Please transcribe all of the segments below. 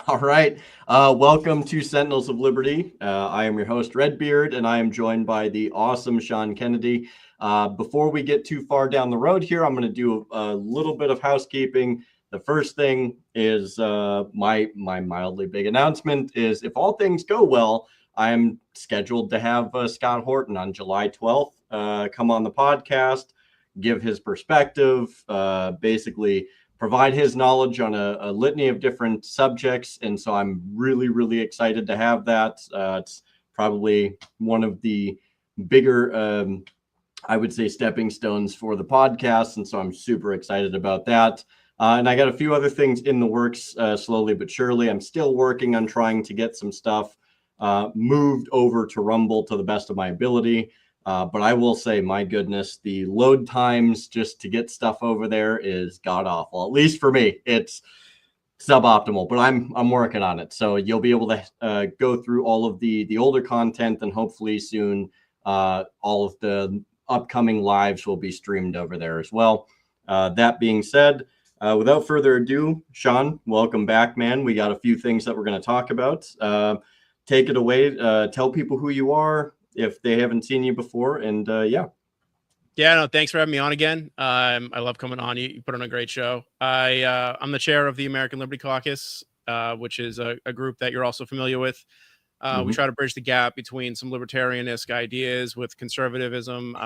All right. Welcome to Sentinels of Liberty. I am your host, Redbeard, and I am joined by the awesome Sean Kennedy. Before we get too far down the road here, I'm going to do a little bit of housekeeping. The first thing is my mildly big announcement is if all things go well, I'm scheduled to have Scott Horton on July 12th come on the podcast, give his perspective, basically provide his knowledge on a litany of different subjects. And so I'm really, really excited to have that. It's probably one of the bigger, I would say, stepping stones for the podcast. And so I'm super excited about that. And I got a few other things in the works slowly but surely. I'm still working on trying to get some stuff moved over to Rumble to the best of my ability. But I will say, my goodness, the load times just to get stuff over there is god awful. At least for me, it's suboptimal. But I'm working on it. So you'll be able to go through all of the older content, and hopefully soon all of the upcoming lives will be streamed over there as well. That being said, without further ado, Sean, welcome back, man. We got a few things that we're going to talk about. Take it away. Tell people who you are, if they haven't seen you before, and yeah. No, thanks for having me on again. I love coming on. You put on a great show. I'm the chair of the American Liberty Caucus, which is a group that you're also familiar with. We try to bridge the gap between some libertarianist ideas with conservatism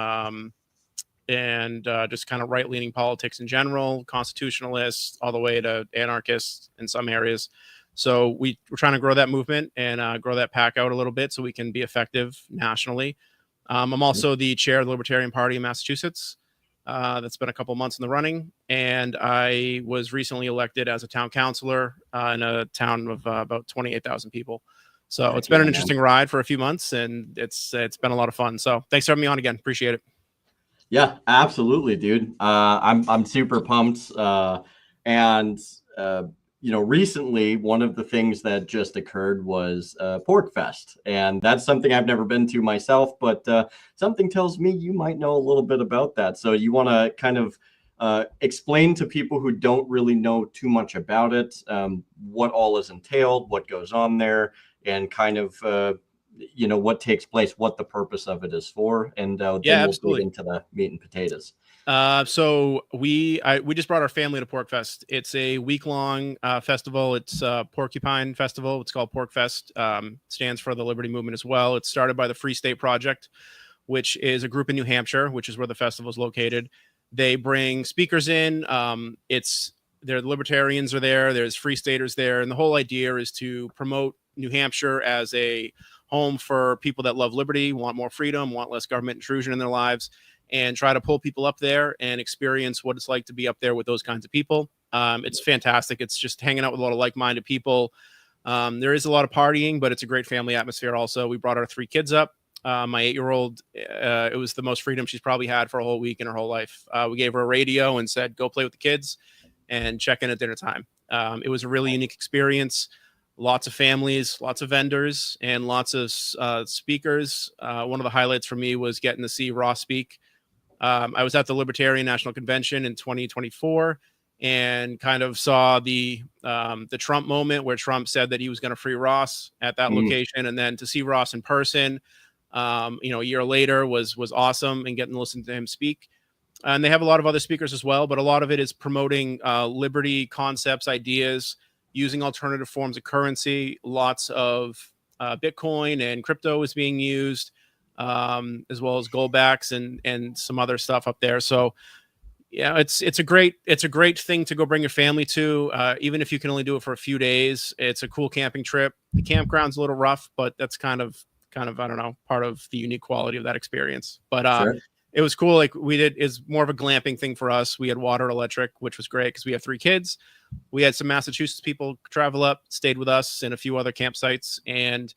and just kind of right-leaning politics in general, constitutionalists, all the way to anarchists in some areas. So we're trying to grow that movement and grow that pack out a little bit so we can be effective nationally. I'm also the chair of the Libertarian Party in Massachusetts. That's been a couple months in the running. And I was recently elected as a town councilor in a town of about 28,000 people. So it's been an interesting ride for a few months, and it's been a lot of fun. So thanks for having me on again. Appreciate it. Yeah, absolutely, dude. I'm super pumped. Recently, one of the things that just occurred was Porcfest, and that's something I've never been to myself, but something tells me you might know a little bit about that. So you want to kind of explain to people who don't really know too much about it, what all is entailed, what goes on there, and kind of what takes place, what the purpose of it is for, and then we'll get into the meat and potatoes. So we just brought our family to Porcfest. It's a week-long festival. It's a porcupine festival. It's called Porcfest. Stands for the Liberty Movement as well. It's started by the Free State Project, which is a group in New Hampshire, which is where the festival is located. They bring speakers in. The libertarians are there. There's free staters there, and the whole idea is to promote New Hampshire as a home for people that love liberty, want more freedom, want less government intrusion in their lives, and try to pull people up there and experience what it's like to be up there with those kinds of people. It's fantastic. It's just hanging out with a lot of like-minded people. There is a lot of partying, but it's a great family atmosphere also. We brought our 3 kids up. My 8-year-old, it was the most freedom she's probably had for a whole week in her whole life. We gave her a radio and said, go play with the kids and check in at dinner time. It was a really unique experience. Lots of families, lots of vendors, and lots of speakers. One of the highlights for me was getting to see Ross speak. I was at the Libertarian National Convention in 2024 and kind of saw the Trump moment where Trump said that he was going to free Ross at that location. And then to see Ross in person, a year later was awesome, and getting to listen to him speak. And they have a lot of other speakers as well, but a lot of it is promoting liberty concepts, ideas, using alternative forms of currency. Lots of Bitcoin and crypto is being used, as well as goldbacks and some other stuff up there. So yeah, it's a great thing to go bring your family to, even if you can only do it for a few days. It's a cool camping trip. The campground's a little rough, but that's kind of I don't know, part of the unique quality of that experience. But sure. It was cool. Like is more of a glamping thing for us. We had water, electric, which was great because we have 3 kids. We had some Massachusetts people travel up, stayed with us in a few other campsites, and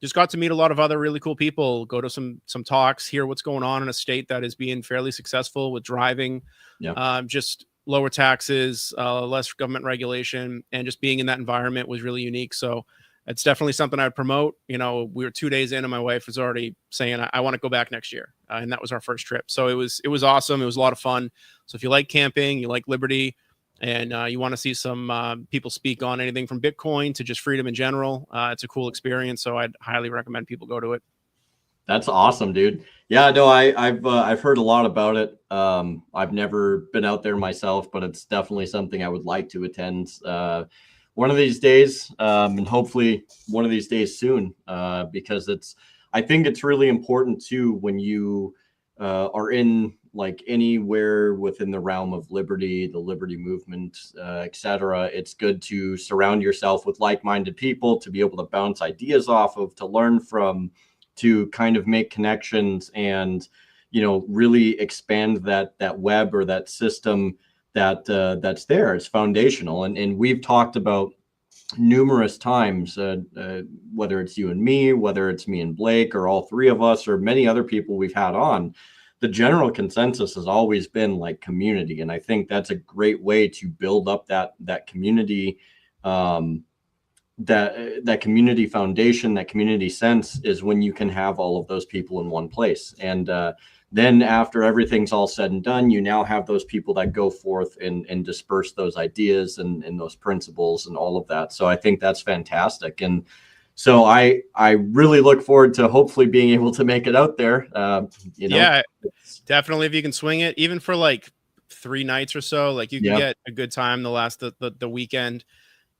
just got to meet a lot of other really cool people, go to some talks, hear what's going on in a state that is being fairly successful with driving, just lower taxes, less government regulation, and just being in that environment was really unique. So it's definitely something I'd promote. We were 2 days in and my wife was already saying, I want to go back next year. And that was our first trip. So it was awesome. It was a lot of fun. So if you like camping, you like liberty, and you want to see some people speak on anything from Bitcoin to just freedom in general, it's a cool experience. So I'd highly recommend people go to it. That's awesome, dude. Yeah, no, I've heard a lot about it. I've never been out there myself, but it's definitely something I would like to attend one of these days, and hopefully one of these days soon, because I think it's really important too when you are in like anywhere within the realm of liberty, the liberty movement, etc. It's good to surround yourself with like-minded people to be able to bounce ideas off of, to learn from, to kind of make connections and, really expand that web or that system that's there. It's foundational. And we've talked about numerous times, whether it's you and me, whether it's me and Blake, or all three of us, or many other people we've had on, the general consensus has always been like community. And I think that's a great way to build up that community, that community foundation, that community sense, is when you can have all of those people in one place. And then after everything's all said and done, you now have those people that go forth and disperse those ideas and those principles and all of that. So I think that's fantastic. And so I really look forward to hopefully being able to make it out there. Yeah, definitely. If you can swing it, even for like 3 nights or so, like you can get a good time the weekend.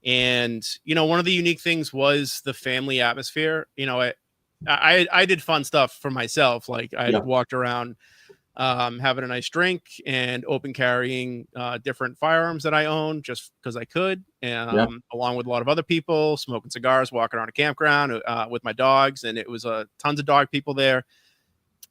And, one of the unique things was the family atmosphere. I did fun stuff for myself. Like I walked around having a nice drink and open carrying different firearms that I own just because I could, and along with a lot of other people, smoking cigars, walking around a campground with my dogs. And it was tons of dog people there.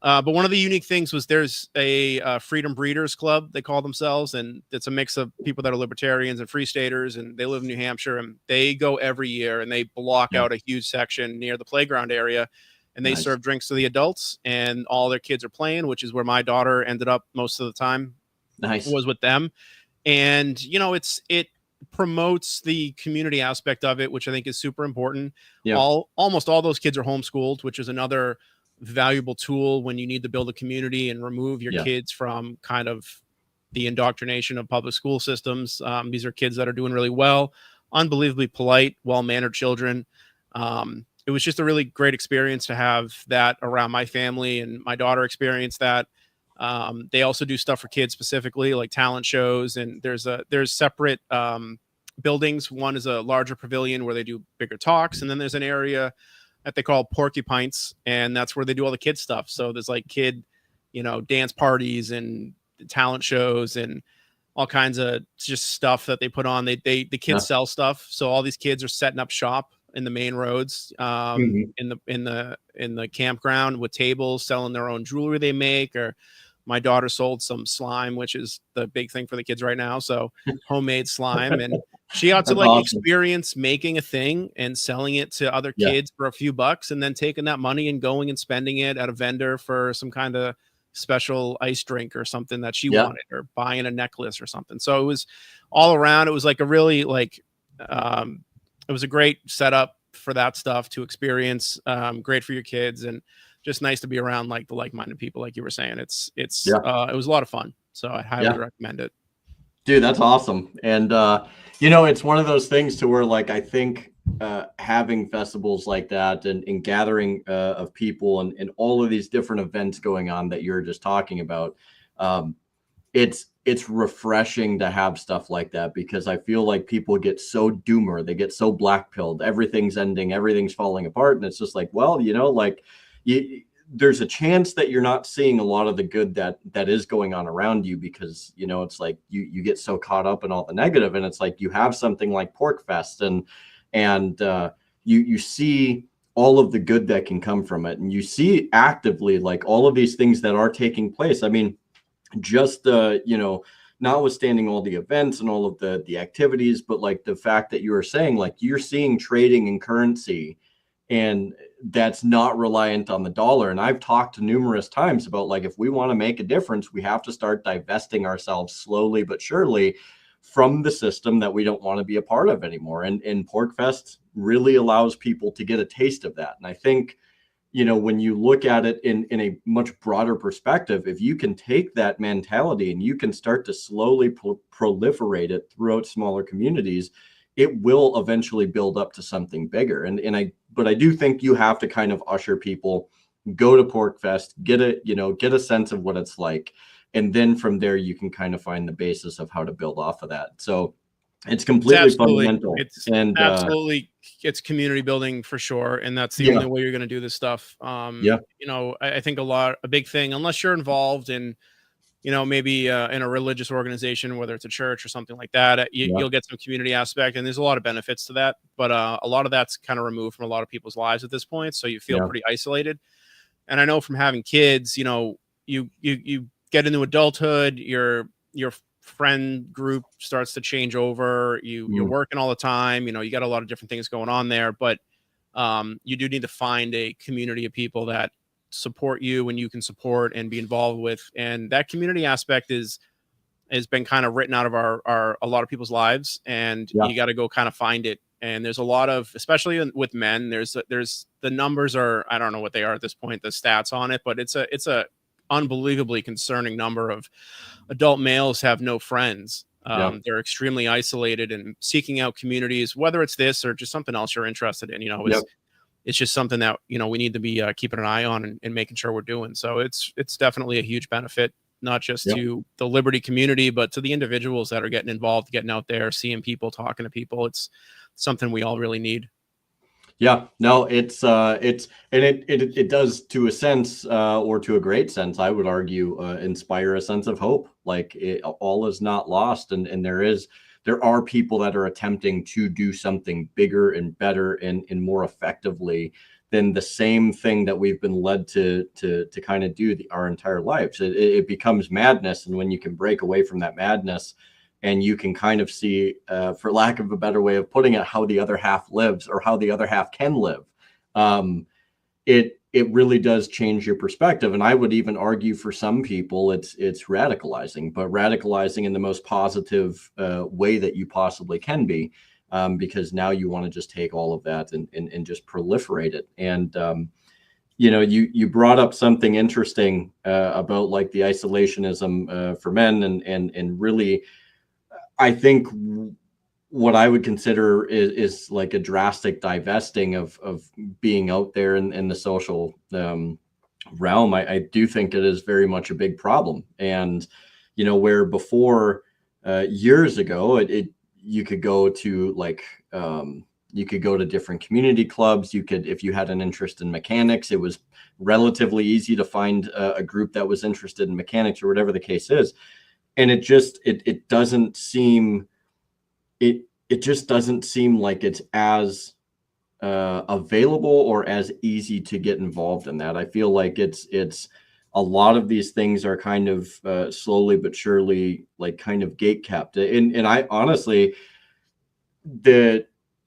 But one of the unique things was there's a Freedom Breeders Club, they call themselves, and it's a mix of people that are libertarians and free staters, and they live in New Hampshire, and they go every year and they block out a huge section near the playground area, and they serve drinks to the adults, and all their kids are playing, which is where my daughter ended up most of the time. Was with them. And, it promotes the community aspect of it, which I think is super important. Almost all those kids are homeschooled, which is another valuable tool when you need to build a community and remove your kids from kind of the indoctrination of public school systems. These are kids that are doing really well, unbelievably polite, well-mannered children. It was just a really great experience to have that around my family, and my daughter experienced that. They also do stuff for kids specifically, like talent shows, and there's separate buildings. One is a larger pavilion where they do bigger talks, and then there's an area that they call Porcupines, and that's where they do all the kids stuff. So there's like kid, dance parties and talent shows and all kinds of just stuff that they put on. The kids sell stuff. So all these kids are setting up shop in the main roads, in the campground with tables, selling their own jewelry they make. Or my daughter sold some slime, which is the big thing for the kids right now. So homemade slime, and she got to experience making a thing and selling it to other kids for a few bucks, and then taking that money and going and spending it at a vendor for some kind of special ice drink or something that she wanted, or buying a necklace or something. So it was all around. It was like a really it was a great setup for that stuff to experience. Great for your kids, and just nice to be around like the like-minded people, like you were saying. It was a lot of fun. So I highly recommend it. Dude, that's awesome. And, it's one of those things to where, like, I think having festivals like that and gathering of people and all of these different events going on that you're just talking about, it's refreshing to have stuff like that, because I feel like people get so doomer, they get so black-pilled, everything's ending, everything's falling apart. And it's just like, well, there's a chance that you're not seeing a lot of the good that is going on around you, because it's like you get so caught up in all the negative. And it's like you have something like Porcfest, and you see all of the good that can come from it, and you see actively like all of these things that are taking place. I mean, just notwithstanding all the events and all of the activities, but like the fact that you were saying, like, you're seeing trading in currency, and that's not reliant on the dollar. And I've talked numerous times about, like, if we want to make a difference, we have to start divesting ourselves slowly but surely from the system that we don't want to be a part of anymore. And Porcfest really allows people to get a taste of that. And I think, when you look at it in a much broader perspective, if you can take that mentality and you can start to slowly proliferate it throughout smaller communities, it will eventually build up to something bigger. But I do think you have to kind of usher people, go to Porcfest, get a sense of what it's like. And then from there, you can kind of find the basis of how to build off of that. So it's completely fundamental. It's community building for sure. And that's the Yeah. only way you're going to do this stuff. Yeah. I think a big thing, unless you're involved in, maybe in a religious organization, whether it's a church or something like that, you'll get some community aspect, and there's a lot of benefits to that. But a lot of that's kind of removed from a lot of people's lives at this point. So you feel pretty isolated. And I know from having kids, you get into adulthood, your friend group starts to change over. You're working all the time. You got a lot of different things going on there, but you do need to find a community of people that support you and you can support and be involved with. And that community aspect has been kind of written out of a lot of people's lives, and you got to go kind of find it. And there's a lot of, especially with men, there's the numbers are, I don't know what they are at this point, the stats on it, but it's a unbelievably concerning number of adult males have no friends. They're extremely isolated and seeking out communities, whether it's this or just something else you're interested in. It's just something that we need to be keeping an eye on and making sure we're doing. So it's definitely a huge benefit, not just to the Liberty community, but to the individuals that are getting involved, getting out there, seeing people, talking to people. It's something we all really need. Yeah, no, it does, to a sense, or to a great sense, I would argue, inspire a sense of hope. Like all is not lost, and there are people that are attempting to do something bigger and better and more effectively than the same thing that we've been led to kind of do our entire lives. It becomes madness, and when you can break away from that madness, and you can kind of see, for lack of a better way of putting it, how the other half lives or how the other half can live. It really does change your perspective. And I would even argue for some people, it's radicalizing, but radicalizing in the most positive way that you possibly can be, because now you want to just take all of that and just proliferate it. And, you brought up something interesting about like the isolationism for men and really, I think what I would consider is like a drastic divesting of being out there in the social realm. I do think it is very much a big problem. And, where before years ago, you could go to you could go to different community clubs. If you had an interest in mechanics, it was relatively easy to find a group that was interested in mechanics or whatever the case is. And it just doesn't seem like it's as available or as easy to get involved in that. I feel like it's a lot of these things are kind of slowly but surely like kind of gate kept. And I honestly,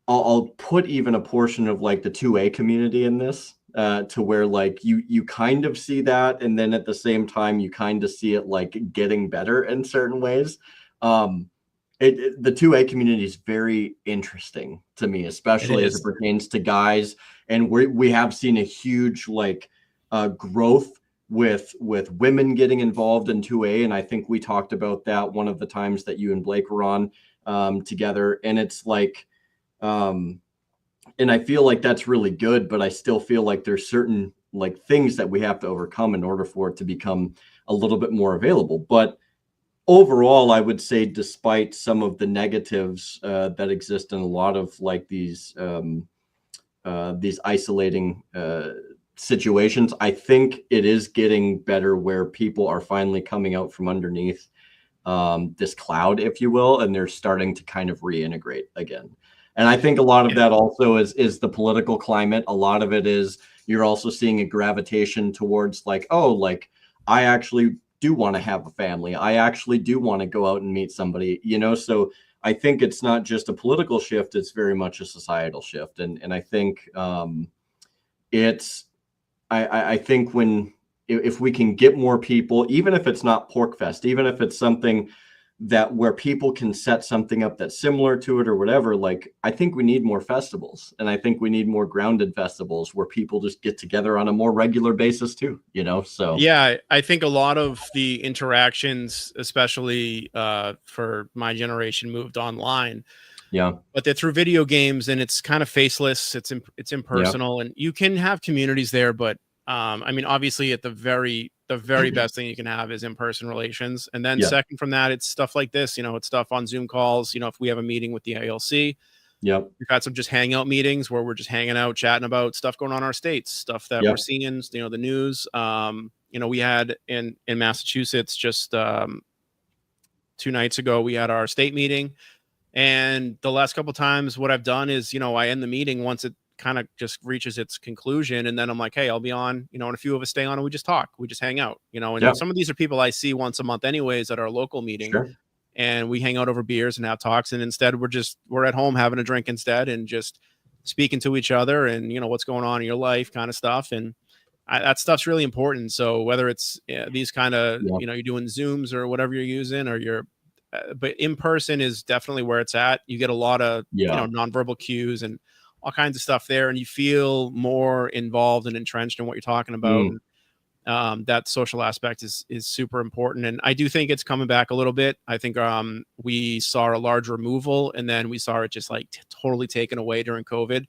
I'll put even a portion of like the 2A community in this. To where like you kind of see that, and then at the same time you kind of see it like getting better in certain ways. The 2A community is very interesting to me, especially as it pertains to guys, and we have seen a huge like growth with women getting involved in 2A, and I think we talked about that one of the times that you and Blake were on together, and it's like and I feel like that's really good, but I still feel like there's certain like things that we have to overcome in order for it to become a little bit more available. But overall, I would say, despite some of the negatives that exist in a lot of like these isolating situations, I think it is getting better where people are finally coming out from underneath this cloud, if you will, and they're starting to kind of reintegrate again. And I think a lot of that also is the political climate. A lot of it is you're also seeing a gravitation towards like, oh, like I actually do want to have a family. I actually do want to go out and meet somebody, so I think it's not just a political shift. It's very much a societal shift. And I think I think if we can get more people, even if it's not Porcfest, even if it's something that where people can set something up that's similar to it or whatever. Like, I think we need more festivals, and I think we need more grounded festivals where people just get together on a more regular basis too, you know? So yeah, I think a lot of the interactions, especially for my generation, moved online, yeah, but they're through video games, and it's kind of faceless. It's yeah, impersonal, and you can have communities there, but I mean, obviously, at the very best thing you can have is in-person relations, and then yeah, second from that, it's stuff like this. You know, it's stuff on Zoom calls. You know, if we have a meeting with the ALC, yep, we've had some just hangout meetings where we're just hanging out, chatting about stuff going on in our states, stuff that we're yep, seeing, you know, the news. You know, we had in Massachusetts just 2 nights ago, we had our state meeting. And the last couple of times, what I've done is, you know, I end the meeting once it kind of just reaches its conclusion. And then I'm like, hey, I'll be on, you know, and a few of us stay on and we just talk, we just hang out, you know, and yep, some of these are people I see once a month anyways at our local meeting. sure, And we hang out over beers and have talks. And instead we're at home having a drink instead and just speaking to each other and, you know, what's going on in your life kind of stuff. And that stuff's really important. So whether it's these kind of, yep, you know, you're doing Zooms or whatever you're using, or you're, but in person is definitely where it's at. You get a lot of, you yeah, know, nonverbal cues and all kinds of stuff there, and you feel more involved and entrenched in what you're talking about. mm, And that social aspect is super important. And I do think it's coming back a little bit. I think we saw a large removal, and then we saw it just like totally taken away during COVID.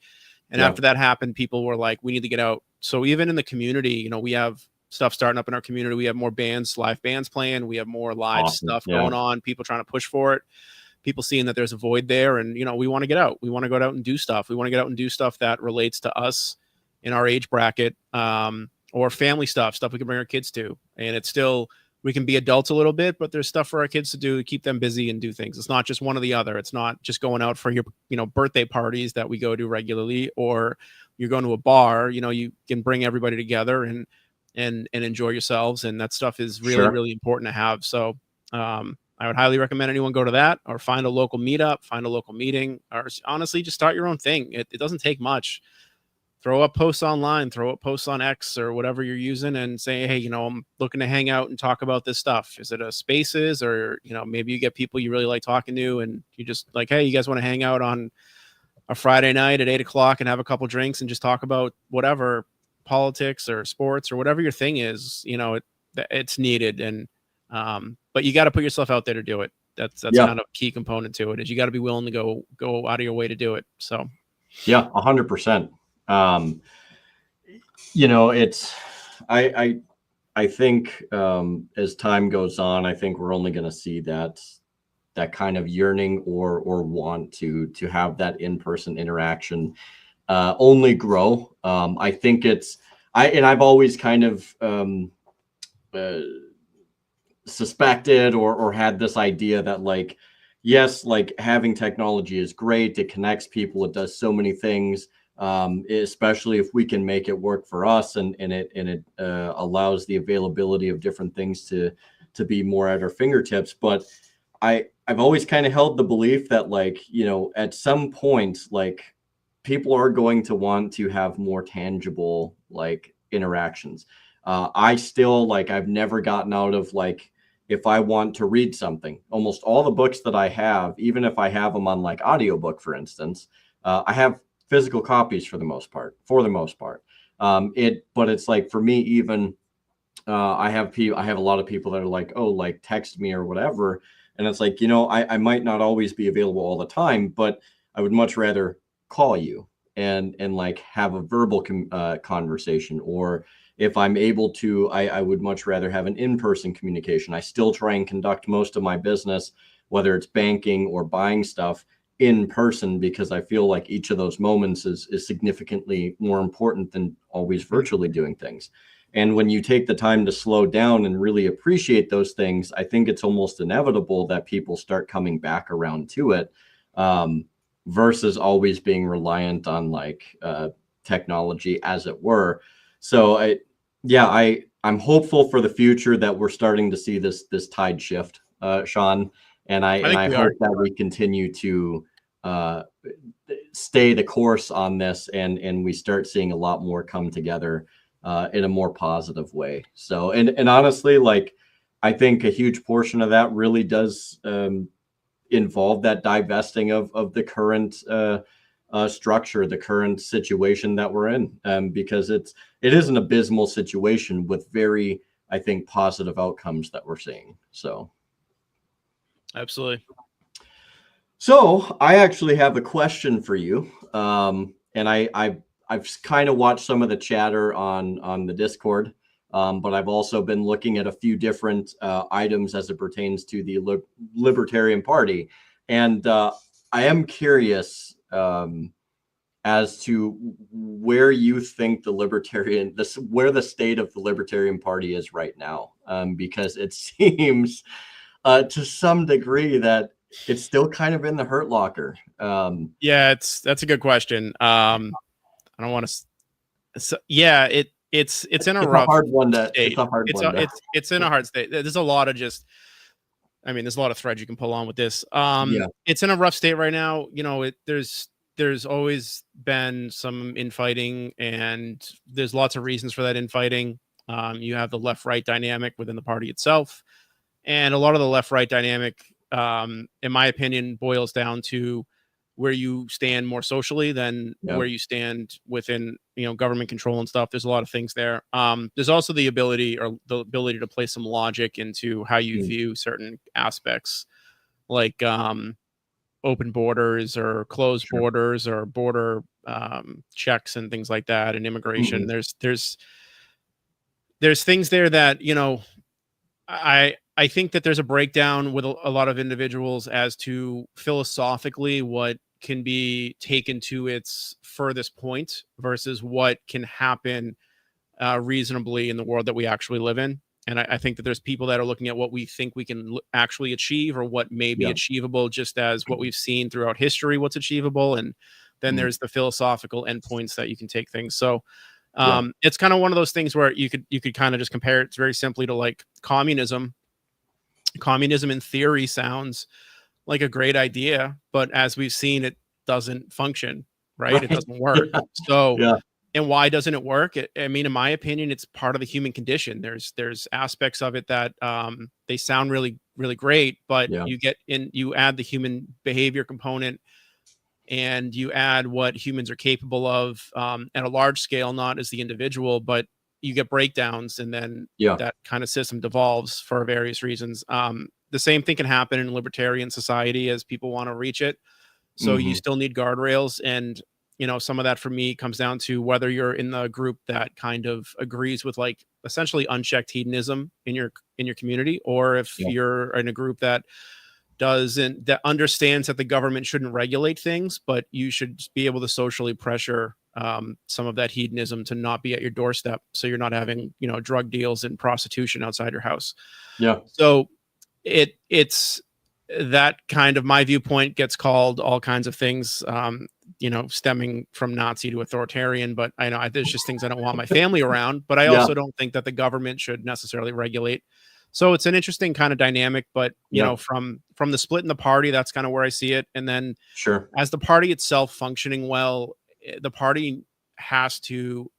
And yeah, after that happened, people were like, we need to get out. So even in the community, you know, we have stuff starting up in our community. We have more bands, live bands playing. We have more live awesome, stuff yeah, going on. People trying to push for it. People seeing that there's a void there, and you know, we want to get out. We want to go out and do stuff. We want to get out and do stuff that relates to us in our age bracket, or family stuff we can bring our kids to. And it's still, we can be adults a little bit, but there's stuff for our kids to do to keep them busy and do things. It's not just one or the other. It's not just going out for your, you know, birthday parties that we go to regularly, or you're going to a bar. You know, you can bring everybody together and enjoy yourselves, and that stuff is really, sure, really important to have. So I would highly recommend anyone go to that, or find a local meetup, find a local meeting, or honestly just start your own thing. It doesn't take much. Throw up posts online, throw up posts on X or whatever you're using, and say, hey, you know, I'm looking to hang out and talk about this stuff. Is it a spaces, or, you know, maybe you get people you really like talking to, and you just like, hey, you guys want to hang out on a Friday night at 8 o'clock and have a couple drinks and just talk about whatever, politics or sports or whatever your thing is. You know, it's needed. And but you got to put yourself out there to do it. That's yeah, kind of a key component to it, is you got to be willing to go out of your way to do it. So yeah, 100%. You know, it's, I think as time goes on, I think we're only going to see that kind of yearning or want to have that in-person interaction only grow. I think I've always kind of suspected or had this idea that, like, yes, like, having technology is great. It connects people. It does so many things. Especially if we can make it work for us, and it allows the availability of different things to be more at our fingertips. But I've always kind of held the belief that, like, you know, at some point, like, people are going to want to have more tangible, like, interactions. I still, like, I've never gotten out of, like, if I want to read something, almost all the books that I have, even if I have them on, like, audiobook, for instance, I have physical copies for the most part. But it's like, for me, even I have a lot of people that are like, oh, like, text me or whatever. And it's like, you know, I might not always be available all the time, but I would much rather call you and like have a verbal conversation. Or if I'm able to, I would much rather have an in-person communication. I still try and conduct most of my business, whether it's banking or buying stuff, in person, because I feel like each of those moments is significantly more important than always virtually doing things. And when you take the time to slow down and really appreciate those things, I think it's almost inevitable that people start coming back around to it, versus always being reliant on, like, technology, as it were. So I'm hopeful for the future that we're starting to see this tide shift, Sean. And I think I we are. hope that we continue to stay the course on this, and we start seeing a lot more come together in a more positive way. So, and honestly, like, I think a huge portion of that really does involve that divesting of the current structure, the current situation that we're in, because it is an abysmal situation with very, I think, positive outcomes that we're seeing. So Absolutely. So I actually have a question for you, and I've kind of watched some of the chatter on the Discord, but I've also been looking at a few different items as it pertains to the Libertarian Party, and I am curious as to where you think where the state of the Libertarian Party is right now, because it seems to some degree that it's still kind of in the hurt locker. Yeah, that's a good question. I don't want to. So, yeah, it's in a it's rough a hard one to. state. It's a hard It's one to. it's in a hard state. There's a lot of just. I mean, there's a lot of threads you can pull on with this. Yeah. It's in a rough state right now. You know, there's always been some infighting, and there's lots of reasons for that infighting. You have the left-right dynamic within the party itself, and a lot of the left-right dynamic, in my opinion, boils down to where you stand more socially than where you stand within, government control and stuff. There's a lot of things there. There's also the ability to play some logic into how you view certain aspects, like open borders or closed borders or border checks and things like that, and immigration. There's things there that, I think that there's a breakdown with a lot of individuals as to philosophically what can be taken to its furthest point versus what can happen reasonably in the world that we actually live in. And I think that there's people that are looking at what we think we can actually achieve, or what may be achievable, just as what we've seen throughout history, what's achievable. And then there's the philosophical endpoints that you can take things. So it's kind of one of those things where you could kind of just compare it very simply to like communism. Communism in theory sounds like a great idea, but as we've seen, it doesn't function, right? It doesn't work. So, and why doesn't it work? I mean, in my opinion, it's part of the human condition. There's aspects of it that they sound really, really great, but you add the human behavior component, and you add what humans are capable of at a large scale, not as the individual, but you get breakdowns, and then that kind of system devolves for various reasons. The same thing can happen in libertarian society as people want to reach it. So you still need guardrails. And, some of that for me comes down to whether you're in the group that kind of agrees with like essentially unchecked hedonism in your community, or if you're in a group that understands that the government shouldn't regulate things, but you should be able to socially pressure some of that hedonism to not be at your doorstep, so you're not having drug deals and prostitution outside your house. So it's that kind of, my viewpoint gets called all kinds of things, stemming from Nazi to authoritarian, but I know there's just things I don't want my family around, but I also don't think that the government should necessarily regulate. So it's an interesting kind of dynamic, but from the split in the party, that's kind of where I see it. And then as the party itself functioning well, the party has to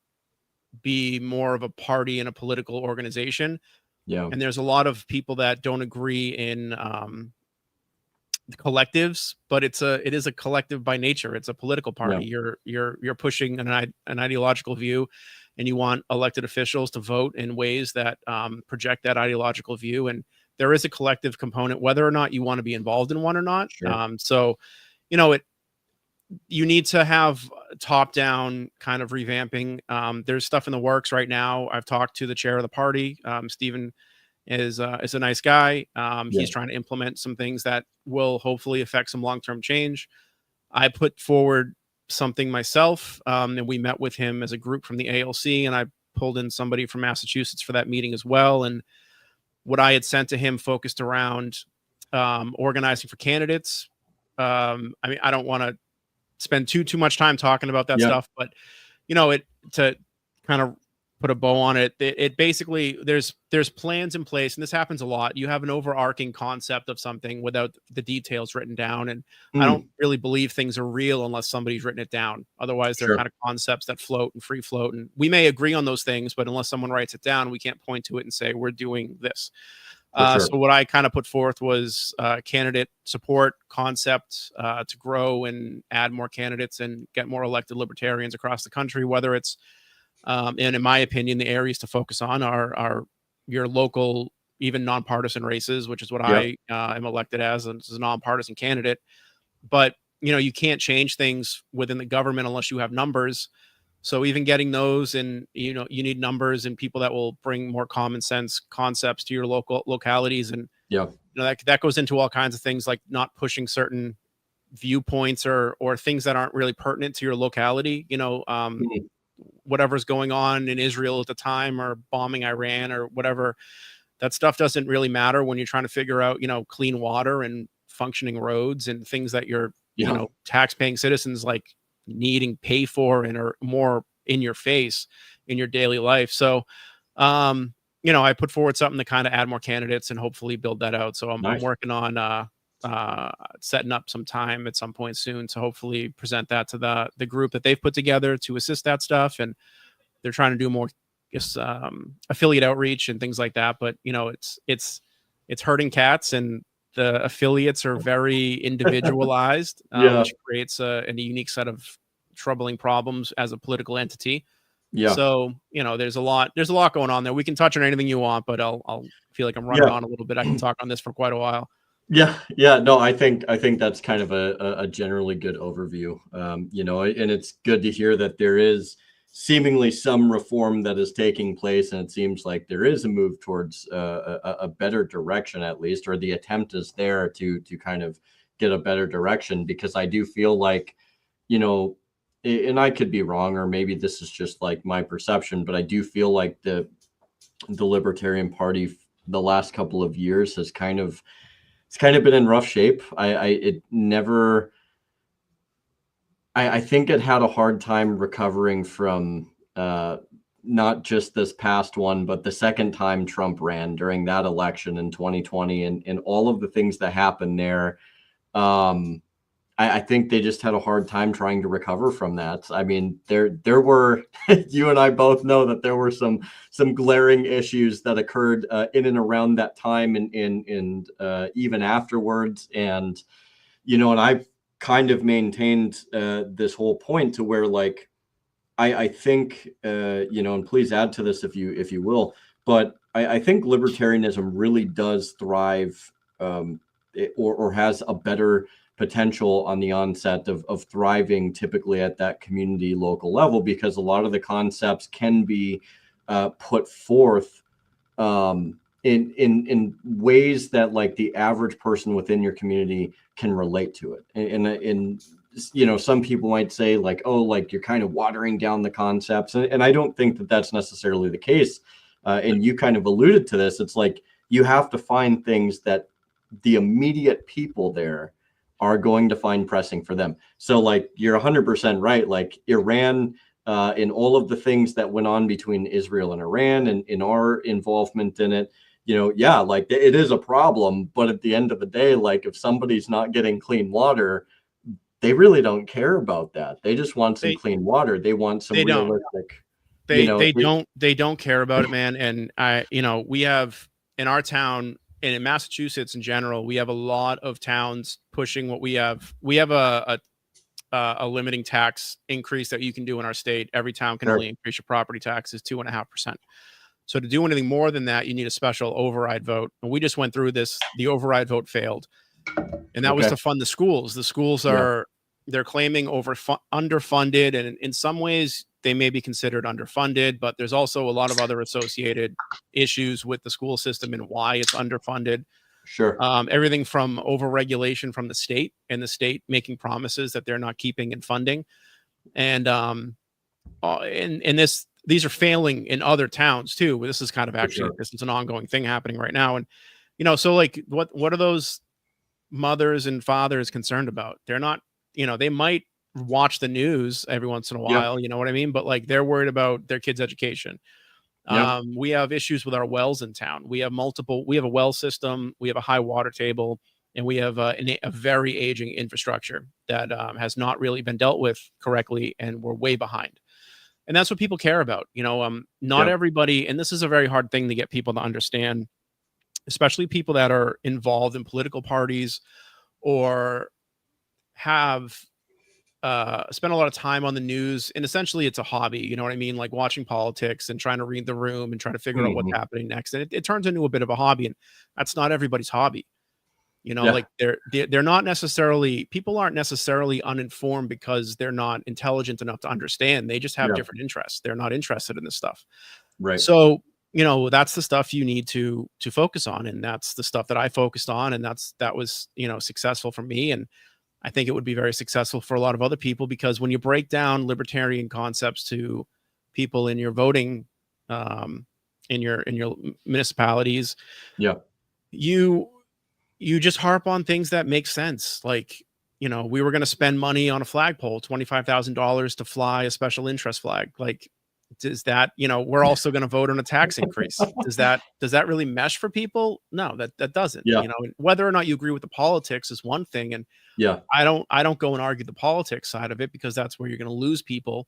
be more of a party and a political organization. And there's a lot of people that don't agree in the collectives, but it is a collective by nature. It's a political party. You're pushing an ideological view, and you want elected officials to vote in ways that project that ideological view. And there is a collective component, whether or not you want to be involved in one or not. So, you need to have top-down kind of revamping. There's stuff in the works right now. I've talked to the chair of the party. Stephen is a nice guy. He's trying to implement some things that will hopefully affect some long-term change. I put forward something myself, and we met with him as a group from the ALC, and I pulled in somebody from Massachusetts for that meeting as well. And what I had sent to him focused around organizing for candidates. I mean, I don't want to spend too much time talking about that stuff, but to kind of put a bow on it, it basically, there's plans in place, and this happens a lot. You have an overarching concept of something without the details written down, and I don't really believe things are real unless somebody's written it down. Otherwise, they're kind of concepts that float and free float, and we may agree on those things, but unless someone writes it down, we can't point to it and say we're doing this. For sure. So what I kind of put forth was candidate support concept to grow and add more candidates and get more elected libertarians across the country, whether it's, and in my opinion, the areas to focus on are your local, even nonpartisan races, which is what I am elected as a nonpartisan candidate. But, you can't change things within the government unless you have numbers. So even getting those, and, you need numbers and people that will bring more common sense concepts to your local localities. And, that goes into all kinds of things, like not pushing certain viewpoints or things that aren't really pertinent to your locality, whatever's going on in Israel at the time, or bombing Iran or whatever. That stuff doesn't really matter when you're trying to figure out, clean water and functioning roads and things that your, tax-paying citizens like need and pay for and are more in your face in your daily life. So, I put forward something to kind of add more candidates and hopefully build that out. So I'm working on setting up some time at some point soon to hopefully present that to the group that they've put together to assist that stuff. And they're trying to do more affiliate outreach and things like that. But it's herding cats, and the affiliates are very individualized, which creates a unique set of troubling problems as a political entity. So there's a lot going on there. We can touch on anything you want, but I'll feel like I'm running on a little bit. I can talk on this for quite a while. No, I think that's kind of a generally good overview. And it's good to hear that there is seemingly some reform that is taking place, and it seems like there is a move towards a better direction, at least, or the attempt is there to kind of get a better direction. Because I do feel like, and I could be wrong, or maybe this is just like my perception, but I do feel like the Libertarian Party the last couple of years has kind of been in rough shape. I think it had a hard time recovering from not just this past one, but the second time Trump ran during that election in 2020, and all of the things that happened there. I think they just had a hard time trying to recover from that. I mean, there were, you and I both know that there were some glaring issues that occurred in and around that time, and even afterwards. And, and I've kind of maintained this whole point to where, like, I think, and please add to this if you will, but I think libertarianism really does thrive, or has a better potential on the onset of thriving typically at that community local level, because a lot of the concepts can be put forth in ways that, like, the average person within your community can relate to it. And some people might say, like, oh, like, you're kind of watering down the concepts, and I don't think that that's necessarily the case. And you kind of alluded to this. It's like you have to find things that the immediate people there are going to find pressing for them. So, like, you're 100% right. Like, Iran, in all of the things that went on between Israel and Iran, and in our involvement in it, like, it is a problem. But at the end of the day, like, if somebody's not getting clean water, they really don't care about that. They just want some clean water. They want some realistic. They don't care about it, man. And we have in our town, and in Massachusetts in general, we have a lot of towns pushing what we have. We have a limiting tax increase that you can do in our state. Every town can only increase your property taxes 2.5%. So to do anything more than that, you need a special override vote. And we just went through this. The override vote failed, and that was to fund the schools. The schools they're claiming underfunded, and in some ways they may be considered underfunded, but there's also a lot of other associated issues with the school system and why it's underfunded. Sure. Everything from overregulation from the state, and the state making promises that they're not keeping and funding. And these are failing in other towns too. This is kind of actually, this is an ongoing thing happening right now. And, so, like, what are those mothers and fathers concerned about? They're not, they might watch the news every once in a while, you know what I mean? But, like, they're worried about their kids' education. We have issues with our wells in town. We have a well system, we have a high water table, and we have a very aging infrastructure that has not really been dealt with correctly, and we're way behind. And that's what people care about. Not everybody, and this is a very hard thing to get people to understand, especially people that are involved in political parties or have spend a lot of time on the news, and essentially it's a hobby, you know what I mean? Like watching politics and trying to read the room and trying to figure out what's Mhm. happening next. And it turns into a bit of a hobby, and that's not everybody's hobby. You know, Yeah. like they're not necessarily, people aren't necessarily uninformed because they're not intelligent enough to understand. They just have Yeah. different interests. They're not interested in this stuff. Right. So, you know, that's the stuff you need to focus on, and that's the stuff that I focused on, and that was, you know, successful for me, and I think it would be very successful for a lot of other people, because when you break down libertarian concepts to people in your voting, um, in your municipalities, Yeah. you you just harp on things that make sense. Like, you know, we were going to spend money on a flagpole, $25,000 to fly a special interest flag. Like, does that, you know, we're also going to vote on a tax increase. Does that really mesh for people? No, that doesn't, Yeah. you know, and whether or not you agree with the politics is one thing. And Yeah. I don't go and argue the politics side of it, because that's where you're going to lose people.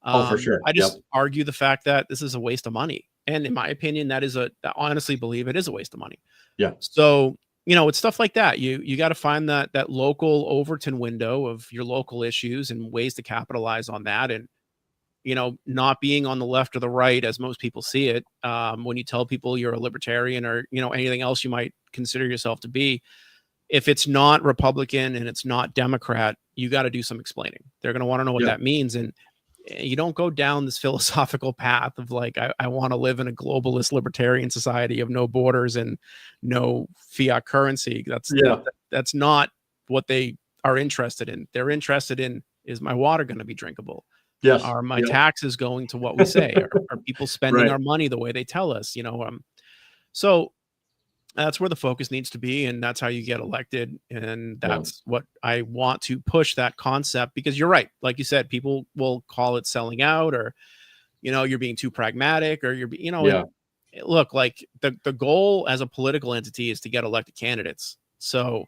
Oh, for sure. I Yep. just argue the fact that this is a waste of money. And in my opinion, I honestly believe it is a waste of money. Yeah. So, you know, it's stuff like that. You got to find that local Overton window of your local issues and ways to capitalize on that. And, you know, not being on the left or the right as most people see it. When you tell people you're a libertarian, or, you know, anything else you might consider yourself to be, if it's not Republican and it's not Democrat, you got to do some explaining. They're going to want to know what Yeah. that means. And you don't go down this philosophical path of like, I want to live in a globalist libertarian society of no borders and no fiat currency. Yeah. That's not what they are interested in. They're interested in, is my water going to be drinkable? Yes. Are my Yeah. taxes going to what we say? Are people spending Right. our money the way they tell us? You know, so that's where the focus needs to be, and that's how you get elected, and Yeah. that's what I want to push, that concept, because you're right. Like you said, people will call it selling out, or, you know, you're being too pragmatic, or you know, Yeah. and look, like the goal as a political entity is to get elected candidates. So,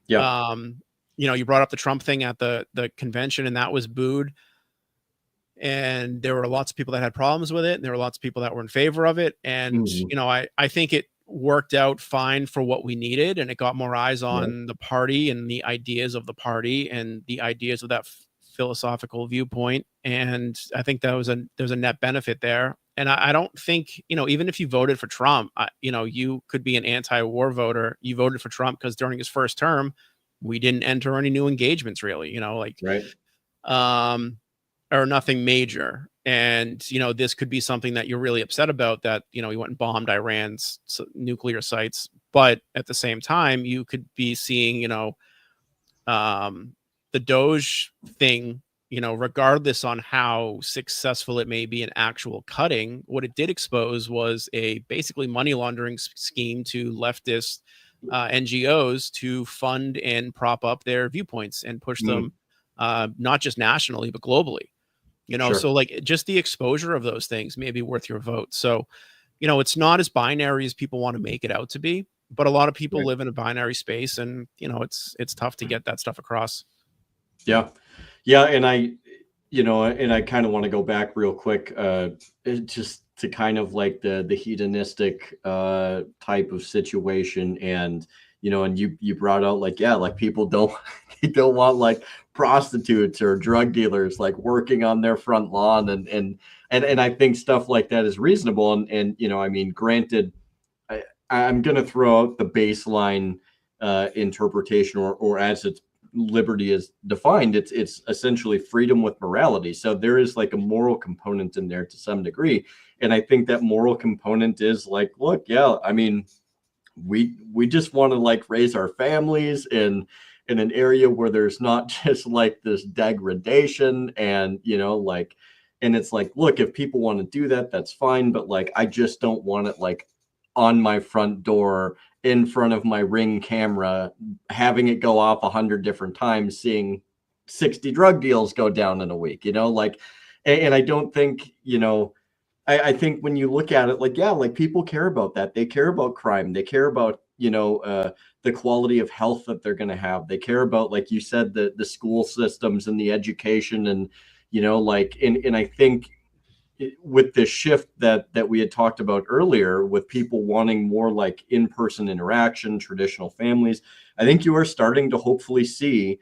Yeah. um, you know, you brought up the Trump thing at the convention, and that was booed. And there were lots of people that had problems with it, and there were lots of people that were in favor of it. And, Mhm. you know, I think it worked out fine for what we needed, and it got more eyes Right. on the party and the ideas of the party and the ideas of that philosophical viewpoint. And I think there's a net benefit there. And I don't think, you know, even if you voted for Trump, you know, you could be an anti-war voter. You voted for Trump because during his first term, we didn't enter any new engagements, really, you know, like, Right. um, or nothing major. And, you know, this could be something that you're really upset about, that, you know, he went and bombed Iran's nuclear sites. But at the same time, you could be seeing, you know, the Doge thing, you know, regardless on how successful it may be in actual cutting, what it did expose was a basically money laundering scheme to leftist NGOs to fund and prop up their viewpoints and push Mm. them, not just nationally, but globally. You know, Sure. so like just the exposure of those things may be worth your vote. So, you know, it's not as binary as people want to make it out to be, but a lot of people Right. live in a binary space, and, you know, it's tough to get that stuff across. Yeah. Yeah. And I kind of want to go back real quick, just to kind of like the hedonistic type of situation. And, and you brought out like, yeah, like people don't, they don't want like prostitutes or drug dealers like working on their front lawn. And I think stuff like that is reasonable. And I mean, granted, I'm going to throw out the baseline interpretation, or as it's liberty is defined, it's essentially freedom with morality. So there is like a moral component in there to some degree. And I think that moral component is like, look, yeah, I mean, we just want to like raise our families in an area where there's not just like this degradation, and like, and it's like, look, if people want to do that, that's fine, but like I just don't want it like on my front door, in front of my Ring camera, having it go off 100 different times, seeing 60 drug deals go down in a week, like, and I don't think, I think when you look at it, like, yeah, like people care about that. They care about crime. They care about, the quality of health that they're going to have. They care about, like you said, the school systems and the education, and, like, and I think with this shift that we had talked about earlier, with people wanting more like in-person interaction, traditional families, I think you are starting to hopefully see,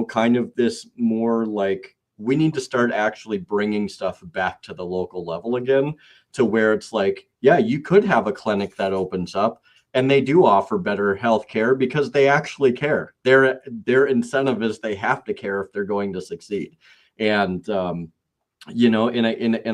kind of this more like, we need to start actually bringing stuff back to the local level again, to where it's like, yeah, you could have a clinic that opens up and they do offer better health care because they actually care. Their incentive is they have to care if they're going to succeed. And and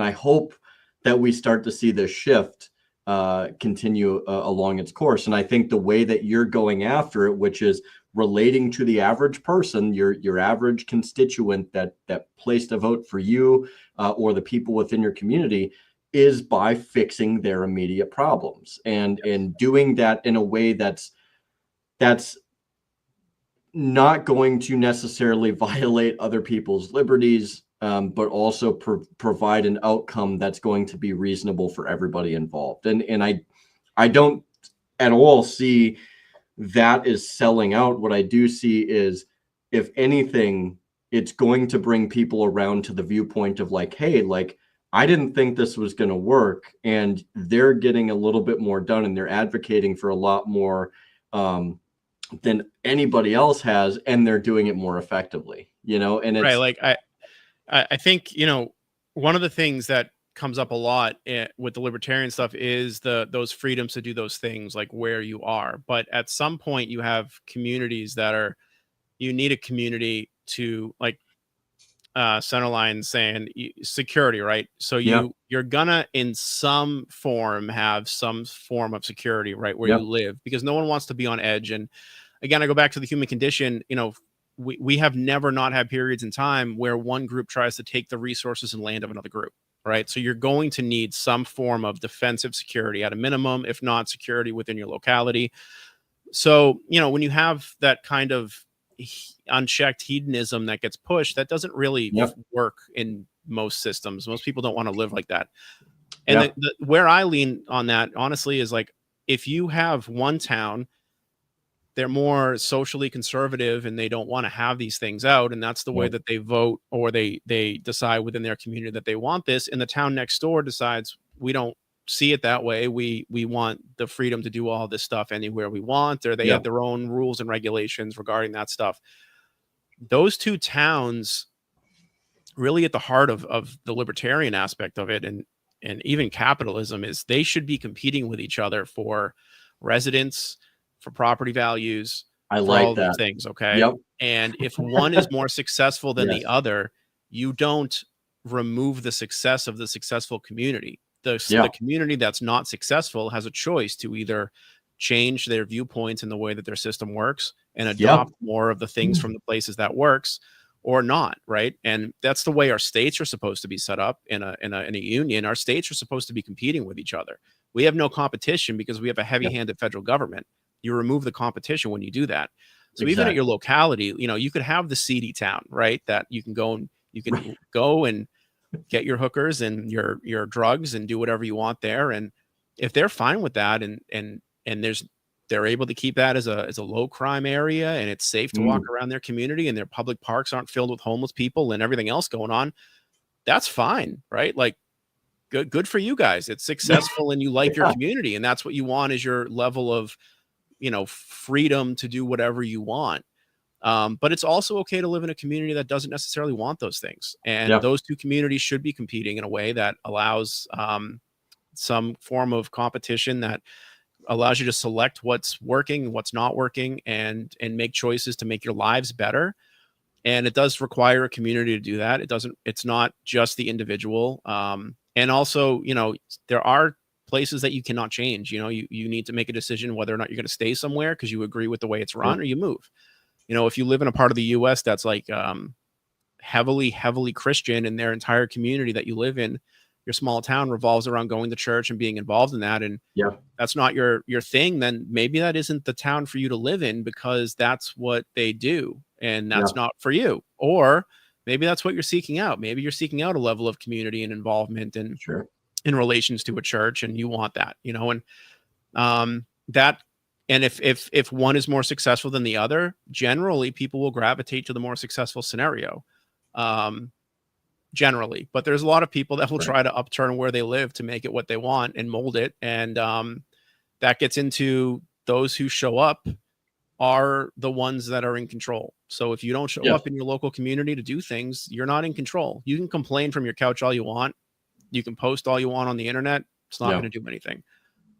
I hope that we start to see this shift continue along its course. And I think the way that you're going after it, which is relating to the average person, your average constituent that placed a vote for you, or the people within your community, is by fixing their immediate problems, and doing that in a way that's not going to necessarily violate other people's liberties, but also provide an outcome that's going to be reasonable for everybody involved. And I don't at all see that is selling out. What I do see is, if anything, it's going to bring people around to the viewpoint of like, hey, like, I didn't think this was going to work, and they're getting a little bit more done, and they're advocating for a lot more than anybody else has, and they're doing it more effectively, and it's right. Like I think, one of the things that comes up a lot with the libertarian stuff is those freedoms to do those things, like where you are. But at some point you have communities you need a community to, like, Centerline saying security, right? So you're gonna in some form have some form of security right where you live, because no one wants to be on edge. And again, I go back to the human condition. We have never not had periods in time where one group tries to take the resources and land of another group, right? So you're going to need some form of defensive security at a minimum, if not security within your locality. So, when you have that kind of unchecked hedonism that gets pushed, that doesn't really work in most systems. Most people don't want to live like that. And where I lean on that, honestly, is like, if you have one town, they're more socially conservative and they don't want to have these things out, and that's the way that they vote, or they decide within their community that they want this, and the town next door decides, we don't see it that way, we want the freedom to do all this stuff anywhere we want, or they have their own rules and regulations regarding that stuff. Those two towns really at the heart of the libertarian aspect of it, and even capitalism, is they should be competing with each other for residents, for property values, I for like all that. those things. Okay. And if one is more successful than the other, you don't remove the success of the successful community. The community that's not successful has a choice to either change their viewpoints in the way that their system works and adopt more of the things from the places that works, or not. Right. And that's the way our states are supposed to be set up in a union. Our states are supposed to be competing with each other. We have no competition because we have a heavy-handed federal government. You remove the competition when you do that. So even at your locality, you could have the seedy town, right? That you can go and get your hookers and your drugs and do whatever you want there. And if they're fine with that, and they're able to keep that as a low crime area, and it's safe to walk around their community, and their public parks aren't filled with homeless people and everything else going on, that's fine, right? Like, good for you guys. It's successful and you like your community, and that's what you want, is your level of freedom to do whatever you want. But it's also okay to live in a community that doesn't necessarily want those things. And those two communities should be competing in a way that allows some form of competition that allows you to select what's working, what's not working, and make choices to make your lives better. And it does require a community to do that. It's not just the individual. And also, there are places that you cannot change. You need to make a decision whether or not you're going to stay somewhere because you agree with the way it's run, or you move. If you live in a part of the US that's like heavily Christian, and their entire community that you live in, your small town, revolves around going to church and being involved in that, and that's not your thing, then maybe that isn't the town for you to live in, because that's what they do, and that's not for you. Or maybe that's what you're seeking out. Maybe you're seeking out a level of community and involvement and in relations to a church, and you want that, and that, and if one is more successful than the other, generally people will gravitate to the more successful scenario. generally, but there's a lot of people that will Right. try to upturn where they live to make it what they want and mold it. And that gets into those who show up are the ones that are in control. So if you don't show Yes. up in your local community to do things, you're not in control. You can complain from your couch all you want. You can post all you want on the internet. It's not Yeah. going to do anything.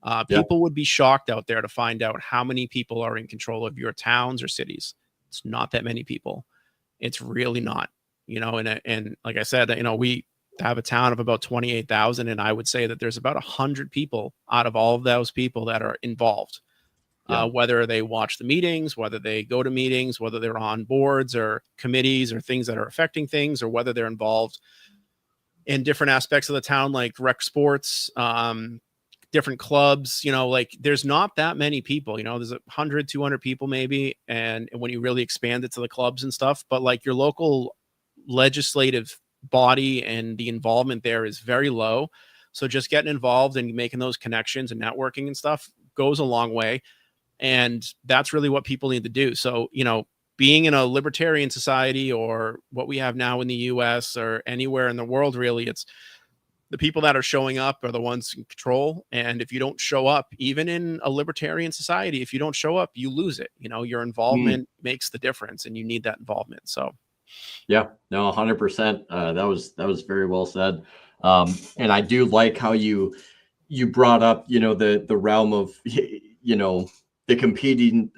Yeah. People would be shocked out there to find out how many people are in control of your towns or cities. It's not that many people. It's really not, and like I said, we have a town of about 28,000, and I would say that there's about 100 people out of all of those people that are involved. Yeah. Whether they watch the meetings, whether they go to meetings, whether they're on boards or committees or things that are affecting things, or whether they're involved in different aspects of the town, like rec sports, different clubs, like there's not that many people, there's 100, 200 people maybe. And when you really expand it to the clubs and stuff, but like your local legislative body and the involvement there is very low. So just getting involved and making those connections and networking and stuff goes a long way. And that's really what people need to do. So, being in a libertarian society or what we have now in the US or anywhere in the world, really, it's the people that are showing up are the ones in control. And if you don't show up, even in a libertarian society, if you don't show up, you lose it. Your involvement makes the difference, and you need that involvement. So, yeah, no, 100%. That was very well said. And I do like how you brought up, the realm of, the competing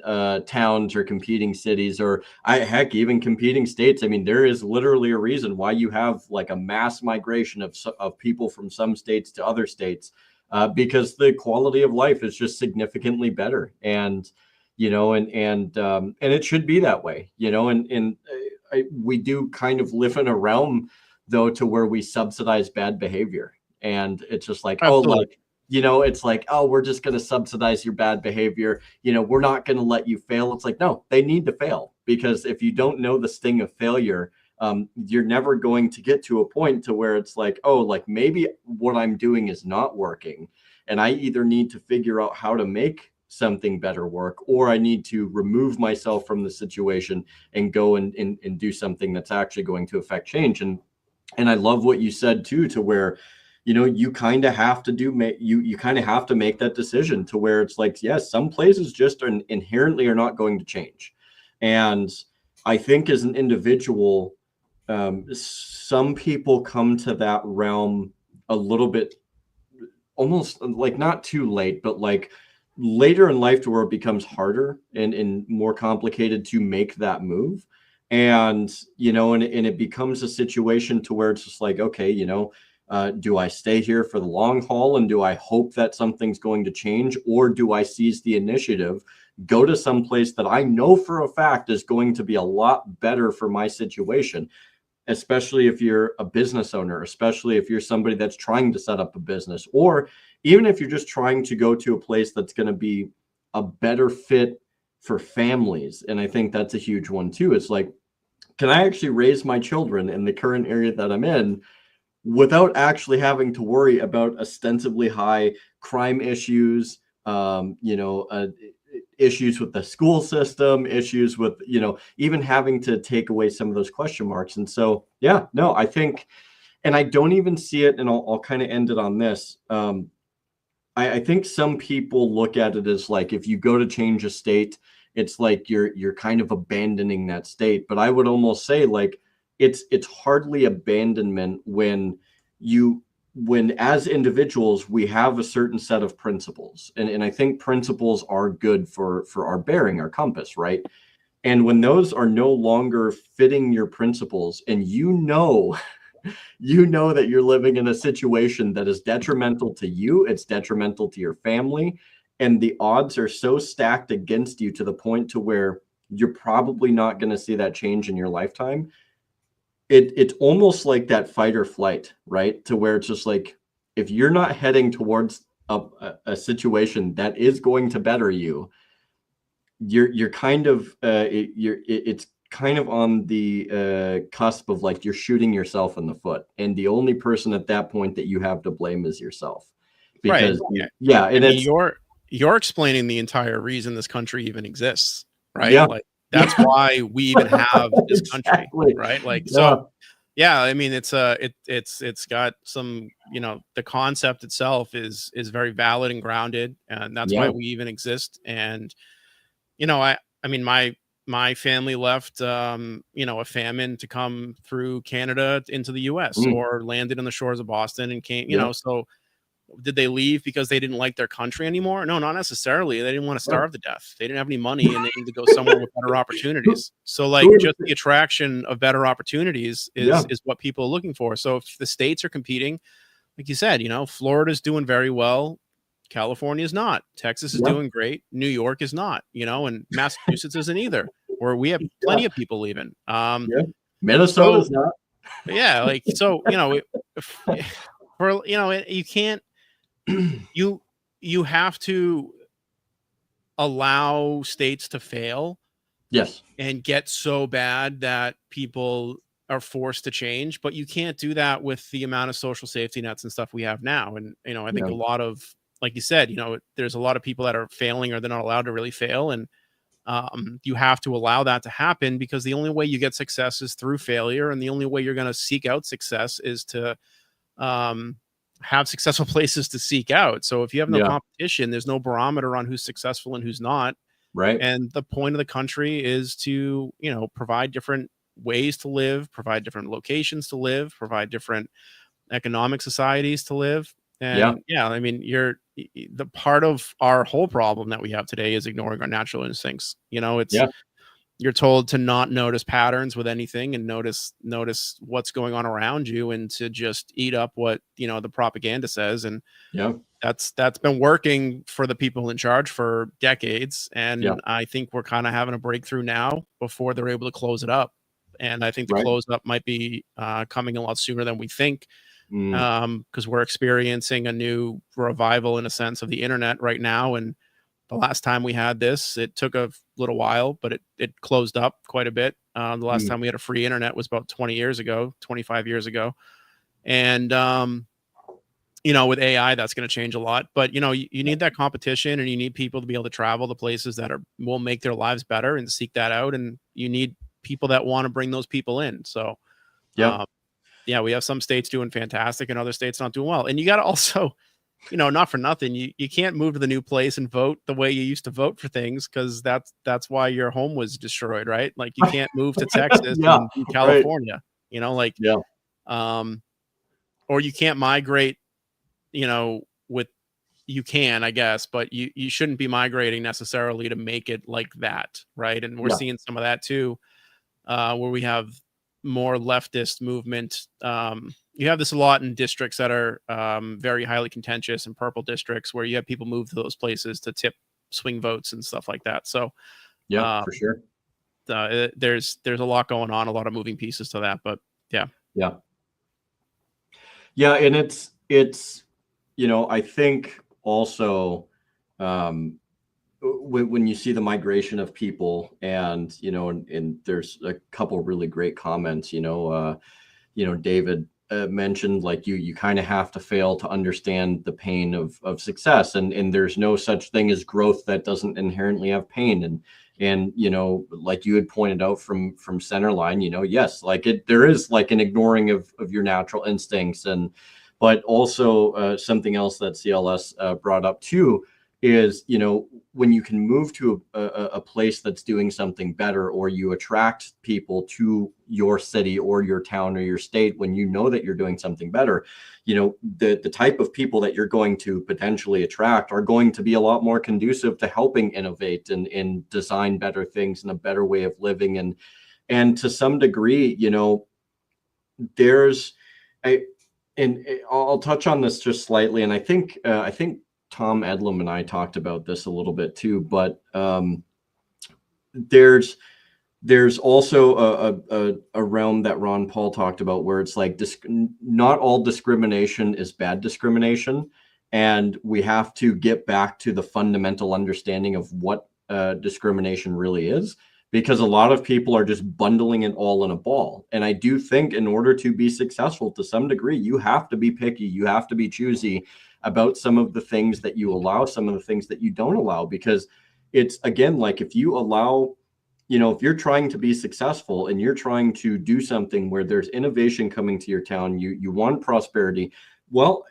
towns or competing cities, or heck, even competing states. I mean, there is literally a reason why you have like a mass migration of people from some states to other states, because the quality of life is just significantly better. And, and it should be that way, we do kind of live in a realm though, to where we subsidize bad behavior. And it's just like, absolutely. it's like, oh, we're just going to subsidize your bad behavior. We're not going to let you fail. It's like, no, they need to fail, because if you don't know the sting of failure, you're never going to get to a point to where it's like, oh, like maybe what I'm doing is not working. And I either need to figure out how to make something better work, or I need to remove myself from the situation and go and do something that's actually going to affect change. And I love what you said too, to where, you kind of have to you kind of have to make that decision to where it's like, yes, some places just inherently are not going to change. And I think as an individual, some people come to that realm a little bit, almost like not too late, but like later in life, to where it becomes harder and more complicated to make that move. And, and it becomes a situation to where it's just like, okay, do I stay here for the long haul, and do I hope that something's going to change, or do I seize the initiative, go to some place that I know for a fact is going to be a lot better for my situation, especially if you're a business owner, especially if you're somebody that's trying to set up a business, or even if you're just trying to go to a place that's going to be a better fit for families. And I think that's a huge one too. It's like, can I actually raise my children in the current area that I'm in without actually having to worry about ostensibly high crime issues, issues with the school system, issues with, even having to take away some of those question marks. And so, yeah, no, I think, and I don't even see it, and I'll kind of end it on this. I think some people look at it as like, if you go to change a state, it's like you're kind of abandoning that state. But I would almost say like it's hardly abandonment when as individuals we have a certain set of principles, and I think principles are good for our bearing, our compass, right? And when those are no longer fitting your principles, and that you're living in a situation that is detrimental to you, it's detrimental to your family, and the odds are so stacked against you to the point to where you're probably not going to see that change in your lifetime. It's almost like that fight or flight, right? To where it's just like, if you're not heading towards a situation that is going to better you, you're kind of it's kind of on the cusp of like you're shooting yourself in the foot, and the only person at that point that you have to blame is yourself. Because right. yeah, and it's you're explaining the entire reason this country even exists, right? Yeah. Like that's why we even have this country, Exactly. right? Like, Yeah. so Yeah, I mean, it's got some, the concept itself is very valid and grounded, and that's why Yeah. we even exist. And I mean, my family left, a famine to come through Canada into the U.S. Mm, or landed on the shores of Boston and came. yeah. So did they leave because they didn't like their country anymore? No, not necessarily. They didn't want to Right. starve to death. They didn't have any money and they needed to go somewhere with better Who, opportunities. So like who are just the, the attraction of better opportunities yeah. is what people are looking for. So if the states are competing, like you said, Florida's doing very well. California is not. Texas is Yeah. doing great. New York is not, and Massachusetts isn't either, where we have Yeah. plenty of people leaving. Yeah. Minnesota's So not. yeah, like, so, you can't, you you have to allow states to fail Yes. and get so bad that people are forced to change, but you can't do that with the amount of social safety nets and stuff we have now. And I think Yeah. a lot of, like you said, there's a lot of people that are failing or they're not allowed to really fail. And you have to allow that to happen, because the only way you get success is through failure, and the only way you're going to seek out success is to um, have successful places to seek out. So if you have no Yeah. competition, there's no barometer on who's successful and who's not. Right. And the point of the country is to, provide different ways to live, provide different locations to live, provide different economic societies to live. Yeah. And yeah, I mean, the part of our whole problem that we have today is ignoring our natural instincts. It's, Yeah. you're told to not notice patterns with anything and notice what's going on around you, and to just eat up what, the propaganda says. And Yeah. that's been working for the people in charge for decades. Yeah. And I think we're kind of having a breakthrough now before they're able to close it up. And I think the Right. close up might be coming a lot sooner than we think, Mm, because we're experiencing a new revival, in a sense, of the internet right now. And the last time we had this, it took a little while, but it closed up quite a bit. The last mm, time we had a free internet was about 20 years ago, 25 years ago. And, with AI, that's going to change a lot. But, you need that competition, and you need people to be able to travel to places that will make their lives better and seek that out. And you need people that want to bring those people in. So, yeah. um, yeah, we have some states doing fantastic and other states not doing well. And you got to also, not for nothing, you can't move to the new place and vote the way you used to vote for things, because that's why your home was destroyed, right? Like, you can't move to Texas Yeah. and Right. California, like, Yeah. um, or you can't migrate, with, you can, I guess, but you shouldn't be migrating necessarily to make it like that, right? And we're Yeah. seeing some of that too, where we have more leftist movement. You have this a lot in districts that are very highly contentious, and purple districts, where you have people move to those places to tip swing votes and stuff like that. So Yeah. um, For sure. there's a lot going on, a lot of moving pieces to that. But yeah. Yeah. Yeah. And it's, I think also, um, when you see the migration of people, and and there's a couple really great comments, David mentioned, like, you kind of have to fail to understand the pain of success, and there's no such thing as growth that doesn't inherently have pain. And like you had pointed out from Centerline, yes, like there is like an ignoring of your natural instincts. And but also something else that CLS brought up too is, when you can move to a place that's doing something better, or you attract people to your city or your town or your state, when you know that you're doing something better, the type of people that you're going to potentially attract are going to be a lot more conducive to helping innovate and design better things and a better way of living. And to some degree, there's a and I'll touch on this just slightly, and I think Tom Edlum and I talked about this a little bit too, but there's also a realm that Ron Paul talked about, where it's like not all discrimination is bad discrimination, and we have to get back to the fundamental understanding of what discrimination really is, because a lot of people are just bundling it all in a ball. And I do think in order to be successful to some degree, you have to be picky, you have to be choosy about some of the things that you allow, some of the things that you don't allow, because it's, again, like, if you allow if you're trying to be successful and you're trying to do something where there's innovation coming to your town, you want prosperity. Well,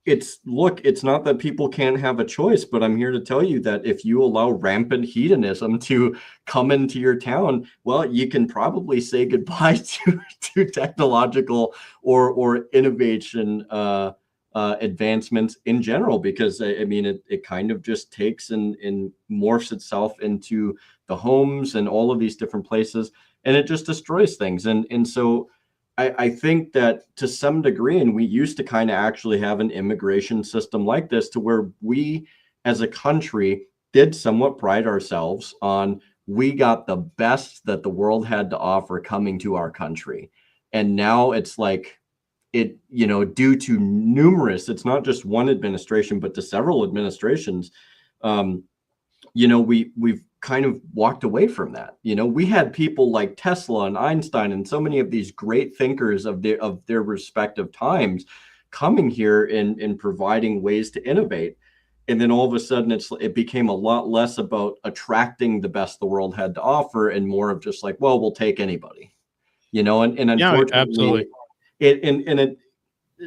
it's not that people can't have a choice, but I'm here to tell you that if you allow rampant hedonism to come into your town, well, you can probably say goodbye to technological or innovation advancements in general, because I mean it kind of just takes and morphs itself into the homes and all of these different places, and it just destroys things. And so I think that to some degree, and we used to kind of actually have an immigration system like this, to where we as a country did somewhat pride ourselves on, we got the best that the world had to offer coming to our country. And now it's like, due to numerous, it's not just one administration, but to several administrations, we've kind of walked away from that. We had people like Tesla and Einstein and so many of these great thinkers of their respective times coming here and providing ways to innovate. And then all of a sudden it became a lot less about attracting the best the world had to offer and more of just like, well, we'll take anybody, and unfortunately, absolutely.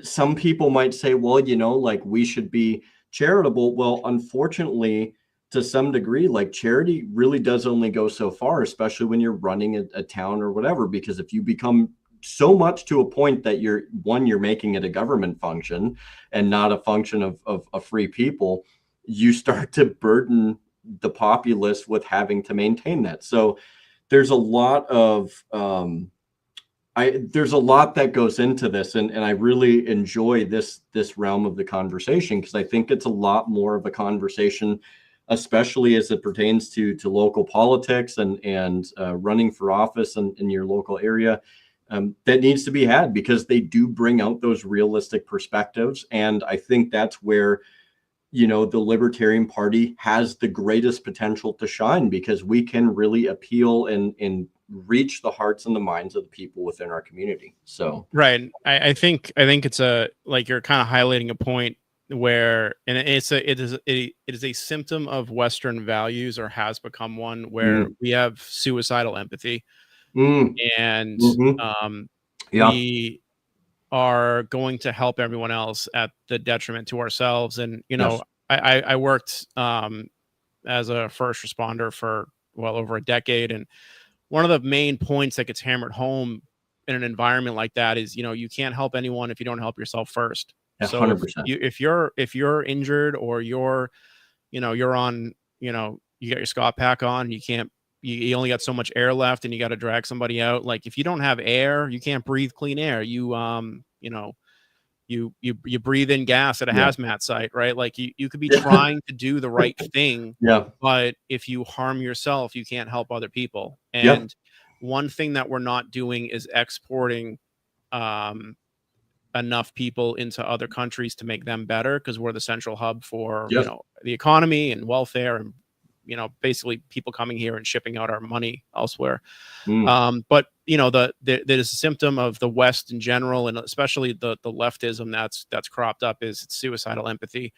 Some people might say, well, like we should be charitable. Well, unfortunately, to some degree, like charity really does only go so far, especially when you're running a town or whatever, because if you become so much to a point that you're making it a government function and not a function of free people, you start to burden the populace with having to maintain that. So there's a lot of there's a lot that goes into this, and I really enjoy this realm of the conversation, because I think it's a lot more of a conversation, especially as it pertains to local politics and running for office in your local area, that needs to be had, because they do bring out those realistic perspectives. And I think that's where, the Libertarian Party has the greatest potential to shine, because we can really appeal and reach the hearts and the minds of the people within our community. So right, I think it's like you're kind of highlighting a point where, and it is a symptom of Western values, or has become one, where we have suicidal empathy, and we are going to help everyone else at the detriment to ourselves. And Yes. I worked as a first responder for well over a decade, and one of the main points that gets hammered home in an environment like that is, you can't help anyone if you don't help yourself first. So 100%. if you're injured, or you're on, you got your Scott pack on, you only got so much air left and you got to drag somebody out. Like, if you don't have air, you can't breathe clean air. You breathe in gas at a hazmat site, right? Like, you could be trying to do the right thing, but if you harm yourself, you can't help other people. And one thing that we're not doing is exporting enough people into other countries to make them better, because we're the central hub for the economy and welfare, and basically people coming here and shipping out our money elsewhere. But that is a symptom of the West in general, and especially the leftism that's cropped up, is it's suicidal empathy.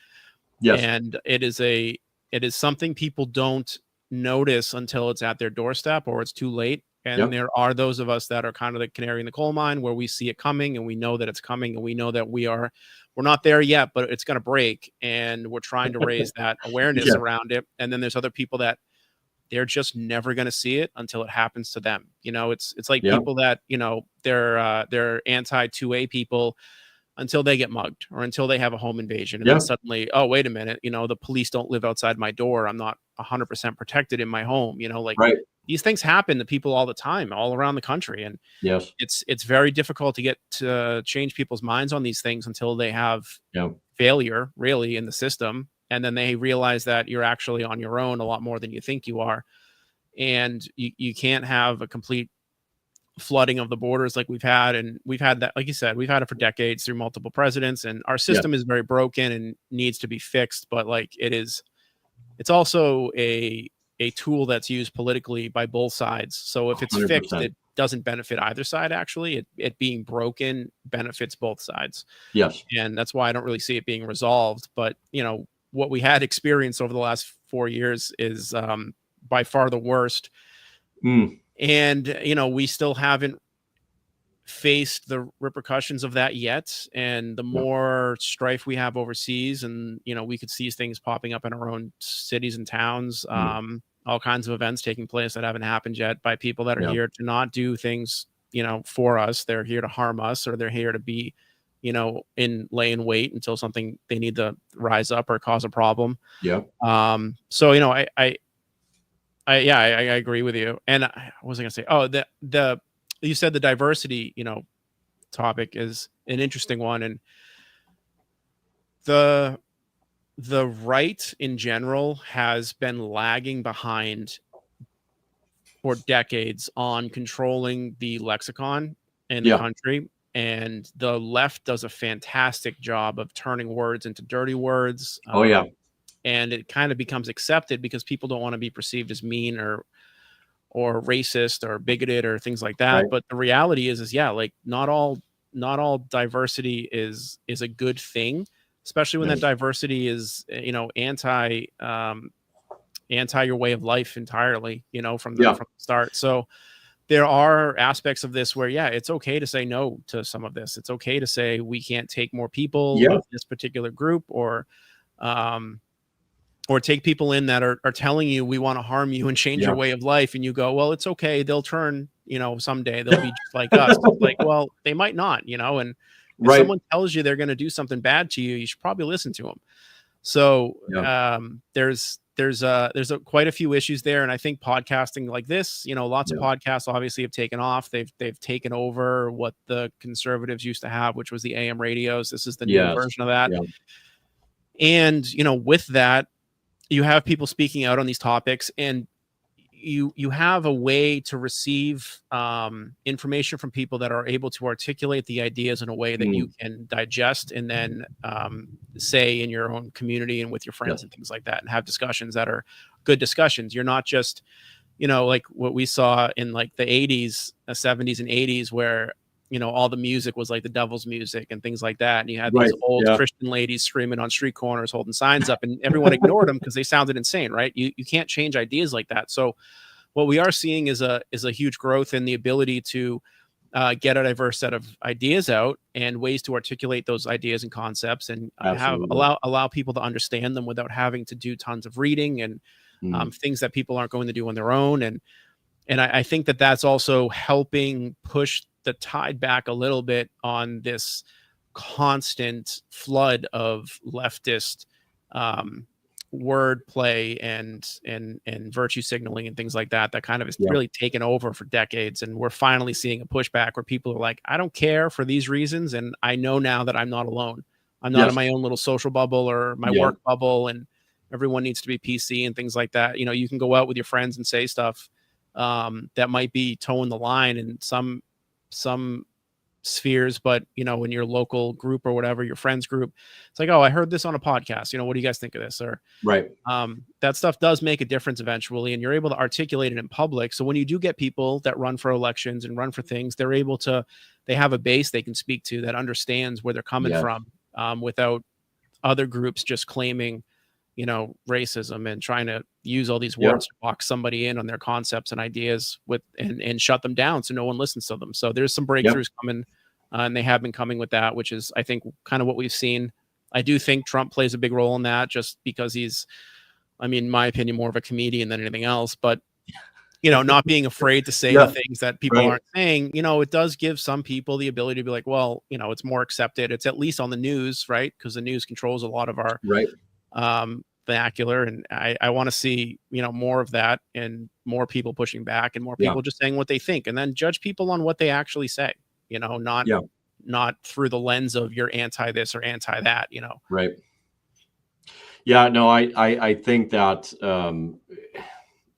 And it is something people don't notice until it's at their doorstep or it's too late. And there are those of us that are kind of the canary in the coal mine, where we see it coming and we know that it's coming, and we know that we're not there yet, but it's going to break, and we're trying to raise that awareness around it. And then there's other people that they're just never going to see it until it happens to them. It's like people that, they're anti 2A people until they get mugged, or until they have a home invasion. And then suddenly, oh, wait a minute, the police don't live outside my door. I'm not 100% protected in my home. These things happen to people all the time, all around the country. And it's very difficult to get to change people's minds on these things until they have failure really in the system. And then they realize that you're actually on your own a lot more than you think you are. And you can't have a complete flooding of the borders like we've had. And we've had that, like you said, we've had it for decades through multiple presidents, and our system is very broken and needs to be fixed. But like, it's also a tool that's used politically by both sides. So if it's 100%. Fixed, it doesn't benefit either side. Actually, it being broken benefits both sides. And that's why I don't really see it being resolved. But what we had experienced over the last 4 years is by far the worst And, we still haven't faced the repercussions of that yet. And the more strife we have overseas, and, we could see things popping up in our own cities and towns, all kinds of events taking place that haven't happened yet by people that are here to not do things, for us. They're here to harm us, or they're here to be, lay in wait until something they need to rise up or cause a problem. So, I agree with you. And what was I going to say? Oh, you said the diversity, topic is an interesting one. And the right in general has been lagging behind for decades on controlling the lexicon in the country. And the left does a fantastic job of turning words into dirty words. And it kind of becomes accepted because people don't want to be perceived as mean or racist or bigoted or things like that. But the reality is like not all diversity is a good thing, especially when that diversity is, anti your way of life entirely, from the start. So there are aspects of this where, it's okay to say no to some of this. It's okay to say we can't take more people of this particular group, or take people in that are telling you we want to harm you and change your way of life. And you go, well, it's okay. They'll turn, someday they'll be just like us. Like, well, they might not, and if someone tells you they're going to do something bad to you, you should probably listen to them. So there's quite a few issues there. And I think podcasting like this, lots of podcasts obviously have taken off. They've taken over what the conservatives used to have, which was the AM radios. This is the new version of that. And, with that, you have people speaking out on these topics, and you have a way to receive information from people that are able to articulate the ideas in a way that you can digest and then say in your own community and with your friends and things like that, and have discussions that are good discussions. You're not just, like what we saw in like the 80s, 70s and 80s, where all the music was like the devil's music and things like that. And you had these old Christian ladies screaming on street corners, holding signs up, and everyone ignored them because they sounded insane, right? You can't change ideas like that. So what we are seeing is a huge growth in the ability to get a diverse set of ideas out and ways to articulate those ideas and concepts, and allow people to understand them without having to do tons of reading and things that people aren't going to do on their own. And I think that that's also helping push the tide back a little bit on this constant flood of leftist wordplay and virtue signaling and things like that kind of is really taken over for decades. And we're finally seeing a pushback where people are like, I don't care for these reasons, and I know now that I'm not alone. I'm not in my own little social bubble or my work bubble, and everyone needs to be PC and things like that. You can go out with your friends and say stuff that might be towing the line in some spheres, but in your local group or whatever, your friends group, it's like, oh, I heard this on a podcast, what do you guys think of this? Or that stuff does make a difference eventually, and you're able to articulate it in public. So when you do get people that run for elections and run for things, they have a base they can speak to that understands where they're coming from, without other groups just claiming racism and trying to use all these words to box somebody in on their concepts and ideas and shut them down so no one listens to them. So there's some breakthroughs coming, and they have been coming with that, which is, I think, kind of what we've seen. I do think Trump plays a big role in that, just because he's, in my opinion, more of a comedian than anything else. But not being afraid to say the things that people aren't saying, it does give some people the ability to be like, well, it's more accepted. It's at least on the news, right? Because the news controls a lot of our vernacular, and I want to see more of that, and more people pushing back, and more people just saying what they think, and then judge people on what they actually say, not through the lens of you're anti this or anti that. I think that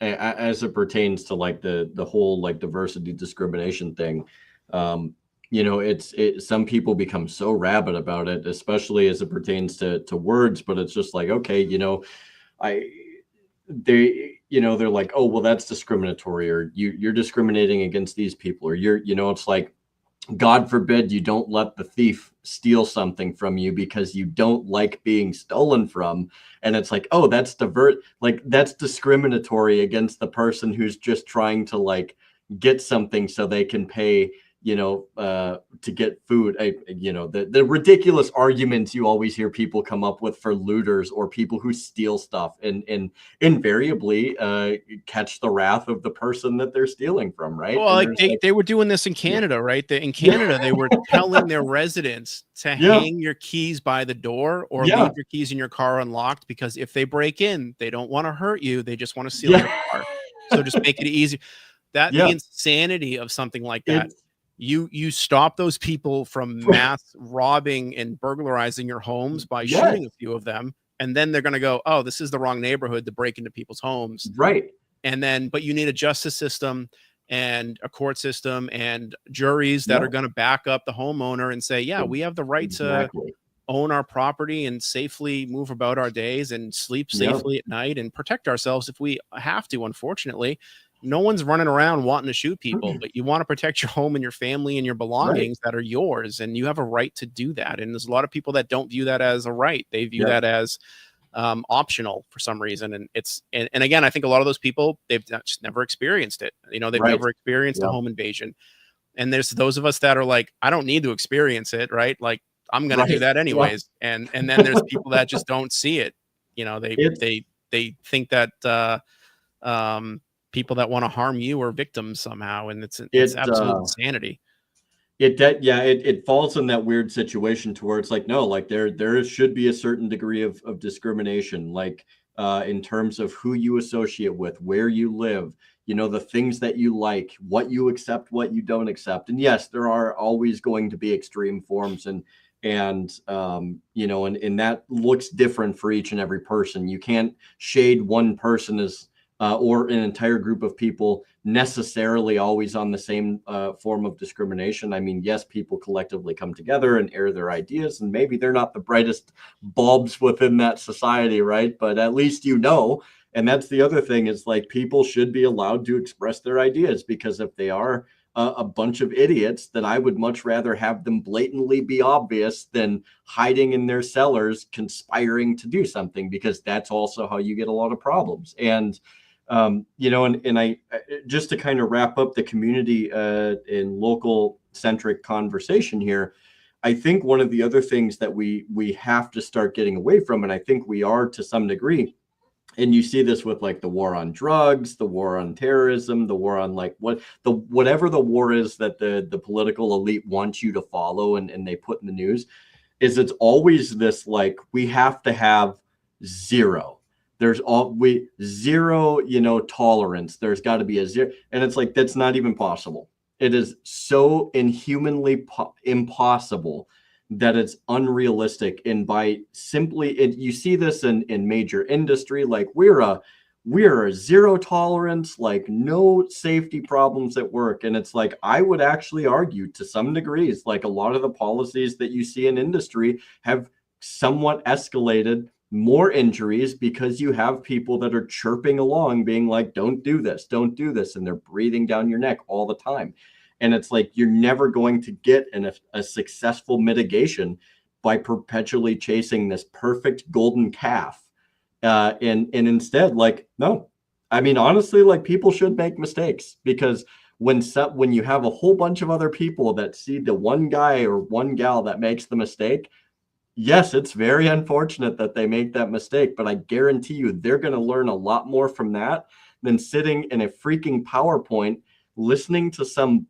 as it pertains to like the whole like diversity discrimination thing, some people become so rabid about it, especially as it pertains to words, but it's just like, okay, they're like, oh, well, that's discriminatory, or you're discriminating against these people, or it's like, God forbid you don't let the thief steal something from you because you don't like being stolen from. And it's like, oh, that's that's discriminatory against the person who's just trying to like get something so they can pay, to get food. The ridiculous arguments you always hear people come up with for looters or people who steal stuff and invariably catch the wrath of the person that they're stealing from, right? Well, And like there's like, they were doing this in Canada, right? In Canada, they were telling their residents to yeah, hang your keys by the door or yeah, leave your keys in your car unlocked, because if they break in, they don't want to hurt you. They just want to steal yeah, your car. So just make it easy. The yeah. insanity of something like that. It's You stop those people from mass robbing and burglarizing your homes by yes, shooting a few of them, and then they're going to go, oh, this is the wrong neighborhood to break into people's homes. right. And then, but you need a justice system and a court system and juries that Yeah, are going to back up the homeowner and say, yeah, we have the right to exactly. own our property and safely move about our days and sleep Yeah, safely at night and protect ourselves if we have to. Unfortunately, no one's running around wanting to shoot people, but you want to protect your home and your family and your right. belongings that are yours, and you have a right to do that. And there's a lot of people that don't view that as a right. They view Yeah, that as optional for some reason. And and again, I think a lot of those people, they've just never experienced it. They've right. never experienced a Yeah, home invasion. And there's those of us that are like, I don't need to experience it, right? Like, I'm going to do right. that Yeah. anyways. And then there's people that just don't see it. It's They think that um people that want to harm you are victims somehow, and it's it absolute insanity. it falls in that weird situation to where it's like, no, like there should be a certain degree of discrimination, like in terms of who you associate with, where you live, the things that you like, what you accept, what you don't accept. And yes, there are always going to be extreme forms and that looks different for each and every person. You can't shade one person as or an entire group of people necessarily always on the same form of discrimination. I mean, yes, people collectively come together and air their ideas, and maybe they're not the brightest bulbs within that society, right? But at least and that's the other thing is like people should be allowed to express their ideas, because if they are a bunch of idiots, then I would much rather have them blatantly be obvious than hiding in their cellars conspiring to do something, because that's also how you get a lot of problems. And and I just to kind of wrap up the community and local centric conversation here, I think one of the other things that we have to start getting away from, and I think we are to some degree, and you see this with like the war on drugs, the war on terrorism, the war on like whatever the war is that the political elite wants you to follow and they put in the news, is it's always this like we have to have zero. There's zero, tolerance. There's got to be a zero. And it's like, that's not even possible. It is so inhumanly impossible that it's unrealistic. And by simply, you see this in major industry, like we're a zero tolerance, like no safety problems at work. And it's like, I would actually argue to some degrees, like a lot of the policies that you see in industry have somewhat escalated more injuries, because you have people that are chirping along being like, don't do this, don't do this. And they're breathing down your neck all the time. And it's like, you're never going to get a successful mitigation by perpetually chasing this perfect golden calf. And instead, like, no, I mean, honestly, like people should make mistakes, because when you have a whole bunch of other people that see the one guy or one gal that makes the mistake, yes, it's very unfortunate that they make that mistake, but I guarantee you they're going to learn a lot more from that than sitting in a freaking PowerPoint listening to some,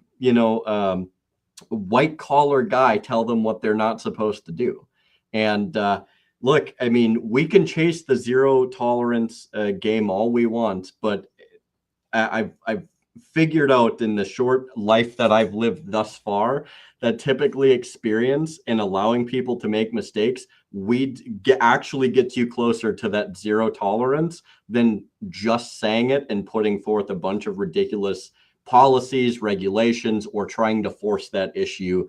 white collar guy tell them what they're not supposed to do. And look, I mean, we can chase the zero tolerance game all we want, but I've figured out in the short life that I've lived thus far that typically experience and allowing people to make mistakes, actually gets you closer to that zero tolerance than just saying it and putting forth a bunch of ridiculous policies, regulations, or trying to force that issue.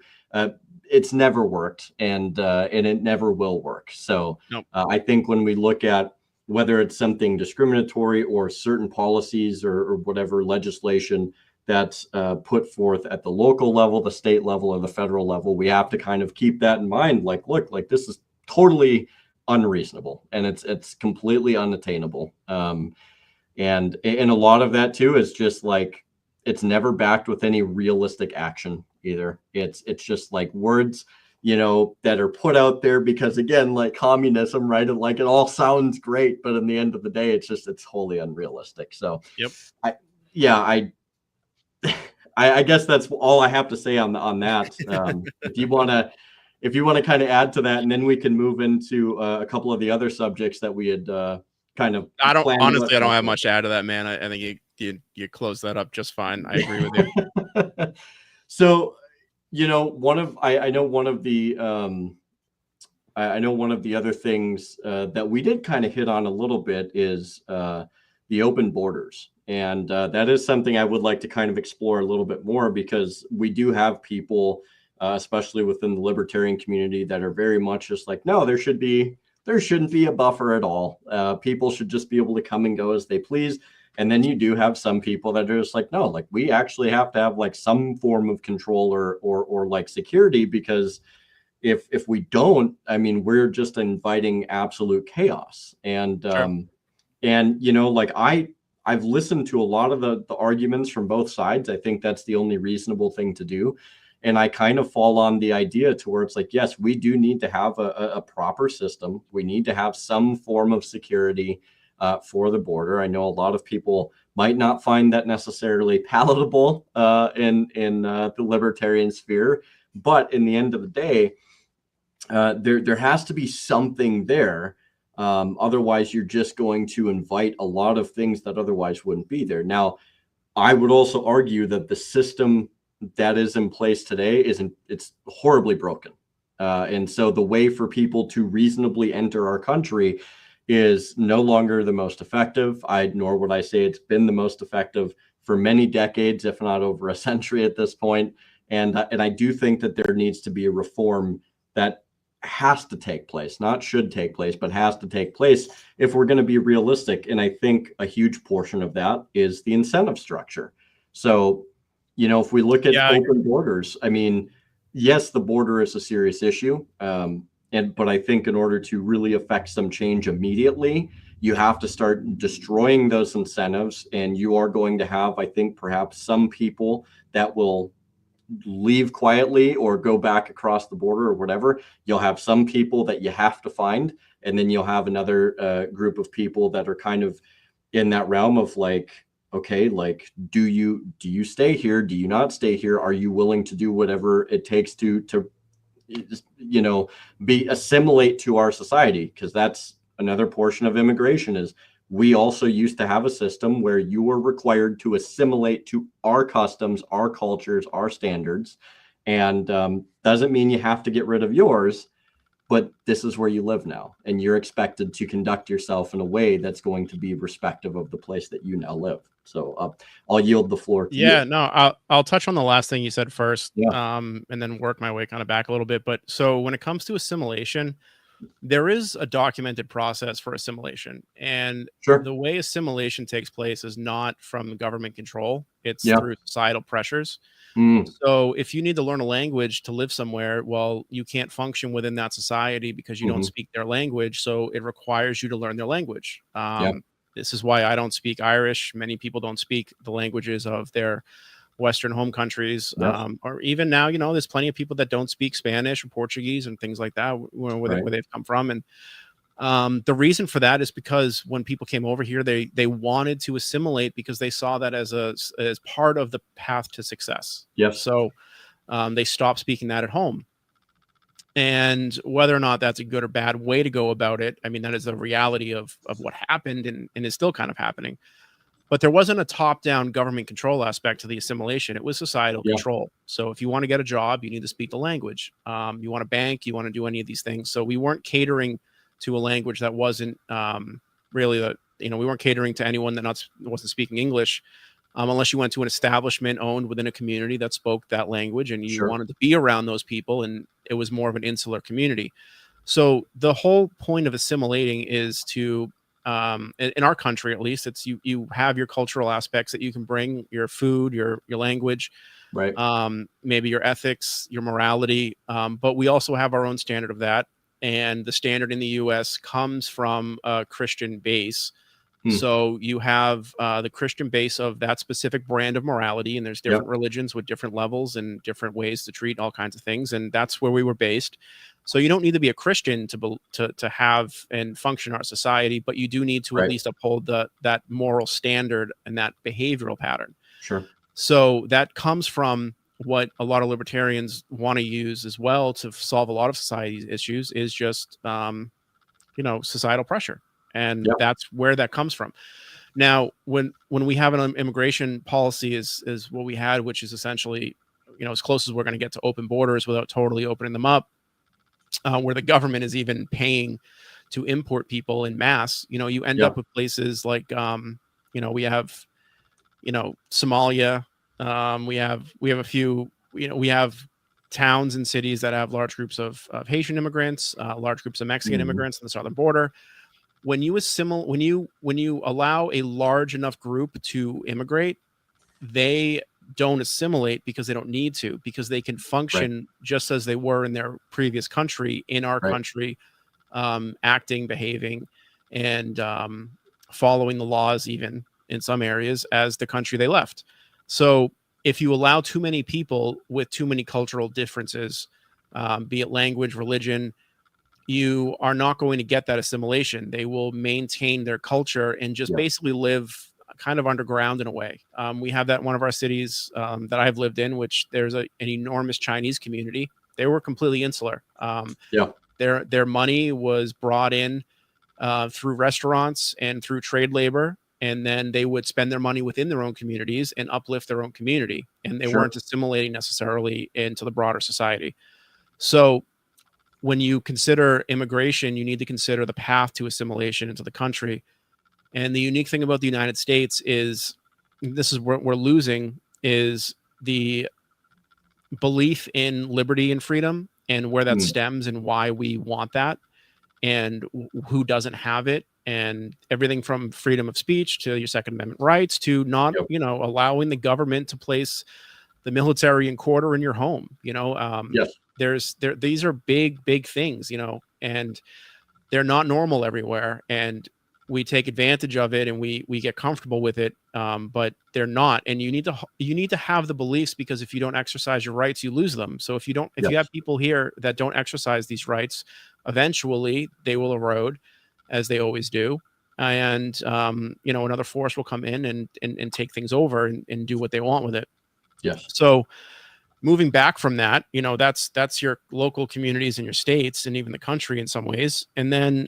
It's never worked, and it never will work. So Nope. I think when we look at whether it's something discriminatory or certain policies or whatever legislation that's put forth at the local level, the state level, or the federal level, we have to kind of keep that in mind. Like, look, like this is totally unreasonable, and it's completely unattainable. And a lot of that too is just like it's never backed with any realistic action either. It's just like words, you know, that are put out there because, again, like communism, right? And like it all sounds great, but in the end of the day, it's wholly unrealistic. So Yep. I guess that's all I have to say on that. If you want to kind of add to that, and then we can move into a couple of the other subjects that we had kind of I don't planned. honestly, I don't have much to add to that, man. I think you closed that up just fine. I agree with you. So, you know, I know one of the other things that we did kind of hit on a little bit is the open borders. And that is something I would like to kind of explore a little bit more, because we do have people, especially within the libertarian community, that are very much just like, no, there shouldn't be a buffer at all. People should just be able to come and go as they please. And then you do have some people that are just like, no, like we actually have to have like some form of control or like security, because if we don't, I mean, we're just inviting absolute chaos. And Sure. and you know, like I've listened to a lot of the arguments from both sides. I think that's the only reasonable thing to do. And I kind of fall on the idea to where it's like, yes, we do need to have a proper system. We need to have some form of security for the border. I know a lot of people might not find that necessarily palatable in the libertarian sphere, but in the end of the day, there has to be something there. Otherwise, you're just going to invite a lot of things that otherwise wouldn't be there. Now, I would also argue that the system that is in place today it's horribly broken. And so the way for people to reasonably enter our country is no longer the most effective. Nor would I say it's been the most effective for many decades, if not over a century at this point. And I do think that there needs to be a reform that has to take place, not should take place, but has to take place if we're going to be realistic. And I think a huge portion of that is the incentive structure. So, you know, if we look at open borders, I mean, yes, the border is a serious issue. But I think in order to really affect some change immediately, you have to start destroying those incentives. And you are going to have, I think, perhaps some people that will leave quietly or go back across the border or whatever. You'll have some people that you have to find, and then you'll have another group of people that are kind of in that realm of like, okay, like, do you stay here? Do you not stay here? Are you willing to do whatever it takes to you know, assimilate to our society? Because that's another portion of immigration. Is we also used to have a system where you were required to assimilate to our customs, our cultures, our standards. And doesn't mean you have to get rid of yours, but this is where you live now. And you're expected to conduct yourself in a way that's going to be respective of the place that you now live. So I'll yield the floor to you. Yeah, no, I'll touch on the last thing you said first, and then work my way kind of back a little bit. But so when it comes to assimilation, there is a documented process for assimilation, and the way assimilation takes place is not from government control. It's through societal pressures. So if you need to learn a language to live somewhere, well, you can't function within that society because you don't speak their language. So it requires you to learn their language. This is why I don't speak Irish. Many people don't speak the languages of their Western home countries, or even now, you know, there's plenty of people that don't speak Spanish or Portuguese and things like that, where they've come from. And the reason for that is because when people came over here, they wanted to assimilate because they saw that as part of the path to success. So they stopped speaking that at home. And whether or not that's a good or bad way to go about it, I mean, that is the reality of what happened and is still kind of happening. But there wasn't a top-down government control aspect to the assimilation. It was societal control. So if you want to get a job, you need to speak the language. You want to bank, you want to do any of these things. So we weren't catering to a language that wasn't really we weren't catering to anyone that wasn't speaking English, unless you went to an establishment owned within a community that spoke that language and you wanted to be around those people, and it was more of an insular community. So the whole point of assimilating is to in our country, at least, it's you have your cultural aspects that you can bring, your food, your language, Right. maybe your ethics, your morality. But we also have our own standard of that. And the standard in the US comes from a Christian base. So you have the Christian base of that specific brand of morality, and there's different religions with different levels and different ways to treat all kinds of things, and that's where we were based. So you don't need to be a Christian to have and function in our society, but you do need to at least uphold that moral standard and that behavioral pattern. Sure. So that comes from what a lot of libertarians want to use as well to solve a lot of society's issues is just societal pressure. And that's where that comes from. Now, when we have an immigration policy is what we had, which is essentially, as close as we're going to get to open borders without totally opening them up, where the government is even paying to import people in mass, you end up with places like, we have, Somalia. We have a few, we have towns and cities that have large groups of Haitian immigrants, large groups of Mexican immigrants on the southern border. When you allow a large enough group to immigrate, they don't assimilate because they don't need to, because they can function just as they were in their previous country, in our country, acting, behaving, and following the laws, even in some areas, as the country they left. So if you allow too many people with too many cultural differences, be it language, religion, you are not going to get that assimilation. They will maintain their culture and just basically live kind of underground in a way. We have that in one of our cities that I've lived in, which there's an enormous Chinese community. They were completely insular. Their money was brought in through restaurants and through trade labor, and then they would spend their money within their own communities and uplift their own community. And they weren't assimilating necessarily into the broader society. So when you consider immigration, you need to consider the path to assimilation into the country. And the unique thing about the United States is, this is what we're losing, is the belief in liberty and freedom, and where that stems and why we want that, and who doesn't have it, and everything from freedom of speech to your Second Amendment rights to not, allowing the government to place the military and quarter in your home. These are big things, and they're not normal everywhere, and we take advantage of it and we get comfortable with it, but they're not. And you need to have the beliefs, because if you don't exercise your rights, you lose them. So if you have people here that don't exercise these rights, eventually they will erode, as they always do, and another force will come in and take things over and do what they want with it. So moving back from that, that's your local communities and your states and even the country in some ways. And then,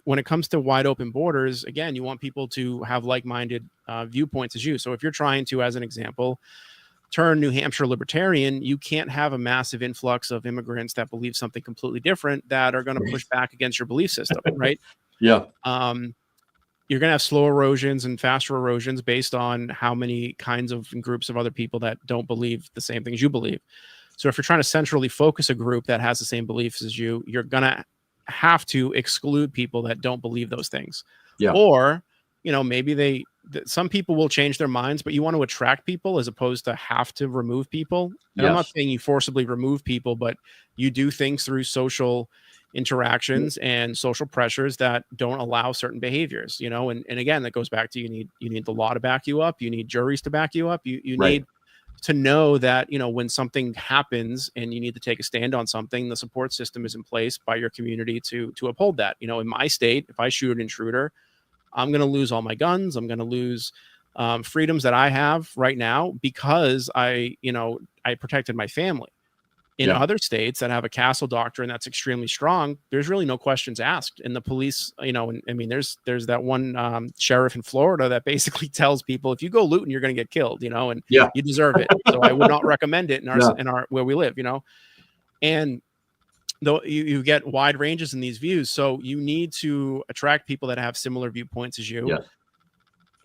when it comes to wide open borders, again, you want people to have like-minded viewpoints as you. So if you're trying to, as an example, turn New Hampshire libertarian, you can't have a massive influx of immigrants that believe something completely different that are going to push back against your belief system, right? You're going to have slow erosions and faster erosions based on how many kinds of groups of other people that don't believe the same things you believe. So if you're trying to centrally focus a group that has the same beliefs as you, you're going to have to exclude people that don't believe those things. Or, maybe some people will change their minds, but you want to attract people as opposed to have to remove people. And I'm not saying you forcibly remove people, but you do things through social interactions and social pressures that don't allow certain behaviors, and again, that goes back to you need the law to back you up. You need juries to back you up. You need to know that, when something happens and you need to take a stand on something, the support system is in place by your community to uphold that. In my state, if I shoot an intruder, I'm going to lose all my guns. I'm going to lose freedoms that I have right now because I protected my family. In other states that have a castle doctrine that's extremely strong, there's really no questions asked. And the police, there's that one sheriff in Florida that basically tells people, if you go looting, you're going to get killed, and you deserve it. So I would not recommend it in our where we live, and though you get wide ranges in these views. So you need to attract people that have similar viewpoints as you.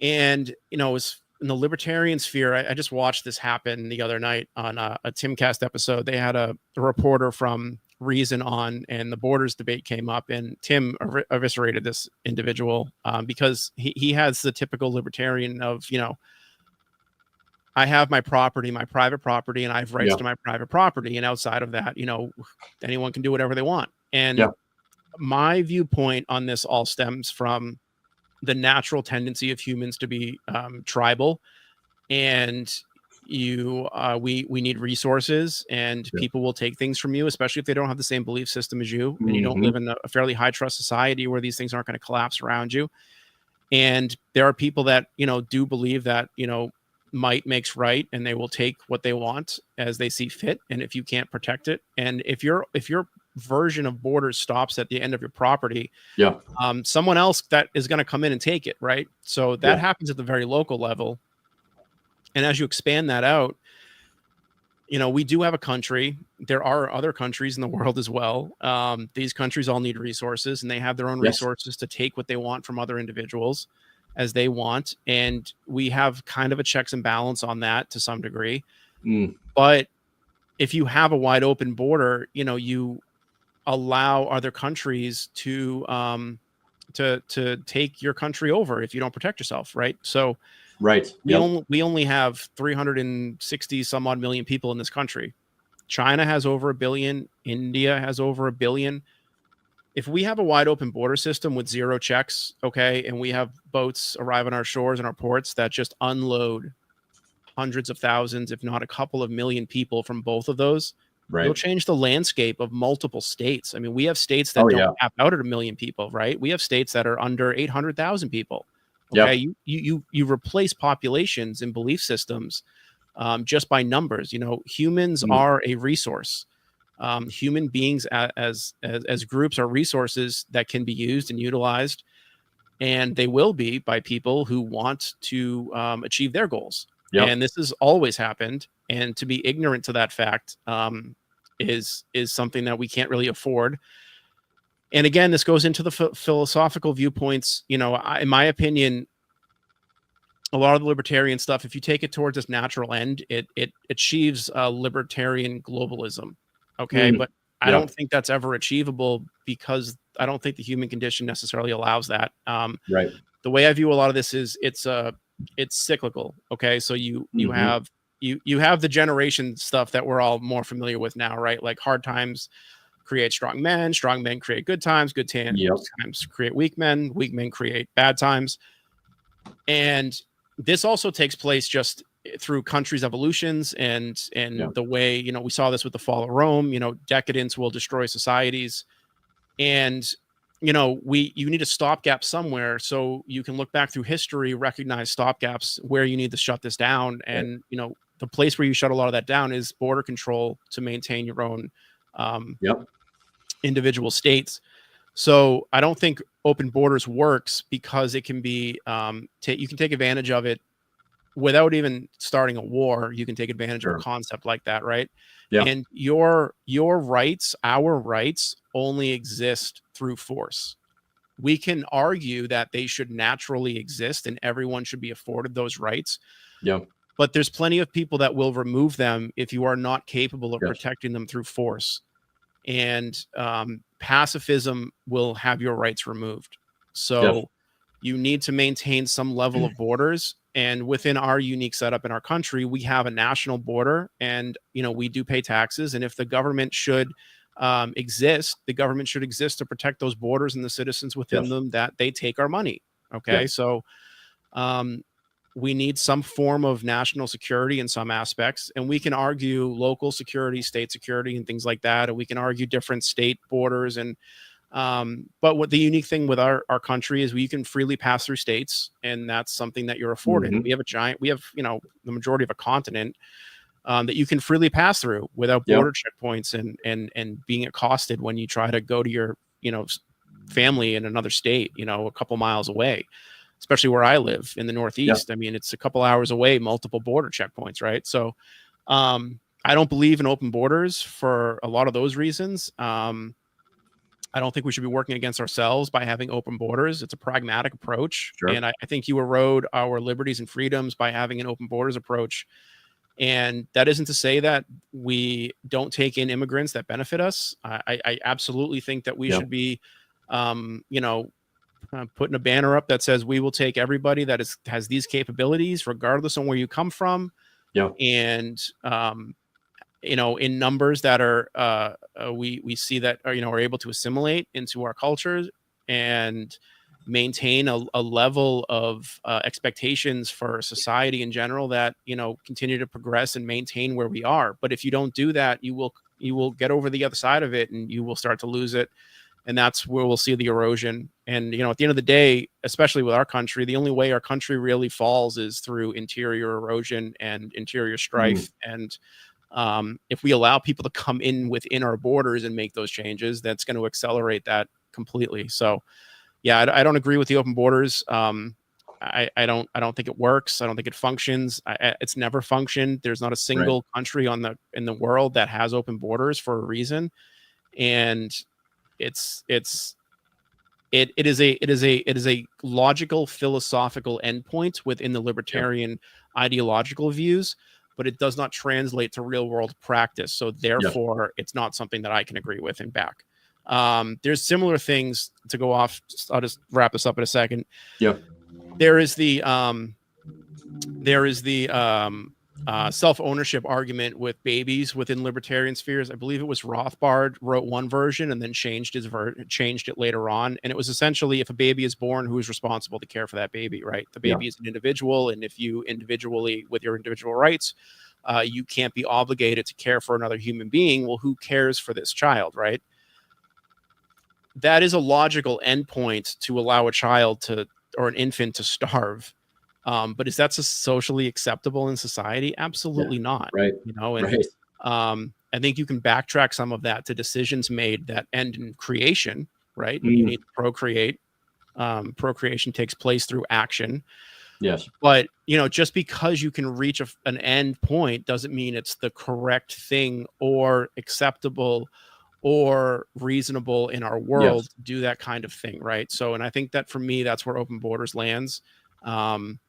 And, it's in the libertarian sphere. I just watched this happen the other night on a Timcast episode. They had a reporter from reason on, and the borders debate came up, and Tim eviscerated this individual because he has the typical libertarian of, I have my property, my private property, and I have rights to my private property. And outside of that, anyone can do whatever they want. And my viewpoint on this all stems from the natural tendency of humans to be tribal, and we need resources, and people will take things from you, especially if they don't have the same belief system as you, and you don't live in a fairly high trust society where these things aren't going to collapse around you. And there are people that do believe that might makes right, and they will take what they want as they see fit. And if you can't protect it, and if your version of borders stops at the end of your property, someone else that is going to come in and take it, right? So that happens at the very local level. And as you expand that out, we do have a country. There are other countries in the world as well. These countries all need resources, and they have their own resources to take what they want from other individuals as they want. And we have kind of a checks and balance on that to some degree. But if you have a wide open border, you allow other countries to take your country over if you don't protect yourself, right? So we only have 360 some odd million people in this country. China has over 1 billion. India has over 1 billion. If we have a wide open border system with zero checks, and we have boats arrive on our shores and our ports that just unload hundreds of thousands, if not a couple of million people from both of those, it'll change the landscape of multiple states. I mean, we have states that don't cap out at 1 million people, right? We have states that are under 800,000 people. You replace populations and belief systems just by numbers. Humans are a resource. Human beings as groups are resources that can be used and utilized, and they will be by people who want to achieve their goals. And this has always happened, and to be ignorant to that fact is something that we can't really afford. And again, this goes into the philosophical viewpoints. In my opinion, a lot of the libertarian stuff, if you take it towards its natural end, it achieves libertarian globalism. But I don't think that's ever achievable, because I don't think the human condition necessarily allows that. The way I view a lot of this is it's cyclical. So you have the generation stuff that we're all more familiar with now, right? Like hard times create strong men create good times times create weak men create bad times. And this also takes place just through countries' evolutions and the way, we saw this with the fall of Rome. Decadence will destroy societies, and you need a stopgap somewhere, so you can look back through history, recognize stopgaps where you need to shut this down. And the place where you shut a lot of that down is border control to maintain your own individual states. So I don't think open borders works, because it can be you can take advantage of it without even starting a war. You can take advantage of a concept like that, right? And your rights, our rights, only exist through force. We can argue that they should naturally exist and everyone should be afforded those rights. But there's plenty of people that will remove them if you are not capable of protecting them through force. And pacifism will have your rights removed. So you need to maintain some level of borders. And within our unique setup in our country, we have a national border, and we do pay taxes. And if the government should exist, the government should exist to protect those borders and the citizens within them, that they take our money. So we need some form of national security in some aspects, and we can argue local security, state security, and things like that. And we can argue different state borders. And but what the unique thing with our country is, you can freely pass through states, and that's something that you're afforded. We have the majority of a continent that you can freely pass through without border checkpoints and being accosted when you try to go to your family in another state, a couple miles away. Especially where I live in the Northeast. I mean, it's a couple hours away, multiple border checkpoints, right? So I don't believe in open borders for a lot of those reasons. I don't think we should be working against ourselves by having open borders. It's a pragmatic approach. And I think you erode our liberties and freedoms by having an open borders approach. And that isn't to say that we don't take in immigrants that benefit us. I absolutely think that we Yeah. should be, putting a banner up that says we will take everybody that has these capabilities, regardless on where you come from. Yeah. And in numbers that are we see that are able to assimilate into our cultures and maintain a level of expectations for society in general that continue to progress and maintain where we are. But if you don't do that, you will get over the other side of it, and you will start to lose it. And that's where we'll see the erosion. And at the end of the day, especially with our country, the only way our country really falls is through interior erosion and interior strife. And if we allow people to come in within our borders and make those changes, that's going to accelerate that completely. So, yeah, I don't agree with the open borders. I don't think it works. I don't think it functions. It's never functioned. There's not a single country in the world that has open borders for a reason, and it is a logical philosophical endpoint within the libertarian ideological views, but it does not translate to real world practice. So therefore, it's not something that I can agree with and back. There's similar things to go off. I'll just wrap this up in a second. Yeah. There is the self-ownership argument with babies within libertarian spheres. I believe it was Rothbard wrote one version and then changed it later on. And it was essentially, if a baby is born, who is responsible to care for that baby, right? The baby is an individual. And if you individually, with your individual rights, you can't be obligated to care for another human being. Well, who cares for this child, right? That is a logical endpoint to allow a child or an infant to starve. But is that socially acceptable in society? Absolutely not. Right. I think you can backtrack some of that to decisions made that end in creation, right? You need to procreate. Procreation takes place through action. Yes. But, just because you can reach an end point doesn't mean it's the correct thing or acceptable or reasonable in our world to do that kind of thing, right? So, and I think that for me, that's where open borders lands. And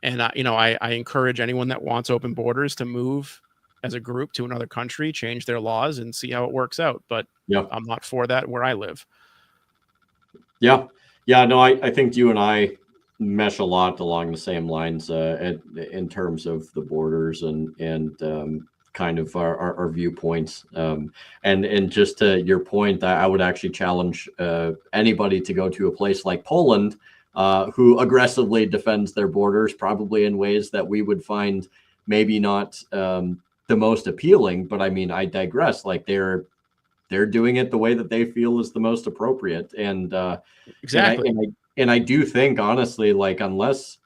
I encourage anyone that wants open borders to move as a group to another country, change their laws, and see how it works out. But I'm not for that where I live. Yeah. No, I think you and I mesh a lot along the same lines in terms of the borders and kind of our viewpoints. And just to your point, I would actually challenge anybody to go to a place like Poland, who aggressively defends their borders, probably in ways that we would find maybe not the most appealing. But I mean, I digress. Like they're doing it the way that they feel is the most appropriate. And exactly. And I do think, honestly, like unless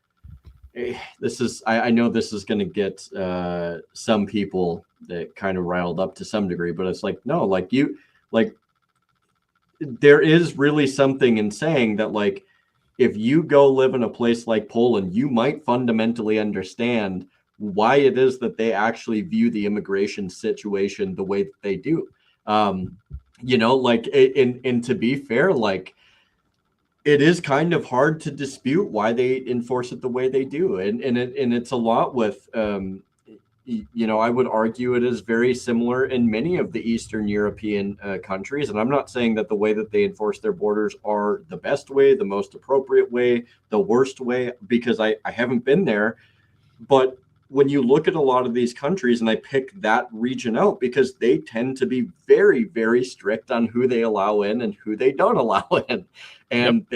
this is, I know this is going to get some people that kind of riled up to some degree, but it's like, no, there is really something in saying that, like, if you go live in a place like Poland, you might fundamentally understand why it is that they actually view the immigration situation the way that they do. And to be fair, like, it is kind of hard to dispute why they enforce it the way they do. And it's a lot with, I would argue it is very similar in many of the Eastern European countries. And I'm not saying that the way that they enforce their borders are the best way, the most appropriate way, the worst way, because I haven't been there. But when you look at a lot of these countries, and I pick that region out because they tend to be very, very strict on who they allow in and who they don't allow in. And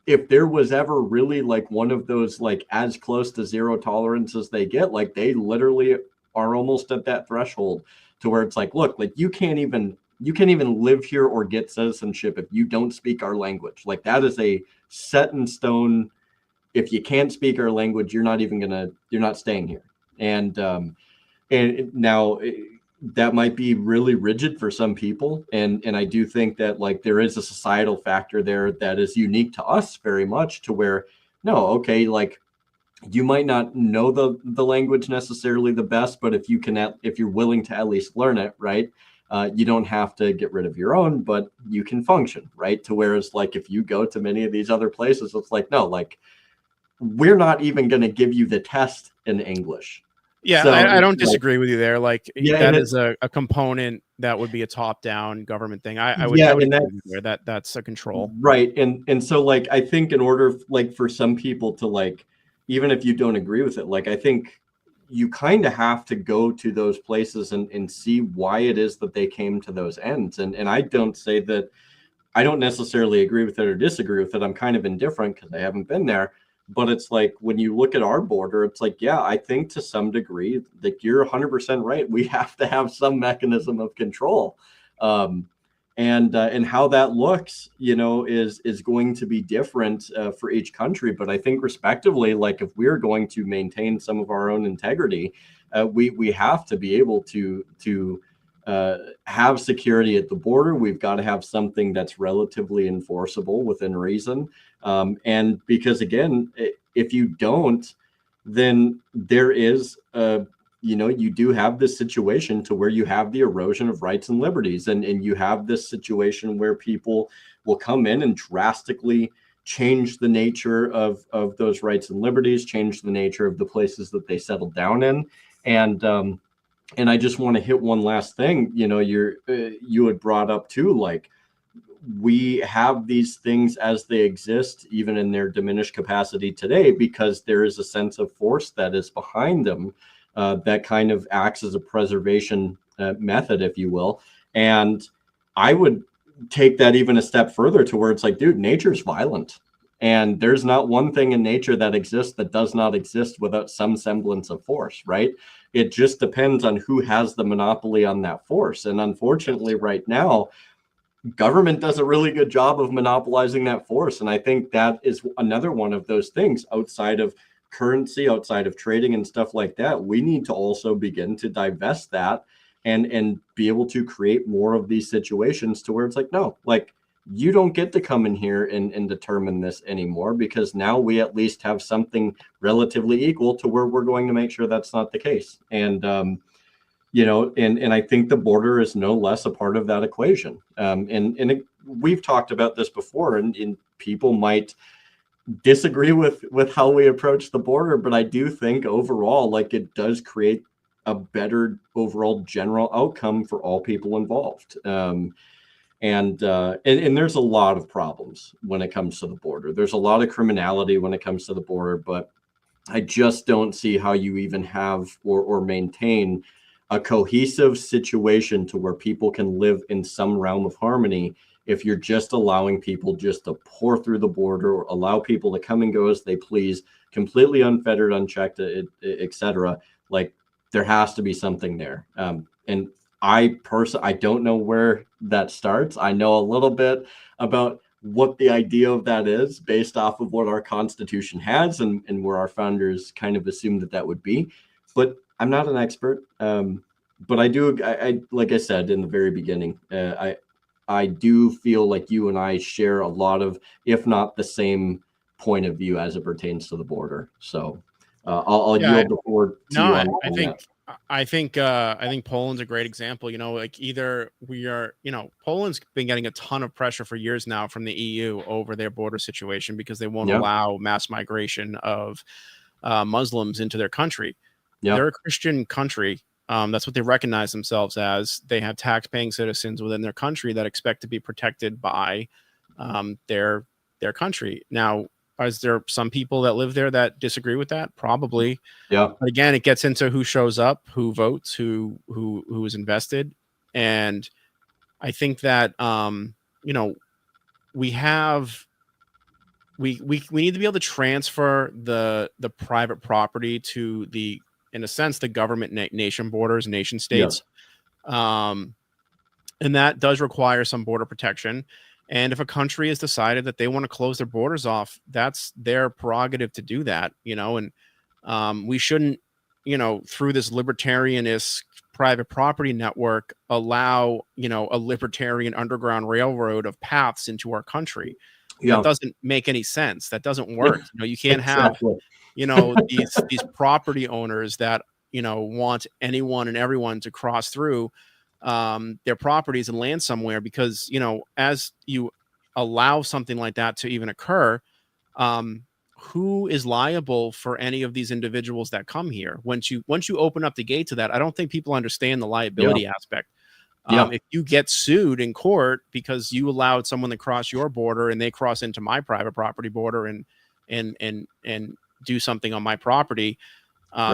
if there was ever really like one of those, like as close to zero tolerance as they get, like they literally are almost at that threshold to where it's like, look, like you can't even live here or get citizenship if you don't speak our language. Like that is a set in stone. If you can't speak our language, you're not staying here. And now that might be really rigid for some people. And I do think that like there is a societal factor there that is unique to us very much, to where, no, okay, like you might not know the language necessarily the best, but if you're willing to at least learn it, right? You don't have to get rid of your own, but you can function, right? To whereas like if you go to many of these other places, it's like, no, like we're not even going to give you the test in English. Yeah, So I don't it's like, disagree with you there. Like yeah, and that it's is a component that would be a top-down government thing. I would yeah, agree and with you there. That's a control. right. And so like I think in order like for some people to like, even if you don't agree with it, like I think you kind of have to go to those places and see why it is that they came to those ends. And I don't say that I don't necessarily agree with it or disagree with it. I'm kind of indifferent because I haven't been there. But it's like when you look at our border, it's like, yeah, I think to some degree that you're 100% right. We have to have some mechanism of control. Um, and how that looks, you know, is going to be different for each country. But I think respectively, like if we're going to maintain some of our own integrity, we have to be able have security at the border. We've got to have something that's relatively enforceable within reason. And because again, if you don't, then there is you know, you do have this situation to where you have the erosion of rights and liberties, and you have this situation where people will come in and drastically change the nature of those rights and liberties, change the nature of the places that they settle down in. And I just want to hit one last thing. You know, you had brought up too, like we have these things as they exist, even in their diminished capacity today, because there is a sense of force that is behind them, that kind of acts as a preservation method, if you will. And I would take that even a step further to where it's like, dude, nature's violent. And there's not one thing in nature that exists that does not exist without some semblance of force, right? It just depends on who has the monopoly on that force. And unfortunately, right now, government does a really good job of monopolizing that force. And I think that is another one of those things outside of currency, outside of trading and stuff like that. We need to also begin to divest that and be able to create more of these situations to where it's like, no, like you don't get to come in here and determine this anymore, because now we at least have something relatively equal to where we're going to make sure that's not the case. And you know, and I think the border is no less a part of that equation. We've talked about this before, and people might disagree with how we approach the border, but I do think overall, like it does create a better overall general outcome for all people involved. And there's a lot of problems when it comes to the border. There's a lot of criminality when it comes to the border, but I just don't see how you even have or maintain a cohesive situation to where people can live in some realm of harmony if you're just allowing people just to pour through the border, or allow people to come and go as they please, completely unfettered, unchecked, etc. Like there has to be something there. And I don't know where that starts. I know a little bit about what the idea of that is based off of what our Constitution has, and where our founders kind of assumed that would be. But I'm not an expert. But I like I said in the very beginning, I do feel like you and I share a lot of, if not the same point of view as it pertains to the border. So I'll Yeah, yield the floor to no, you I, on I that. think I think Poland's a great example. You know, like either we are, you know, Poland's been getting a ton of pressure for years now from the EU over their border situation because they won't Yeah, allow mass migration of Muslims into their country. yeah, They're a Christian country. That's what they recognize themselves as. They have tax-paying citizens within their country that expect to be protected by their country. Now, is there some people that live there that disagree with that? Probably. yeah, But again, it gets into who shows up, who votes, who is invested, and I think that you know we have we need to be able to transfer the private property to the, in a sense, the government nation borders, nation yes, states, um, and that does require some border protection. And if a country has decided that they want to close their borders off, that's their prerogative to do that, you know. And we shouldn't, you know, through this libertarianist private property network, allow, you know, a libertarian underground railroad of paths into our country. That yeah, doesn't make any sense. That doesn't work. You know, you can't have, exactly. you know, these property owners that, you know, want anyone and everyone to cross through their properties and land somewhere, because, you know, as you allow something like that to even occur, who is liable for any of these individuals that come here? Once you open up the gate to that, I don't think people understand the liability aspect. If you get sued in court because you allowed someone to cross your border and they cross into my private property border and do something on my property,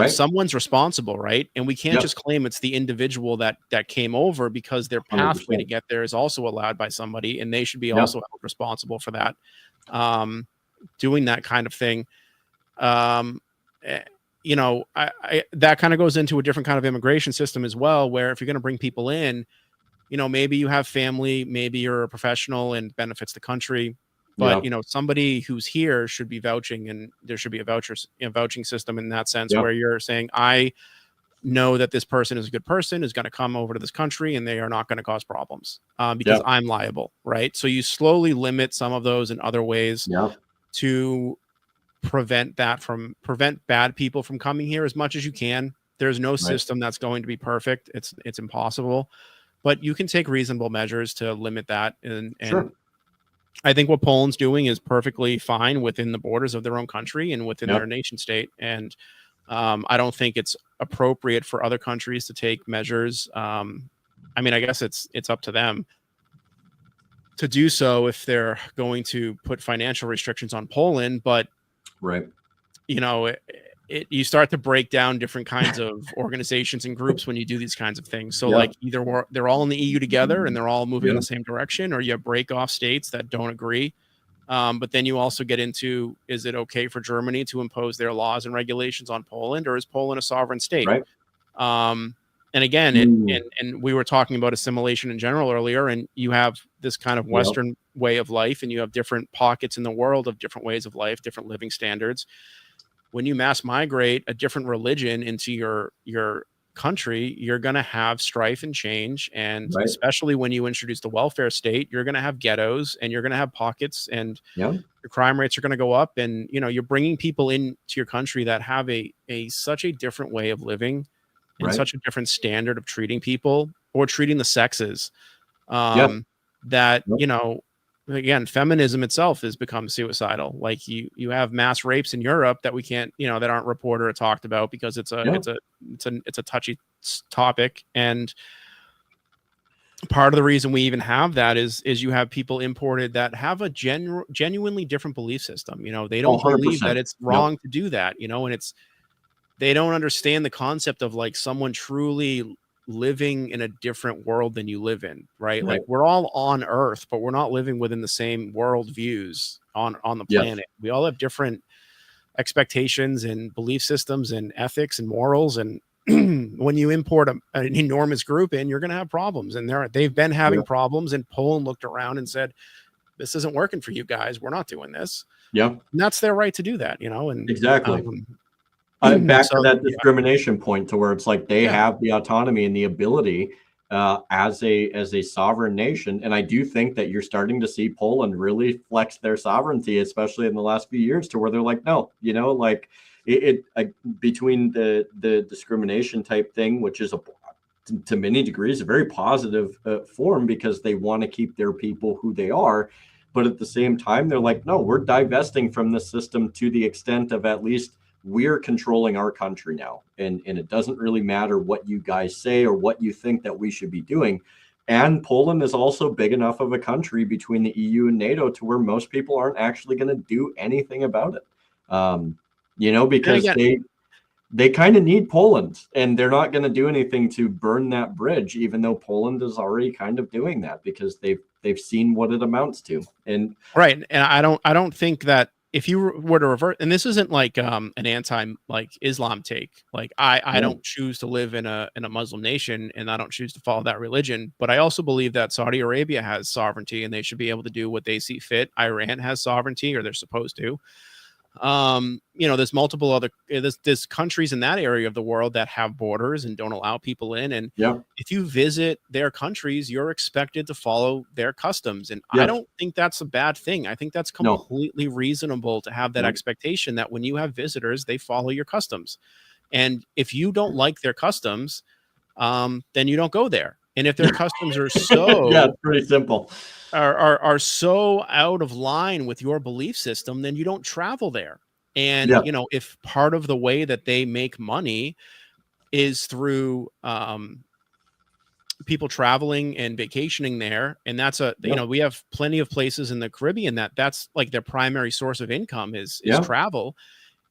someone's responsible, right? And we can't just claim it's the individual that came over, because their pathway 100%. to get there is also allowed by somebody, and they should be also held responsible for that. Doing that kind of thing, you know, that kind of goes into a different kind of immigration system as well, where if you're going to bring people in, you know, maybe you have family, maybe you're a professional and benefits the country, but you know, somebody who's here should be vouching, and there should be a vouching system in that sense, where you're saying, I know that this person is a good person, is going to come over to this country, and they are not going to cause problems because I'm liable, right? So you slowly limit some of those in other ways to prevent bad people from coming here as much as you can. There's no system that's going to be perfect. It's impossible, but you can take reasonable measures to limit that. And I think what Poland's doing is perfectly fine within the borders of their own country and within their nation state. And I don't think it's appropriate for other countries to take measures. I mean, I guess it's up to them to do so if they're going to put financial restrictions on Poland. But you know, you start to break down different kinds of organizations and groups when you do these kinds of things. So like either they're all in the EU together and they're all moving in the same direction, or you break off states that don't agree. But then you also get into, is it okay for Germany to impose their laws and regulations on Poland, or is Poland a sovereign state? And again, and we were talking about assimilation in general earlier, and you have this kind of Western way of life, and you have different pockets in the world of different ways of life, different living standards. When you mass migrate a different religion into your country, you're going to have strife and change. And especially when you introduce the welfare state, you're going to have ghettos, and you're going to have pockets, and your crime rates are going to go up. And, you know, you're bringing people into your country that have such a different way of living, and such a different standard of treating people or treating the sexes, that, you know, again, feminism itself has become suicidal. Like you have mass rapes in Europe that we can't, you know, that aren't reported or talked about because it's a touchy topic. And part of the reason we even have that is you have people imported that have a genuinely different belief system. You know, they don't believe that it's wrong to do that, you know, and they don't understand the concept of like someone truly living in a different world than you live in, right? Like we're all on Earth, but we're not living within the same world views on the planet. We all have different expectations and belief systems and ethics and morals. And when you import an enormous group in, you're going to have problems. And they've been having problems. And Poland looked around and said, this isn't working for you guys. We're not doing this. And that's their right to do that, you know? And back to that discrimination point, to where it's like they have the autonomy and the ability as a sovereign nation. And I do think that you're starting to see Poland really flex their sovereignty, especially in the last few years, to where they're like, no, you know, like between the discrimination type thing, which is to many degrees a very positive form, because they want to keep their people who they are. But at the same time, they're like, no, we're divesting from the system to the extent of at least we're controlling our country now. And it doesn't really matter what you guys say or what you think that we should be doing. And Poland is also big enough of a country between the EU and NATO to where most people aren't actually going to do anything about it. You know, because they kind of need Poland, and they're not going to do anything to burn that bridge, even though Poland is already kind of doing that because they've seen what it amounts to. And and I don't think that if you were to revert, and this isn't like an anti like Islam take, like I don't choose to live in a Muslim nation, and I don't choose to follow that religion, but I also believe that Saudi Arabia has sovereignty and they should be able to do what they see fit. Iran has sovereignty, or they're supposed to. You know, there's multiple other there's countries in that area of the world that have borders and don't allow people in, and if you visit their countries, you're expected to follow their customs. And I don't think that's a bad thing. I think that's completely reasonable to have that expectation that when you have visitors, they follow your customs. And if you don't like their customs, then you don't go there. And if their customs are so it's pretty simple, are so out of line with your belief system, then you don't travel there. And, Yeah. If part of the way that they make money is through people traveling and vacationing there, and that's Yep. we have plenty of places in the Caribbean that's like their primary source of income is Yeah. travel.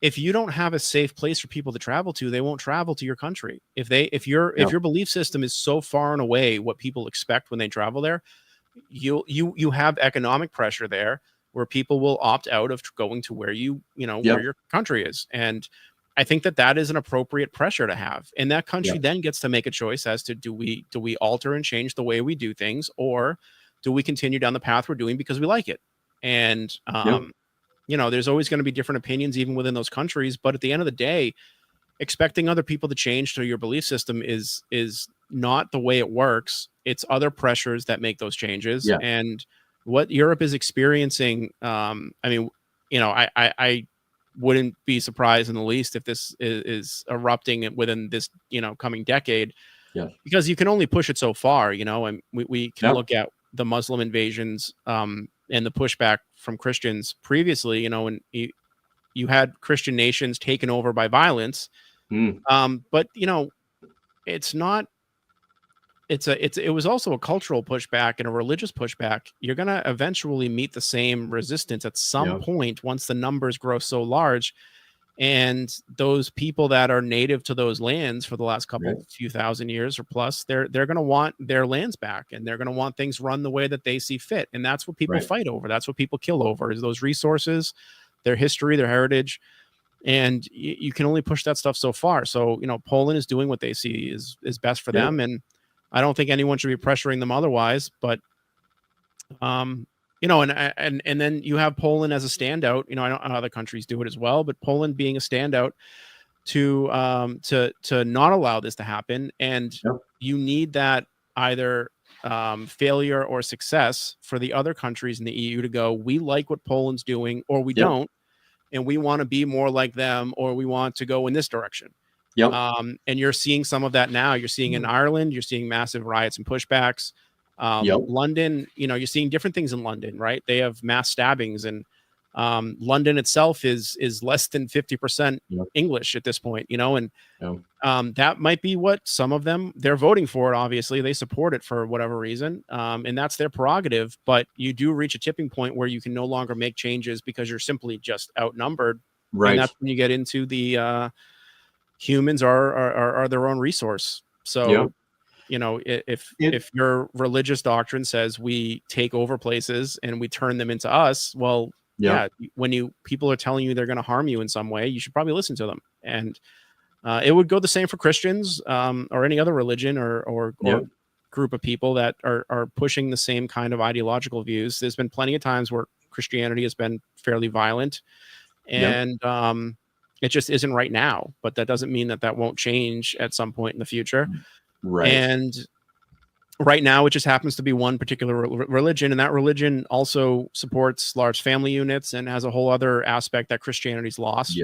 If you don't have a safe place for people to travel to, they won't travel to your country. If your belief system is so far and away what people expect when they travel there, you have economic pressure there where people will opt out of going to where where Yep. your country is. And I think that is an appropriate pressure to have. And that country Yep. then gets to make a choice as to do we alter and change the way we do things, or do we continue down the path we're doing because we like it? And Yep. there's always going to be different opinions even within those countries, but at the end of the day, expecting other people to change to your belief system is not the way it works. It's other pressures that make those changes. Yeah. And what Europe is experiencing, I mean, I wouldn't be surprised in the least if this is erupting within this coming decade. Yeah. Because you can only push it so far, and we can Yep. look at the Muslim invasions and the pushback from Christians previously, and you had Christian nations taken over by violence. But it's not. It was also a cultural pushback and a religious pushback. You're gonna eventually meet the same resistance at some point once the numbers grow so large, and those people that are native to those lands for the last few thousand years or plus, they're gonna want their lands back, and they're gonna want things run the way that they see fit, and that's what people fight over. That's what people kill over, is those resources, their history, their heritage. And you can only push that stuff so far. So, Poland is doing what they see is best for them. And I don't think anyone should be pressuring them otherwise. But, and then you have Poland as a standout. I don't know other countries do it as well, but Poland being a standout to not allow this to happen. And you need that either failure or success for the other countries in the EU to go, we like what Poland's doing, or we don't. And we want to be more like them, or we want to go in this direction. And you're seeing some of that now. You're seeing in Ireland, you're seeing massive riots and pushbacks. London, you're seeing different things in London, right? They have mass stabbings, and London itself is less than 50% English at this point, and that might be what some of them, they're voting for it. Obviously, they support it for whatever reason, and that's their prerogative. But you do reach a tipping point where you can no longer make changes because you're simply just outnumbered. Right. And that's when you get into the humans are their own resource. So, if your religious doctrine says we take over places and we turn them into us, well, when people are telling you they're going to harm you in some way, you should probably listen to them. And it would go the same for Christians or any other religion or group of people that are pushing the same kind of ideological views. There's been plenty of times where Christianity has been fairly violent, and it just isn't right now. But that doesn't mean that won't change at some point in the future. Right. And right now, it just happens to be one particular religion, and that religion also supports large family units and has a whole other aspect that Christianity's lost.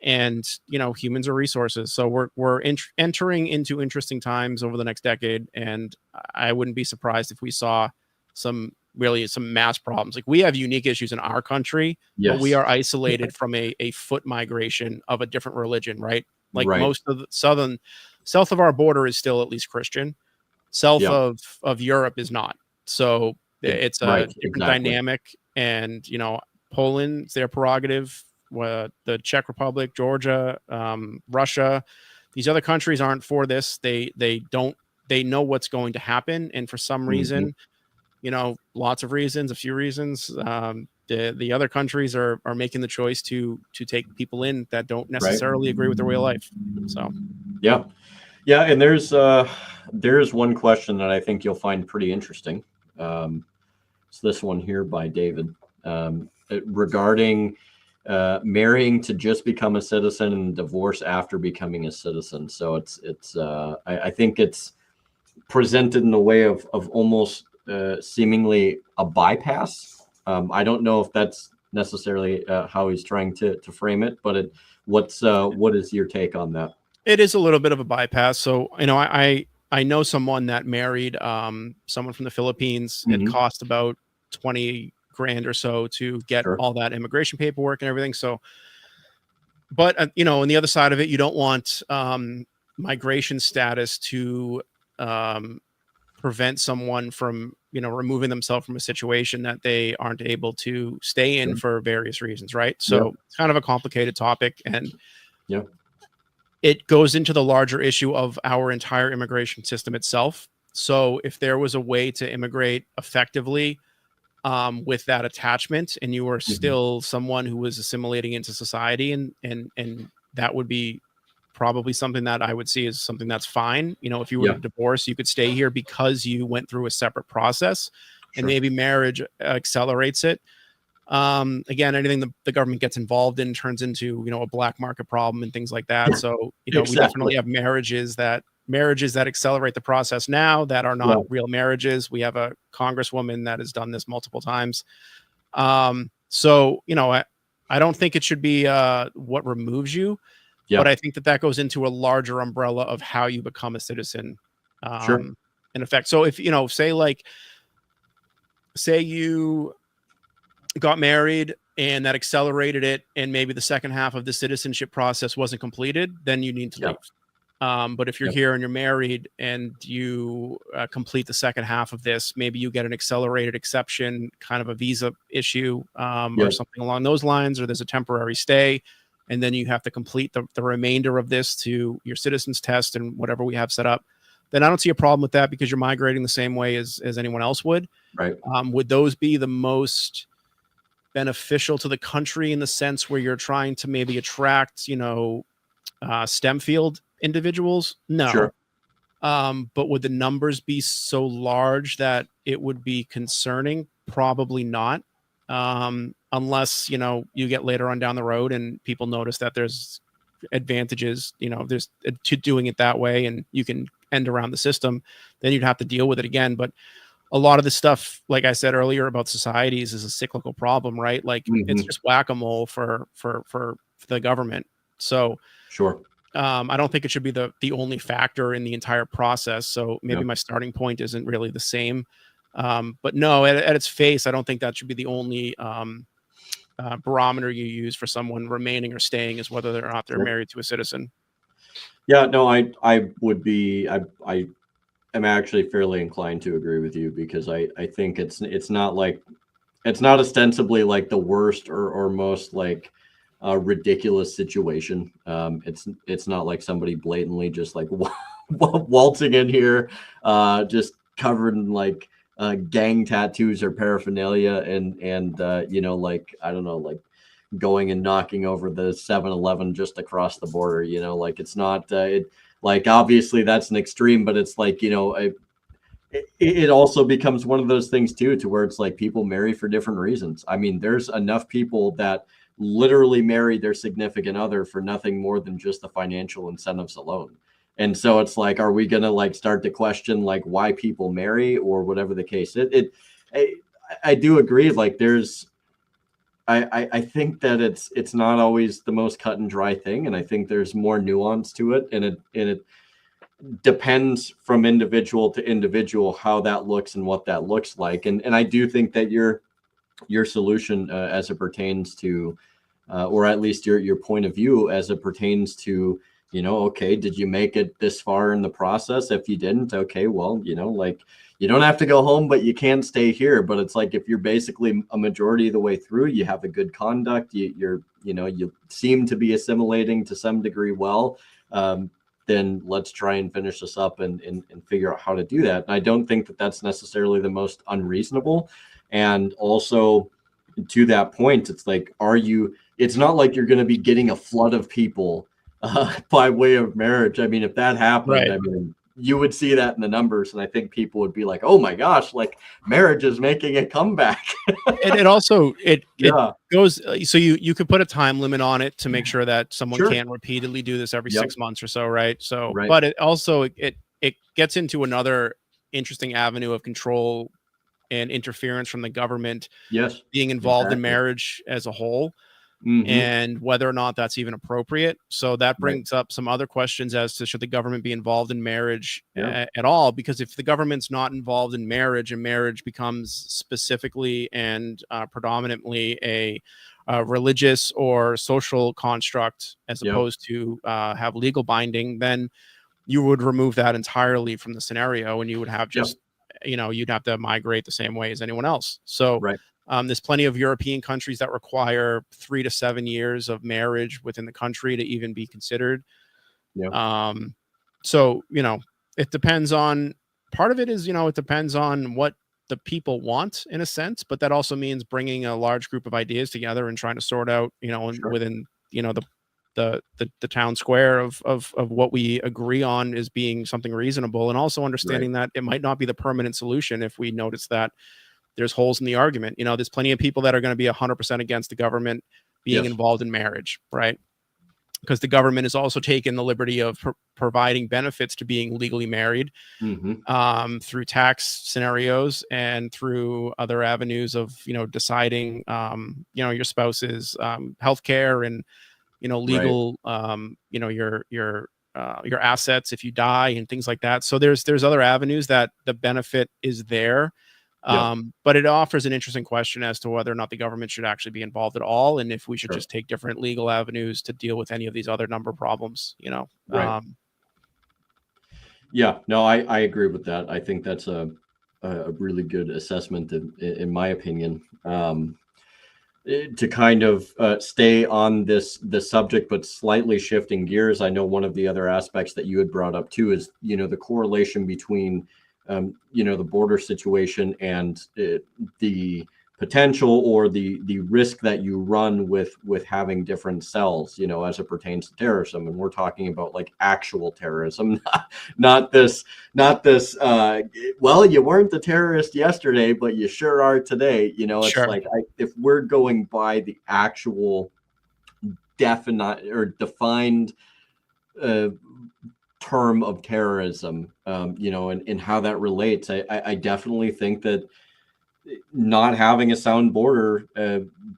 And humans are resources, so we're entering into interesting times over the next decade, and I wouldn't be surprised if we saw some mass problems. Like, we have unique issues in our country, but we are isolated from a foot migration of a different religion, right? Like most of the south of our border is still at least Christian. South of Europe is not. So it's a different dynamic, and Poland, it's their prerogative. The Czech Republic, Georgia, Russia, these other countries aren't for this. They know what's going to happen, and for some reason, lots of reasons, a few reasons, the other countries are making the choice to take people in that don't necessarily agree with their way of life. So and there's one question that I think you'll find pretty interesting. It's this one here by David regarding marrying to just become a citizen and divorce after becoming a citizen. So I think it's presented in a way of almost seemingly a bypass. I don't know if that's necessarily how he's trying to frame it, but what is your take on that? It is a little bit of a bypass. So, I know someone that married someone from the Philippines. It cost about 20 grand or so to get all that immigration paperwork and everything. So But you know, on the other side of it, you don't want migration status to prevent someone from, you know, removing themselves from a situation that they aren't able to stay in Sure. for various reasons, right? Yeah. So it's kind of a complicated topic, and Yeah. it goes into the larger issue of our entire immigration system itself. So if there was a way to immigrate effectively with that attachment, and you were still someone who was assimilating into society, and that would be probably something that I would see as something that's fine. You know, if you were to divorce, you could stay here because you went through a separate process, and maybe marriage accelerates it. Again, anything the government gets involved in turns into, you know, a black market problem and things like that. So, you know, we definitely have marriages that accelerate the process now that are not real marriages. We have a congresswoman that has done this multiple times. So, you know, I don't think it should be what removes you, but I think that goes into a larger umbrella of how you become a citizen. In effect. So if, you know, say you got married and that accelerated it, and maybe the second half of the citizenship process wasn't completed, then you need to leave. But if you're here and you're married and you complete the second half of this, maybe you get an accelerated exception, kind of a visa issue, or something along those lines, or there's a temporary stay, and then you have to complete the remainder of this to your citizen's test and whatever we have set up. Then I don't see a problem with that, because you're migrating the same way as anyone else would. Right. Would those be the most beneficial to the country in the sense where you're trying to maybe attract, you know, STEM field individuals? No. Sure. But would the numbers be so large that it would be concerning? Probably not. Unless, you know, you get later on down the road and people notice that there's advantages, you know, there's to doing it that way, and you can end around the system, then you'd have to deal with it again. But a lot of the stuff, like I said earlier about societies, is a cyclical problem, right? Like it's just whack-a-mole for the government. So I don't think it should be the only factor in the entire process. So maybe my starting point isn't really the same. But no, at its face, I don't think that should be the only barometer you use for someone remaining or staying, is whether or not they're married to a citizen. Yeah, no, I would be, I am actually fairly inclined to agree with you, because I think it's not like, it's not ostensibly like the worst or most like ridiculous situation. It's not like somebody blatantly just like waltzing in here, just covered in like gang tattoos or paraphernalia, and you know, like, I don't know, like going and knocking over the 7-Eleven just across the border, you know, like it's not like, obviously that's an extreme, but it's like, you know, it also becomes one of those things too, to where it's like people marry for different reasons. I mean, there's enough people that literally marry their significant other for nothing more than just the financial incentives alone. And so it's like, are we going to like start to question like why people marry or whatever the case? I do agree. Like I think that it's not always the most cut and dry thing, and I think there's more nuance to it, and it depends from individual to individual how that looks and what that looks like. And I do think that your solution as it pertains to, or at least your point of view as it pertains to, you know, okay, did you make it this far in the process? If you didn't, okay, well, you know, like, you don't have to go home, but you can stay here. But it's like, if you're basically a majority of the way through, you have a good conduct, you seem to be assimilating to some degree well, then let's try and finish this up and figure out how to do that. And I don't think that that's necessarily the most unreasonable. And also, to that point, it's like, it's not like you're going to be getting a flood of people by way of marriage. I mean, if that happened, right, I mean, you would see that in the numbers, and I think people would be like, "Oh my gosh, like marriage is making a comeback." And it also goes, so you could put a time limit on it to make sure that someone can't repeatedly do this every 6 months or so, right? So, but it also it gets into another interesting avenue of control and interference from the government, being involved in marriage as a whole. And whether or not that's even appropriate. So that brings up some other questions as to, should the government be involved in marriage at all? Because if the government's not involved in marriage, and marriage becomes specifically and predominantly a religious or social construct as Yep. opposed to have legal binding, then you would remove that entirely from the scenario, and you would have just, you'd have to migrate the same way as anyone else. So Right. there's plenty of European countries that require 3 to 7 years of marriage within the country to even be considered. Yeah. So, it depends on, part of it is, it depends on what the people want in a sense, but that also means bringing a large group of ideas together and trying to sort out, Sure. within, the town square of what we agree on as being something reasonable, and also understanding that it might not be the permanent solution if we notice that there's holes in the argument. There's plenty of people that are going to be 100% against the government being Yes. involved in marriage, right? Because the government has also taken the liberty of providing benefits to being legally married through tax scenarios and through other avenues of, deciding, your spouse's healthcare and, legal, your assets if you die and things like that. So there's other avenues that the benefit is there. But it offers an interesting question as to whether or not the government should actually be involved at all, and if we should just take different legal avenues to deal with any of these other number of problems. Yeah, no, I agree with that. I think that's a really good assessment in my opinion. To kind of stay on this subject, but slightly shifting gears, I know one of the other aspects that you had brought up too is, the correlation between the border situation and the potential or the risk that you run with having different cells, as it pertains to terrorism. And we're talking about like actual terrorism, not this well, you weren't the terrorist yesterday, but you sure are today. It's Sure. like, if we're going by the actual definite or defined term of terrorism, and how that relates, I definitely think that not having a sound border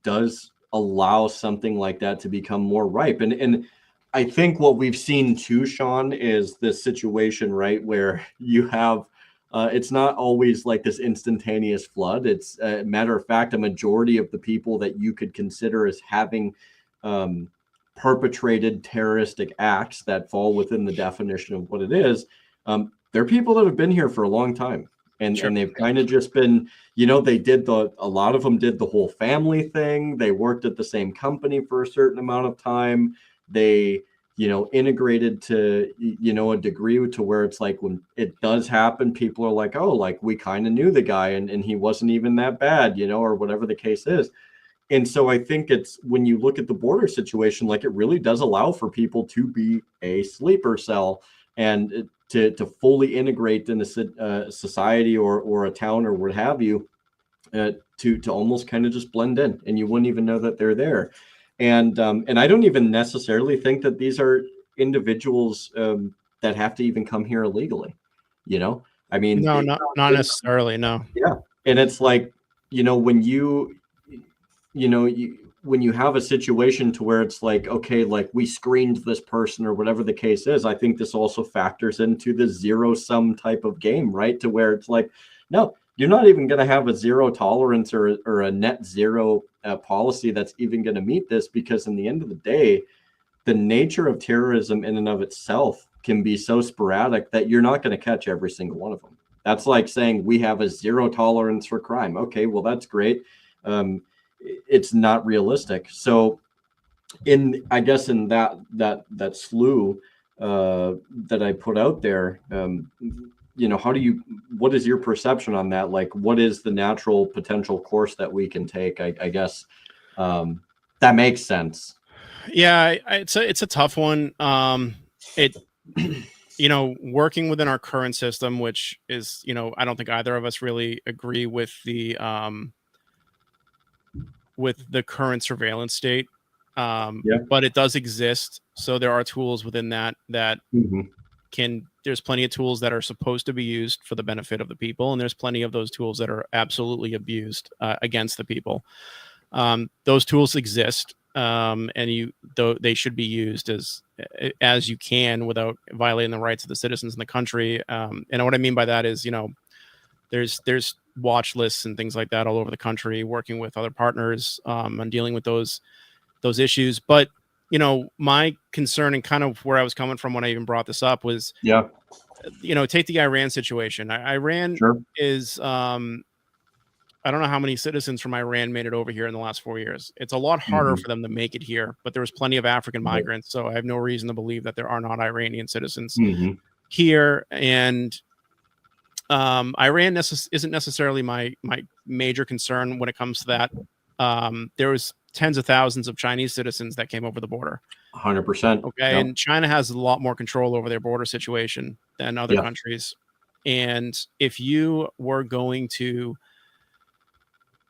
does allow something like that to become more ripe. And I think what we've seen too, Sean, is this situation, right, where you have it's not always like this instantaneous flood. It's a matter of fact, a majority of the people that you could consider as having perpetrated terroristic acts that fall within the definition of what it is, they're people that have been here for a long time. And they've kind of just been, a lot of them did the whole family thing. They worked at the same company for a certain amount of time. They, integrated to, a degree to where it's like when it does happen, people are like, oh, like we kind of knew the guy and he wasn't even that bad, or whatever the case is. And so I think it's, when you look at the border situation, like it really does allow for people to be a sleeper cell and to fully integrate in a society or a town or what have you, to almost kind of just blend in, and you wouldn't even know that they're there. And I don't even necessarily think that these are individuals that have to even come here illegally. I mean, no, not necessarily. No. Yeah, and it's like, when when you have a situation to where it's like, okay, like we screened this person or whatever the case is, I think this also factors into the zero sum type of game, right? To where it's like, no, you're not even going to have a zero tolerance or a net zero policy that's even going to meet this, because in the end of the day, the nature of terrorism in and of itself can be so sporadic that you're not going to catch every single one of them. That's like saying we have a zero tolerance for crime. Okay, well, that's great. It's not realistic. So I guess in that slew that I put out there, what is your perception on that? Like, what is the natural potential course that we can take? I guess that makes sense. Yeah, it's a tough one. Working within our current system, which is, I don't think either of us really agree with the current surveillance state. But it does exist. So there are tools within that there's plenty of tools that are supposed to be used for the benefit of the people. And there's plenty of those tools that are absolutely abused against the people. Those tools exist. And they should be used as you can without violating the rights of the citizens in the country. And what I mean by that is, there's watch lists and things like that all over the country, working with other partners on dealing with those issues. But my concern and kind of where I was coming from when I even brought this up was, take the Iran situation. Iran is I don't know how many citizens from Iran made it over here in the last 4 years. It's a lot harder for them to make it here, but there was plenty of African migrants. So I have no reason to believe that there are not Iranian citizens here. And Iran isn't necessarily my major concern when it comes to that. There was tens of thousands of Chinese citizens that came over the border. 100%. Okay. And China has a lot more control over their border situation than other countries. And if you were going to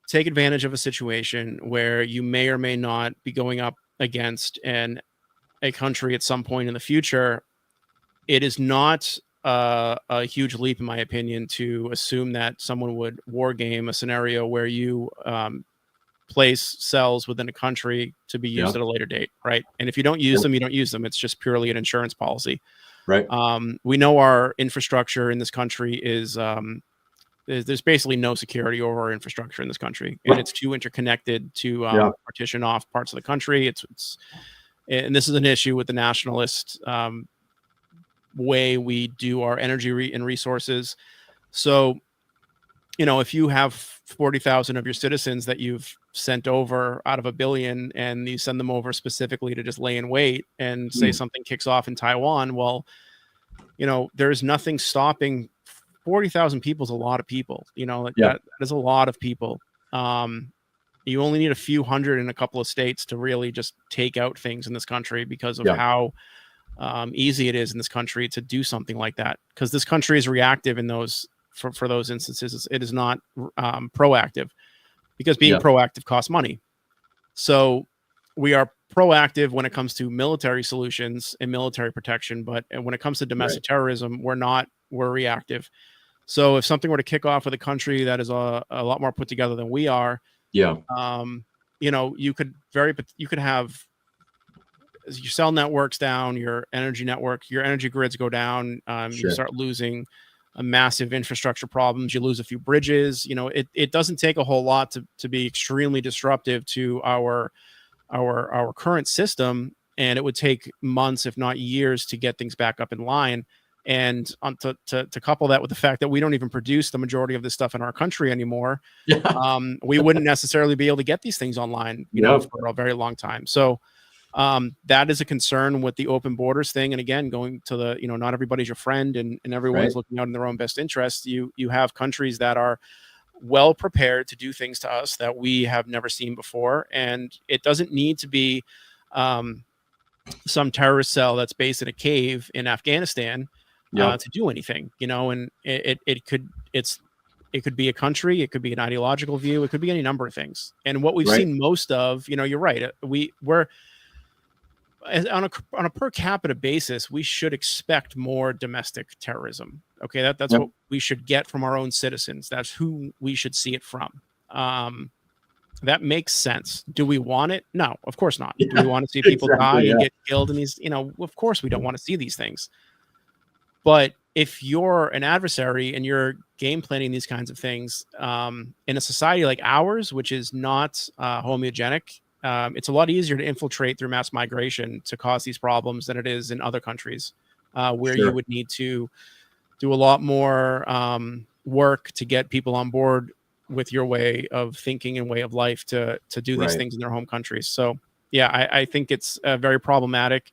take advantage of a situation where you may or may not be going up against a country at some point in the future, it is not a huge leap, in my opinion, to assume that someone would war game a scenario where you place cells within a country to be used at a later date, right? And if you don't use them, you don't use them. It's just purely an insurance policy. Right. We know our infrastructure in this country is there's basically no security over our infrastructure in this country, and it's too interconnected to partition off parts of the country. And this is an issue with the nationalist way we do our energy and resources. So, if you have 40,000 of your citizens that you've sent over out of 1 billion, and you send them over specifically to just lay in wait and say something kicks off in Taiwan, well, there's nothing stopping. 40,000 people is a lot of people. That is a lot of people. You only need a few hundred in a couple of states to really just take out things in this country because of how easy it is in this country to do something like that. Because this country is reactive in those for those instances. It is not proactive, because being proactive costs money. So we are proactive when it comes to military solutions and military protection, but when it comes to domestic terrorism, we're reactive. So if something were to kick off with a country that is a lot more put together than we are, you could have your cell networks down, your energy grids go down. You start losing a massive infrastructure problems. You lose a few bridges. It doesn't take a whole lot to be extremely disruptive to our current system, and it would take months, if not years, to get things back up in line. And to couple that with the fact that we don't even produce the majority of this stuff in our country anymore, we wouldn't necessarily be able to get these things online, for a very long time. So that is a concern with the open borders thing. And again, going to the, not everybody's your friend, and everyone's looking out in their own best interest. You have countries that are well prepared to do things to us that we have never seen before. And it doesn't need to be some terrorist cell that's based in a cave in Afghanistan to do anything, and it could be a country, it could be an ideological view, it could be any number of things. And what we've seen most of, you're right, we're on a per capita basis, we should expect more domestic terrorism. Okay, that's what we should get from our own citizens. That's who we should see it from. That makes sense. Do we want it? No, of course not. Do we want to see people die and get killed? And these, of course we don't want to see these things. But if you're an adversary and you're game planning these kinds of things in a society like ours, which is not homogenic, it's a lot easier to infiltrate through mass migration to cause these problems than it is in other countries where you would need to do a lot more work to get people on board with your way of thinking and way of life to do these things in their home countries. So, I think it's very problematic.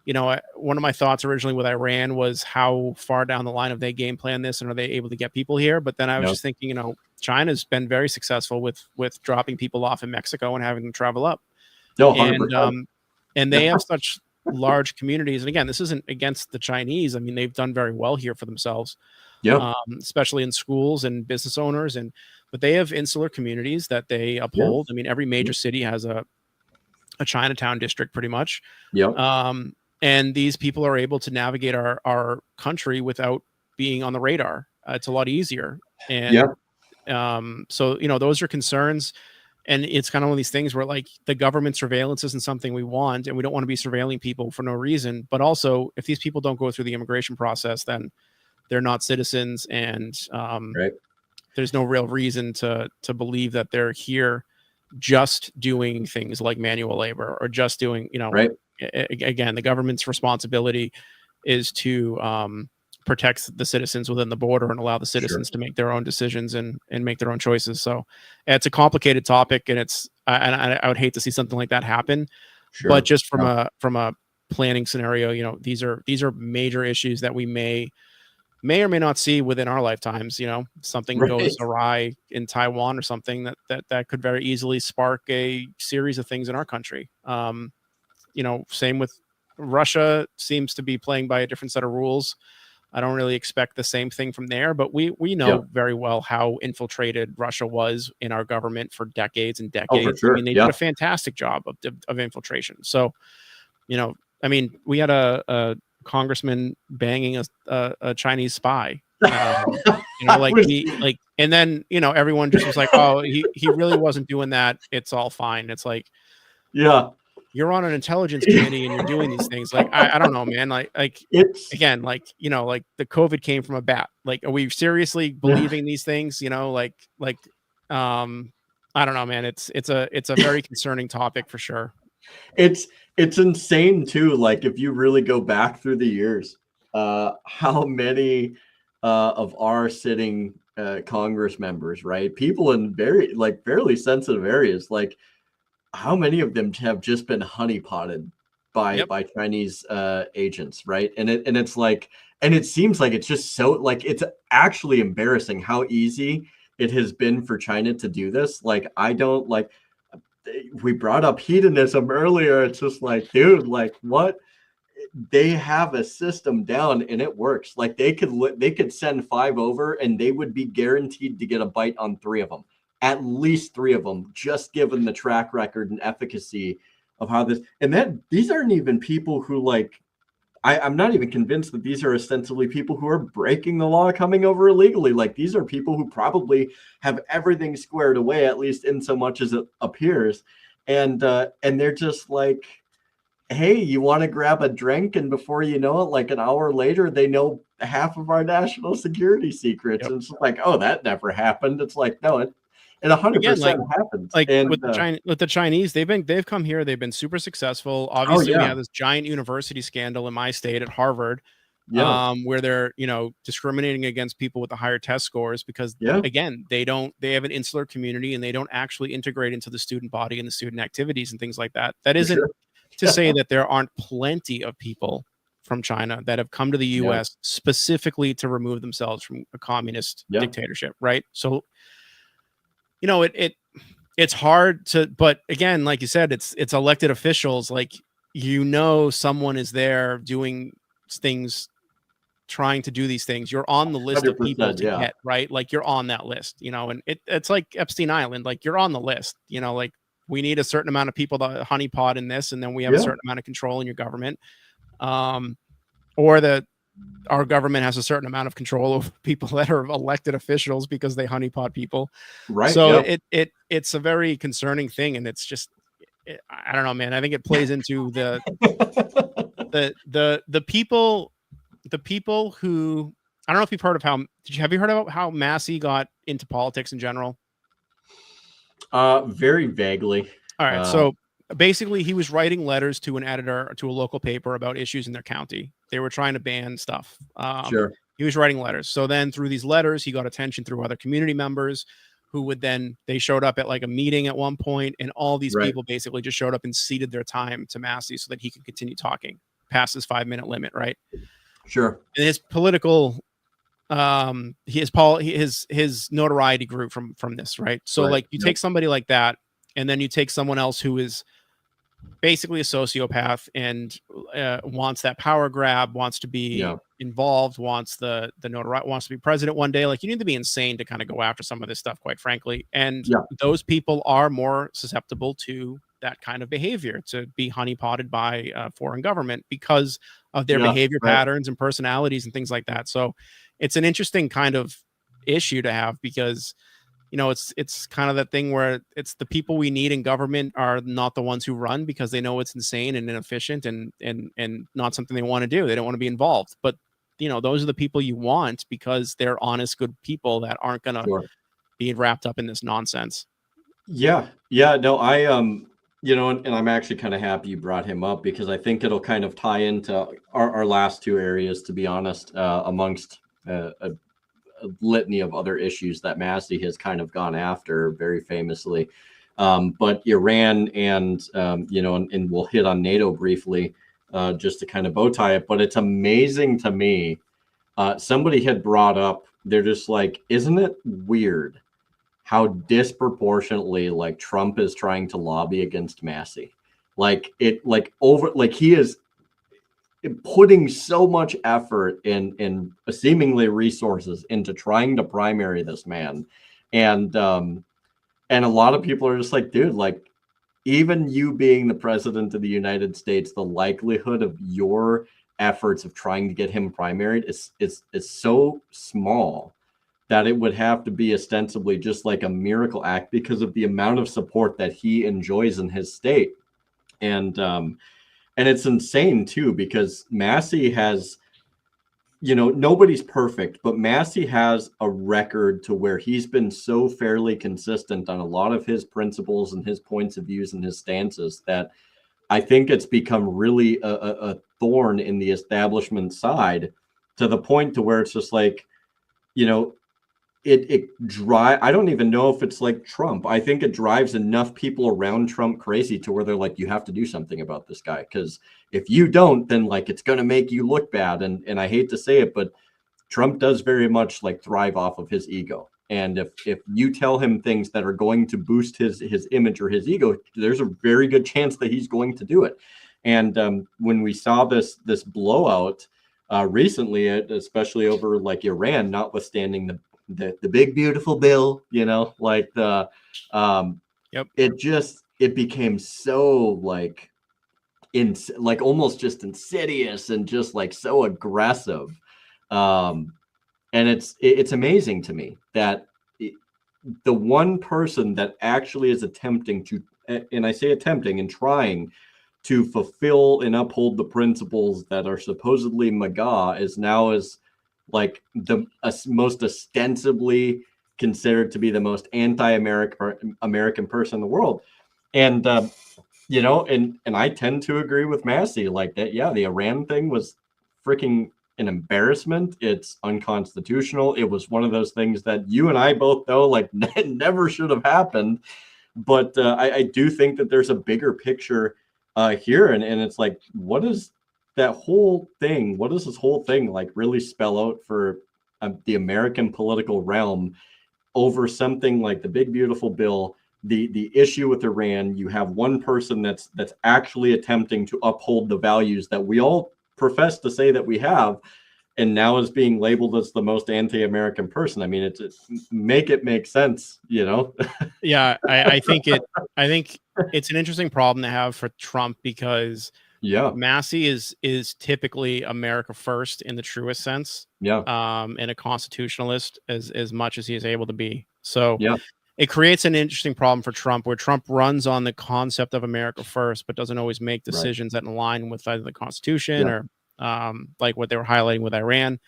One of my thoughts originally with Iran was how far down the line have they game planned this, and are they able to get people here? But then I was just thinking, China's been very successful with dropping people off in Mexico and having them travel up. And they have such large communities. And again, this isn't against the Chinese. I mean, they've done very well here for themselves, especially in schools and business owners. But they have insular communities that they uphold. I mean, every major city has a Chinatown district pretty much. And these people are able to navigate our country without being on the radar. It's a lot easier. And so, those are concerns. And it's kind of one of these things where, like, the government surveillance isn't something we want, and we don't want to be surveilling people for no reason. But also, if these people don't go through the immigration process, then they're not citizens. And there's no real reason to believe that they're here just doing things like manual labor or just doing, Right. Again, the government's responsibility is to protect the citizens within the border and allow the citizens to make their own decisions and make their own choices. So it's a complicated topic, and I would hate to see something like that happen. But just from a planning scenario, these are major issues that we may or may not see within our lifetimes. Something goes awry in Taiwan or something that could very easily spark a series of things in our country. Same with Russia, seems to be playing by a different set of rules. I don't really expect the same thing from there, but we know very well how infiltrated Russia was in our government for decades and decades. Oh, for sure. I mean, they did a fantastic job of infiltration. So, we had a congressman banging a Chinese spy. And then everyone just was like, oh, he really wasn't doing that. It's all fine. It's like, you're on an intelligence committee and you're doing these things. Like, I don't know, man. Like it's again, like the COVID came from a bat. Like, are we seriously believing these things? I don't know, man. It's a very concerning topic for sure. It's insane too. Like, if you really go back through the years, how many of our sitting Congress members, right? People in fairly sensitive areas, like, how many of them have just been honeypotted by Chinese agents, right? And it's like, and it seems like it's just so, like, it's actually embarrassing how easy it has been for China to do this. Like, I don't like. We brought up hedonism earlier. It's just like, dude, like, what? They have a system down and it works. Like, they could send 5 over and they would be guaranteed to get a bite on 3 of them. At least 3 of them, just given the track record and efficacy of how this, and then these aren't even people who, like, I'm not even convinced that these are ostensibly people who are breaking the law coming over illegally. Like, these are people who probably have everything squared away, at least in so much as it appears. And they're just like, hey, you want to grab a drink? And before you know it, like an hour later, they know half of our national security secrets. And it's like, oh, that never happened. It's like, no, it 100% happens. Like, and with the Chinese, they've come here, they've been super successful. Obviously, we have this giant university scandal in my state at Harvard, where they're discriminating against people with the higher test scores because again, they have an insular community and they don't actually integrate into the student body and the student activities and things like that. That isn't to say that there aren't plenty of people from China that have come to the U.S. specifically to remove themselves from a communist dictatorship, right? So, it's hard to, but again, like you said, it's elected officials. Like, someone is there doing things, trying to do these things. You're on the list of people to get, right? Like, you're on that list, and it's like Epstein Island. Like, you're on the list, like, we need a certain amount of people to honeypot in this, and then we have a certain amount of control in your government, or our government has a certain amount of control over people that are elected officials because they honeypot people. Right. So it's a very concerning thing. And it's just, I don't know, man. I think it plays into the people who, I don't know if you've heard of have you heard about how Massey got into politics in general? Very vaguely. All right. So basically, he was writing letters to an editor, to a local paper, about issues in their county. They were trying to ban stuff. He was writing letters. So then through these letters, he got attention through other community members who they showed up at like a meeting at one point, and all these people basically just showed up and ceded their time to Massey so that he could continue talking past his 5-minute limit. Right. Sure. And his political, his notoriety grew from this. Right. So like, you take somebody like that, and then you take someone else who is basically a sociopath and wants that power grab, wants to be involved, wants the notoriety, wants to be president one day. Like, you need to be insane to kind of go after some of this stuff, quite frankly. And those people are more susceptible to that kind of behavior, to be honeypotted by a foreign government because of their behavior patterns and personalities and things like that. So it's an interesting kind of issue to have because, it's kind of that thing where it's the people we need in government are not the ones who run because they know it's insane and inefficient and not something they want to do. They don't want to be involved. But, those are the people you want because they're honest, good people that aren't going to being wrapped up in this nonsense. Yeah. No, and I'm actually kind of happy you brought him up, because I think it'll kind of tie into our last two areas, to be honest, amongst a litany of other issues that Massey has kind of gone after very famously. But Iran and, and we'll hit on NATO briefly, just to kind of bow tie it. But it's amazing to me. Somebody had brought up, they're just like, isn't it weird how disproportionately like Trump is trying to lobby against Massey? He is putting so much effort and seemingly resources into trying to primary this man. And a lot of people are just like, dude, like, even you being the president of the United States, the likelihood of your efforts of trying to get him primaried is so small that it would have to be ostensibly just like a miracle act because of the amount of support that he enjoys in his state. And it's insane too, because Massey has, nobody's perfect, but Massey has a record to where he's been so fairly consistent on a lot of his principles and his points of views and his stances that I think it's become really a thorn in the establishment side, to the point to where it's just like, I don't even know if it's like Trump. I think it drives enough people around Trump crazy to where they're like, you have to do something about this guy, because if you don't, then like it's going to make you look bad. And I hate to say it, but Trump does very much like thrive off of his ego. And if you tell him things that are going to boost his image or his ego, there's a very good chance that he's going to do it. And when we saw this blowout recently, especially over like Iran, notwithstanding the big beautiful bill, like the Yep. it became so like almost just insidious and just like so aggressive. And it's amazing to me that the one person that actually is attempting to, and I say attempting and trying to fulfill and uphold the principles that are supposedly MAGA, is now as like the most ostensibly considered to be the most anti-American person in the world. And and I tend to agree with Massey, like that. Yeah, the Iran thing was freaking an embarrassment. It's unconstitutional. It was one of those things that you and I both know like never should have happened. But I do think that there's a bigger picture here, and it's like, what is that whole thing? What does this whole thing like really spell out for the American political realm over something like the big beautiful bill? The issue with Iran, you have one person that's actually attempting to uphold the values that we all profess to say that we have, and now is being labeled as the most anti-American person. I mean, it's make it make sense, Yeah, I think it's an interesting problem to have for Trump, because Massey is typically America first in the truest sense. Yeah. And a constitutionalist as much as he is able to be. So yeah. It creates an interesting problem for Trump, where Trump runs on the concept of America first, but doesn't always make decisions that align with either the Constitution or like what they were highlighting with Iran,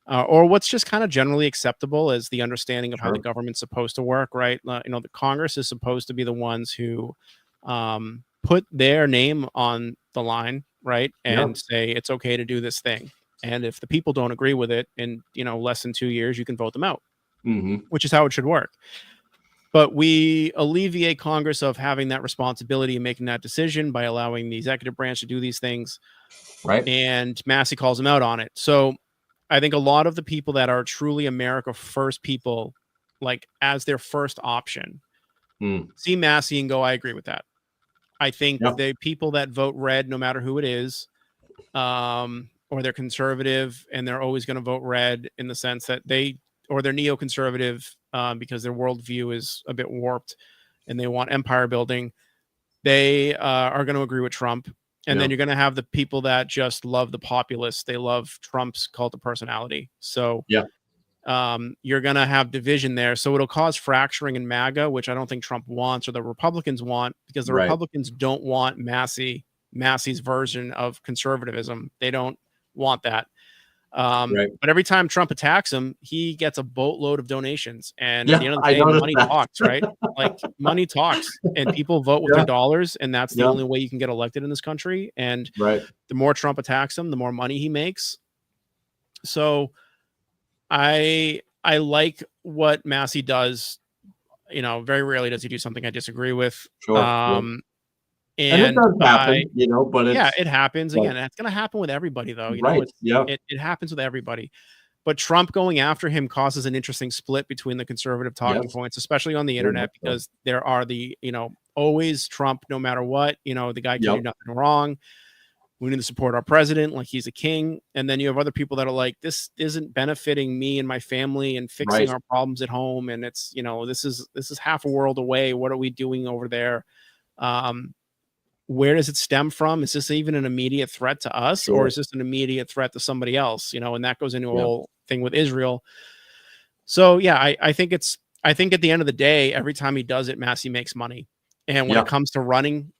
or what's just kind of generally acceptable as the understanding of how the government's supposed to work, right? The Congress is supposed to be the ones who put their name on the line, right? And say it's okay to do this thing. And if the people don't agree with it in, less than 2 years, you can vote them out, which is how it should work. But we alleviate Congress of having that responsibility and making that decision by allowing the executive branch to do these things. Right. And Massey calls them out on it. So I think a lot of the people that are truly America first people, like as their first option, see Massey and go, I agree with that. I think the people that vote red, no matter who it is, or they're conservative and they're always going to vote red in the sense that they're neoconservative because their worldview is a bit warped and they want empire building, they are going to agree with Trump. And then you're going to have the people that just love the populists. They love Trump's cult of personality. So you're going to have division there. So it'll cause fracturing in MAGA, which I don't think Trump wants or the Republicans want, because the Republicans don't want Massey's version of conservatism. They don't want that. But every time Trump attacks him, he gets a boatload of donations. And at the Yeah, end of I the day, noticed money that. talks, right? Like money talks, and people vote with Yeah. their dollars. And that's the Yeah. only way you can get elected in this country. And Right. the more Trump attacks him, the more money he makes. So I like what Massey does. You know, very rarely does he do something I disagree with. Sure. Yeah. And it And does happen, you know, but yeah, it's it happens but, again. That's going to happen with everybody, though. You know, right. Yeah. it happens with everybody. But Trump going after him causes an interesting split between the conservative talking Yes. points, especially on the Very internet, much so. because there are the, you know, always Trump, no matter what, you know, the guy can do Yep. nothing wrong. We need to support our president like he's a king. And then you have other people that are like, this isn't benefiting me and my family and fixing Right. our problems at home. And it's, you know, this is half a world away. What are we doing over there? Where does it stem from? Is this even an immediate threat to us, or Sure. is this an immediate threat to somebody else? You know, and that goes into a Yeah. whole thing with Israel. So yeah, I think at the end of the day, every time he does it, Massey makes money. And when Yeah. it comes to running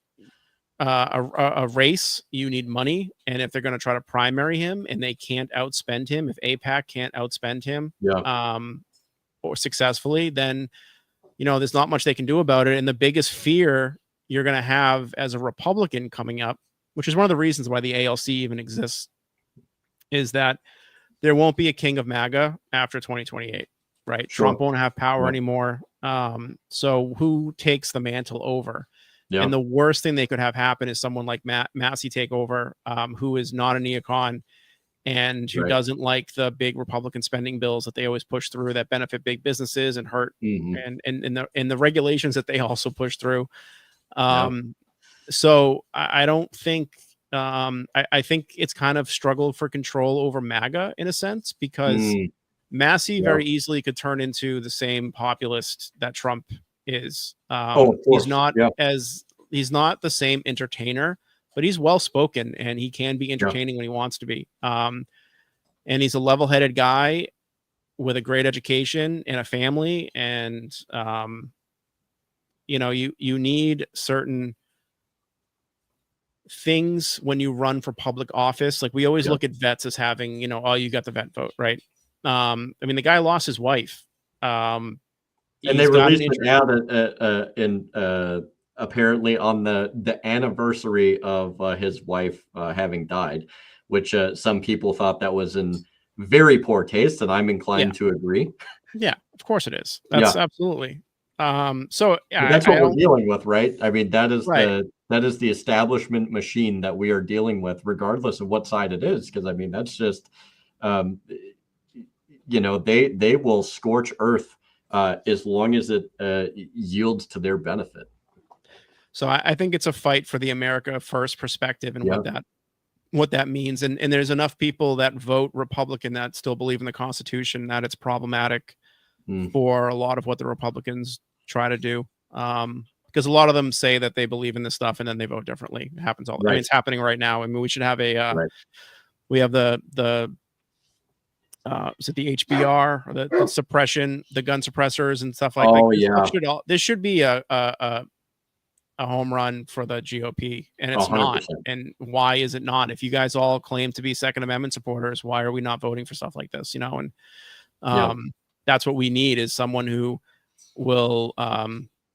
a race, you need money. And if they're going to try to primary him and they can't outspend him, if AIPAC can't outspend him, Yeah. or successfully, then, you know, there's not much they can do about it. And the biggest fear you're going to have as a Republican coming up, which is one of the reasons why the ALC even exists, is that there won't be a king of MAGA after 2028, right? Sure. Trump won't have power Yeah. anymore. So who takes the mantle over? Yeah. And the worst thing they could have happen is someone like Massey take over, who is not a neocon and who Right. doesn't like the big Republican spending bills that they always push through that benefit big businesses and hurt, Mhm. and the regulations that they also push through. Yeah. So I don't think, I think it's kind of struggled for control over MAGA in a sense, because Massey Yeah. very easily could turn into the same populist that Trump is. Oh, of course. Yeah. He's not the same entertainer, but he's well spoken and he can be Yeah. entertaining when he wants to be. And he's a level-headed guy with a great education and a family. And you know, you need certain things when you run for public office. Like we always Yeah. look at vets as having, you know, oh, you got the vet vote, right? I mean, the guy lost his wife. And they He's got an released an ad in apparently on the anniversary of his wife having died, which some people thought that was in very poor taste, and I'm inclined to agree. Yeah, of course it is. That's absolutely. So yeah, That's I what we're don't, dealing with, right? I mean, that is right. the establishment machine that we are dealing with, regardless of what side it is. Because I mean, that's just, you know, they will scorch earth as long as it yields to their benefit. So I think it's a fight for the America First perspective and what that means. And there's enough people that vote Republican that still believe in the Constitution that it's problematic for a lot of what the Republicans try to do. Because a lot of them say that they believe in this stuff and then they vote differently. It happens all. I mean, it's happening right now. I mean, we should have we have the is it the HBR, or the suppression, the gun suppressors and stuff like that. Oh yeah, This should be a home run for the GOP, and it's 100%. not. And why is it not? If you guys all claim to be Second Amendment supporters, why are we not voting for stuff like this? You know, and that's what we need, is someone who will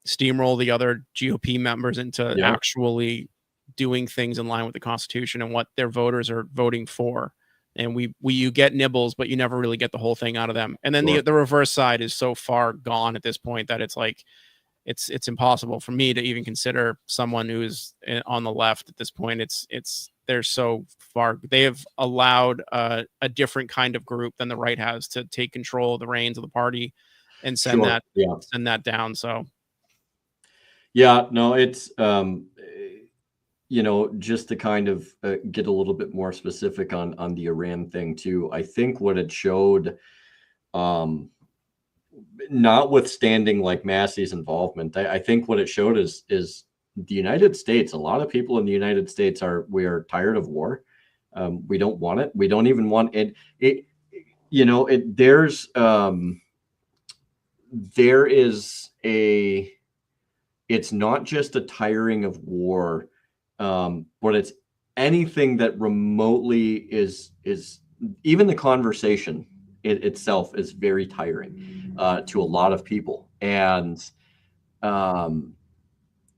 steamroll the other GOP members into actually doing things in line with the Constitution and what their voters are voting for. And you get nibbles, but you never really get the whole thing out of them. And then the reverse side is so far gone at this point that it's like, it's impossible for me to even consider someone who's on the left at this point. They're so far. They have allowed a different kind of group than the right has to take control of the reins of the party and send that down. So yeah, no, it's you know, just to kind of get a little bit more specific on the Iran thing too. I think what it showed, notwithstanding like Massey's involvement, I think what it showed is the United States. A lot of people in the United States we are tired of war. We don't want it. We don't even want it. You know, there is a. It's not just a tiring of war, but it's anything that remotely is even the conversation itself is very tiring to a lot of people. And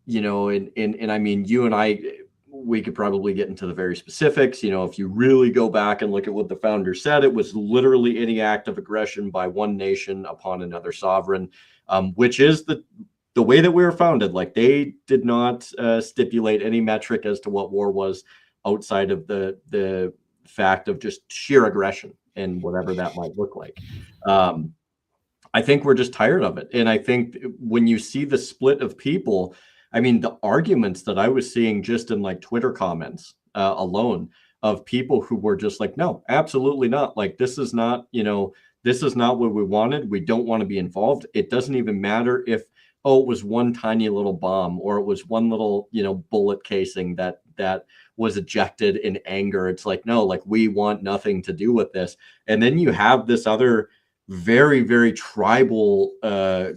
you know, and I mean, you and I, we could probably get into the very specifics. You know, if you really go back and look at what the founder said, it was literally any act of aggression by one nation upon another sovereign, which is the way that we were founded. Like, they did not stipulate any metric as to what war was outside of the fact of just sheer aggression and whatever that might look like. I think we're just tired of it. And I think when you see the split of people, I mean, the arguments that I was seeing just in like Twitter comments alone of people who were just like, no, absolutely not. Like, this is not, you know, this is not what we wanted. We don't want to be involved. It doesn't even matter if, oh, it was one tiny little bomb, or it was one little, you know, bullet casing that was ejected in anger. It's like, no, like, we want nothing to do with this. And then you have this other very, very tribal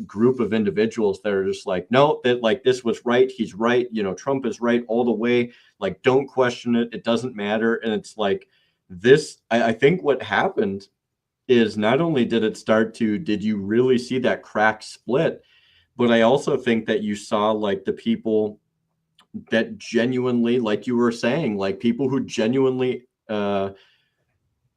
group of individuals that are just like, no, that like, this was right, he's right, you know, Trump is right all the way, like, don't question it, it doesn't matter. And it's like this, I think what happened is, not only did it start to, did you really see that crack split, but I also think that you saw like the people that genuinely, like you were saying, like people who genuinely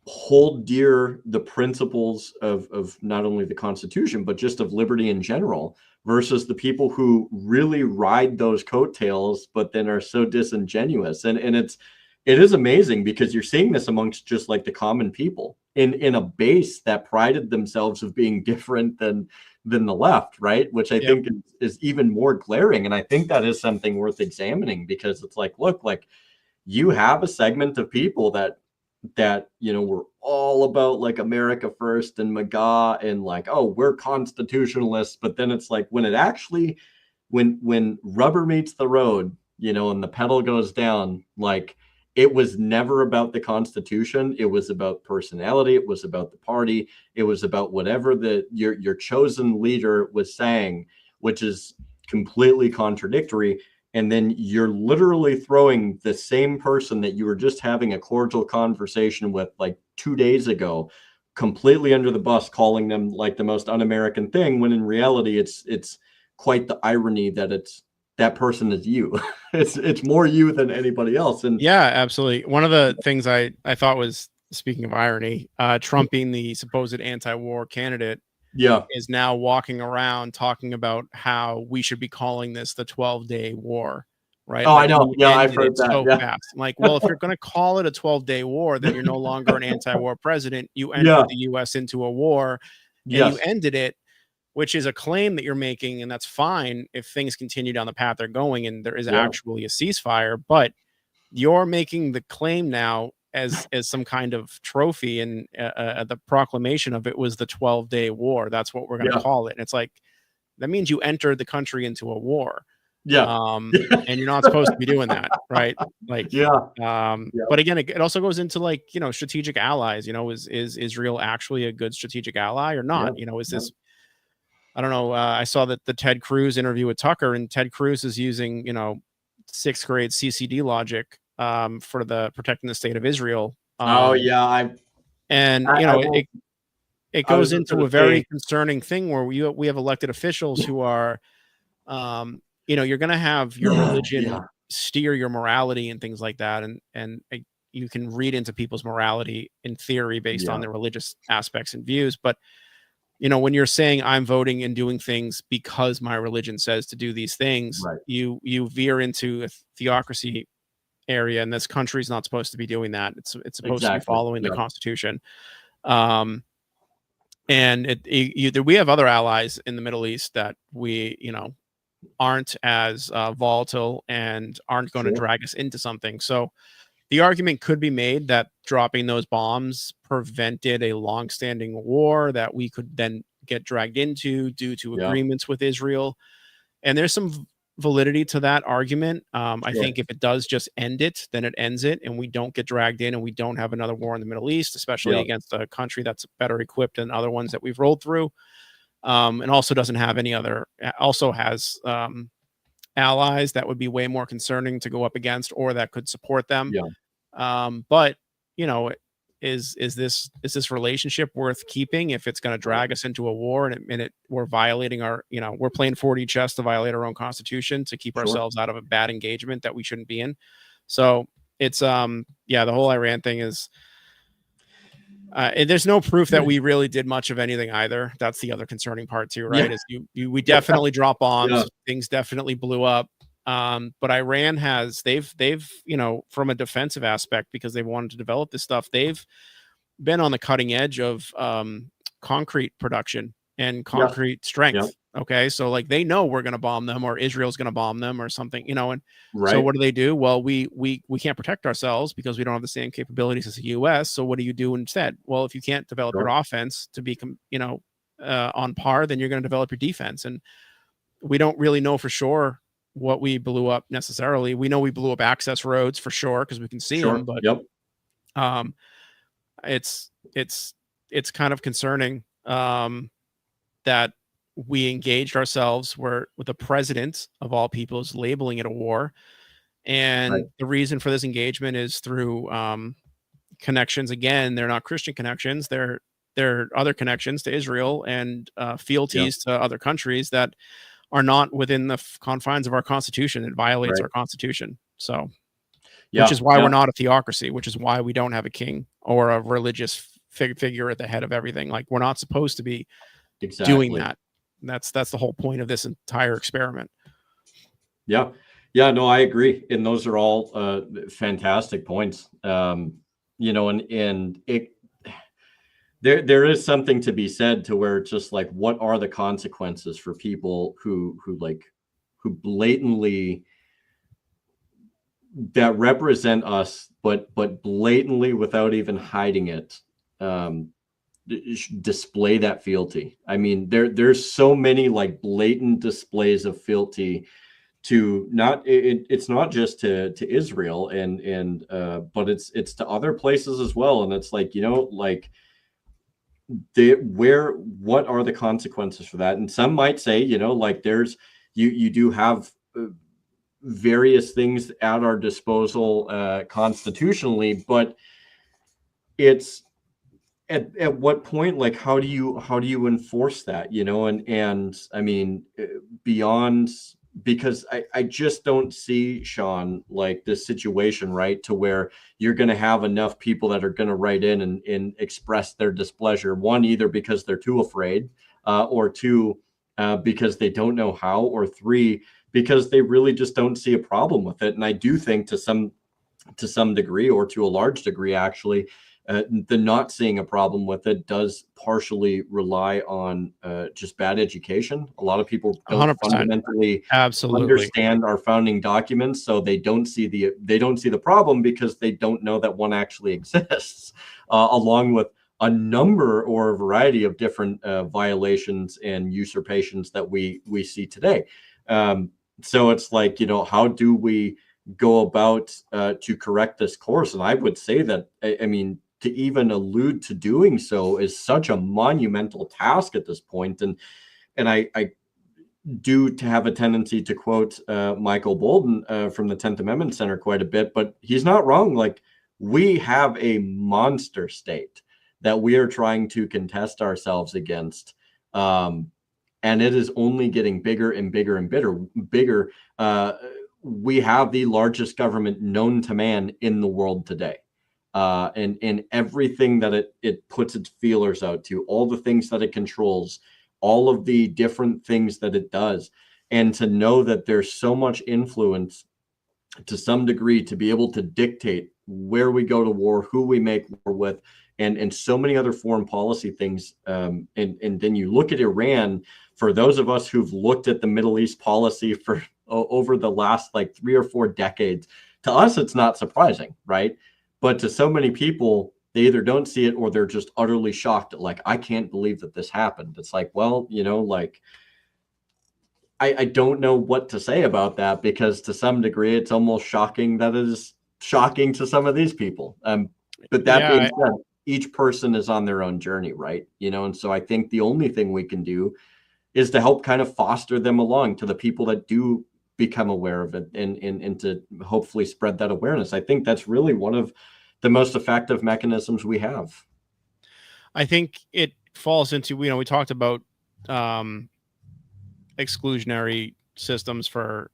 hold dear the principles of not only the Constitution, but just of liberty in general, versus the people who really ride those coattails, but then are so disingenuous. And it is amazing, because you're seeing this amongst just like the common people in a base that prided themselves of being different than the left, right? Which I think is even more glaring. And I think that is something worth examining, because it's like, look, like, you have a segment of people that you know, we're all about like America first and MAGA, and like, oh, we're constitutionalists. But then it's like, when it actually, when rubber meets the road, you know, and the pedal goes down, like, it was never about the Constitution. It was about personality. It was about the party. It was about whatever your chosen leader was saying, which is completely contradictory. And then you're literally throwing the same person that you were just having a cordial conversation with like 2 days ago completely under the bus, calling them like the most un-American thing, when in reality it's quite the irony that that person is you. it's more you than anybody else. And yeah, absolutely. One of the things I thought was, speaking of irony, Trump being the supposed anti-war candidate, is now walking around talking about how we should be calling this the 12-day war, right? Oh, like, I know. Yeah, I've heard that. So fast. Like, well, if you're going to call it a 12-day war, then you're no longer an anti-war president. You entered the U.S. into a war, and you ended it, which is a claim that you're making, and that's fine if things continue down the path they're going and there is actually a ceasefire. But you're making the claim now as some kind of trophy, and the proclamation of it was the 12-day war. That's what we're going to call it. And it's like, that means you entered the country into a war. And you're not supposed to be doing that, right? Like, but again, it also goes into like, you know, strategic allies. You know, is Israel actually a good strategic ally or not? You know, is this, I don't know. I saw that the Ted Cruz interview with Tucker, and Ted Cruz is using, you know, 6th grade CCD logic for the protecting the state of Israel. And you know, it goes into a very concerning thing where we have elected officials who are, you know, you're going to have your religion steer your morality and things like that, and you can read into people's morality in theory based on their religious aspects and views. But you know, when you're saying I'm voting and doing things because my religion says to do these things, you veer into a theocracy area, and this country's not supposed to be doing that. It's supposed to be following the Constitution. And we have other allies in the Middle East that we, you know, aren't as volatile and aren't going to drag us into something. So the argument could be made that dropping those bombs prevented a long-standing war that we could then get dragged into due to agreements with Israel. And there's some validity to that argument. I think if it does just end it, then it ends it, and we don't get dragged in, and we don't have another war in the Middle East, especially against a country that's better equipped than other ones that we've rolled through. And also doesn't have any other, also has allies that would be way more concerning to go up against, or that could support them. But you know, is this relationship worth keeping if it's going to drag us into a war and we're violating our, we're playing 4D chess to violate our own constitution to keep ourselves out of a bad engagement that we shouldn't be in. So it's the whole Iran thing is there's no proof that we really did much of anything either. That's the other concerning part too, right? Is we definitely dropped bombs, things definitely blew up. But Iran they've from a defensive aspect, because they wanted to develop this stuff, they've been on the cutting edge of concrete production and concrete strength. Okay, so like they know we're going to bomb them, or Israel's going to bomb them, or something, and so what do? Well, we can't protect ourselves because we don't have the same capabilities as the U.S. So what do you do instead? Well, if you can't develop your offense to be on par, then you're going to develop your defense, and we don't really know for sure what we blew up necessarily. We know we blew up access roads for sure because we can see them, but it's kind of concerning that we engaged ourselves where with the president of all people is labeling it a war, and the reason for this engagement is through connections. Again, they're not Christian connections, they're other connections to Israel and fealties to other countries that are not within the confines of our constitution. It violates our constitution. So, which is why we're not a theocracy, which is why we don't have a king or a religious figure at the head of everything. Like, we're not supposed to be doing that. That's the whole point of this entire experiment. No, I agree. And those are all fantastic points. And there is something to be said to where it's just like, what are the consequences for people who blatantly that represent us, but blatantly, without even hiding it, display that fealty. I mean, there's so many like blatant displays of fealty to it's not just to Israel and but it's to other places as well. And it's like, what are the consequences for that? And some might say, like there's you do have various things at our disposal constitutionally, but it's at what point, like how do you enforce that, and I mean beyond, because I just don't see, Sean, like this situation, right, to where you're going to have enough people that are going to write in and express their displeasure, one, either because they're too afraid, or two, because they don't know how, or three, because they really just don't see a problem with it. And I do think to some degree, or to a large degree, actually, the not seeing a problem with it does partially rely on just bad education. A lot of people don't 100%. fundamentally understand our founding documents, so they don't see the problem because they don't know that one actually exists, along with a number or a variety of different violations and usurpations that we see today. So it's like, how do we go about to correct this course? And I would say that, I mean, to even allude to doing so is such a monumental task at this point. And I do to have a tendency to quote Michael Bolden from the 10th Amendment Center quite a bit, but he's not wrong. Like, we have a monster state that we are trying to contest ourselves against. And it is only getting bigger and bigger and bigger. We have the largest government known to man in the world today. And everything that it puts its feelers out to, all the things that it controls, all of the different things that it does, and to know that there's so much influence to some degree to be able to dictate where we go to war, who we make war with, and so many other foreign policy things. And then you look at Iran. For those of us who've looked at the Middle East policy for over the last like 3 or 4 decades, to us it's not surprising, right? But to so many people, they either don't see it or they're just utterly shocked at, like, I can't believe that this happened. It's like, well, like, I don't know what to say about that, because to some degree, it's almost shocking that it is shocking to some of these people. But that being said, each person is on their own journey, right? And so I think the only thing we can do is to help kind of foster them along to the people that do become aware of it, and to hopefully spread that awareness. I think that's really one of the most effective mechanisms we have. I think it falls into, we talked about exclusionary systems for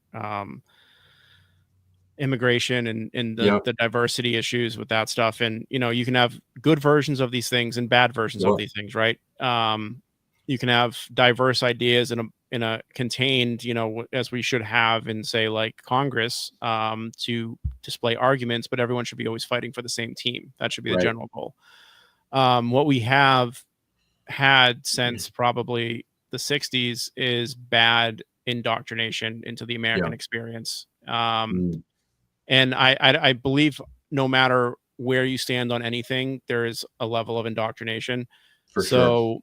immigration and the diversity issues with that stuff. And, you can have good versions of these things and bad versions of these things, right? You can have diverse ideas in a contained, as we should have in, say, like Congress, to display arguments, but everyone should be always fighting for the same team. That should be the general goal. What we have had since probably the 60s is bad indoctrination into the American experience. And I believe no matter where you stand on anything, there is a level of indoctrination. For sure.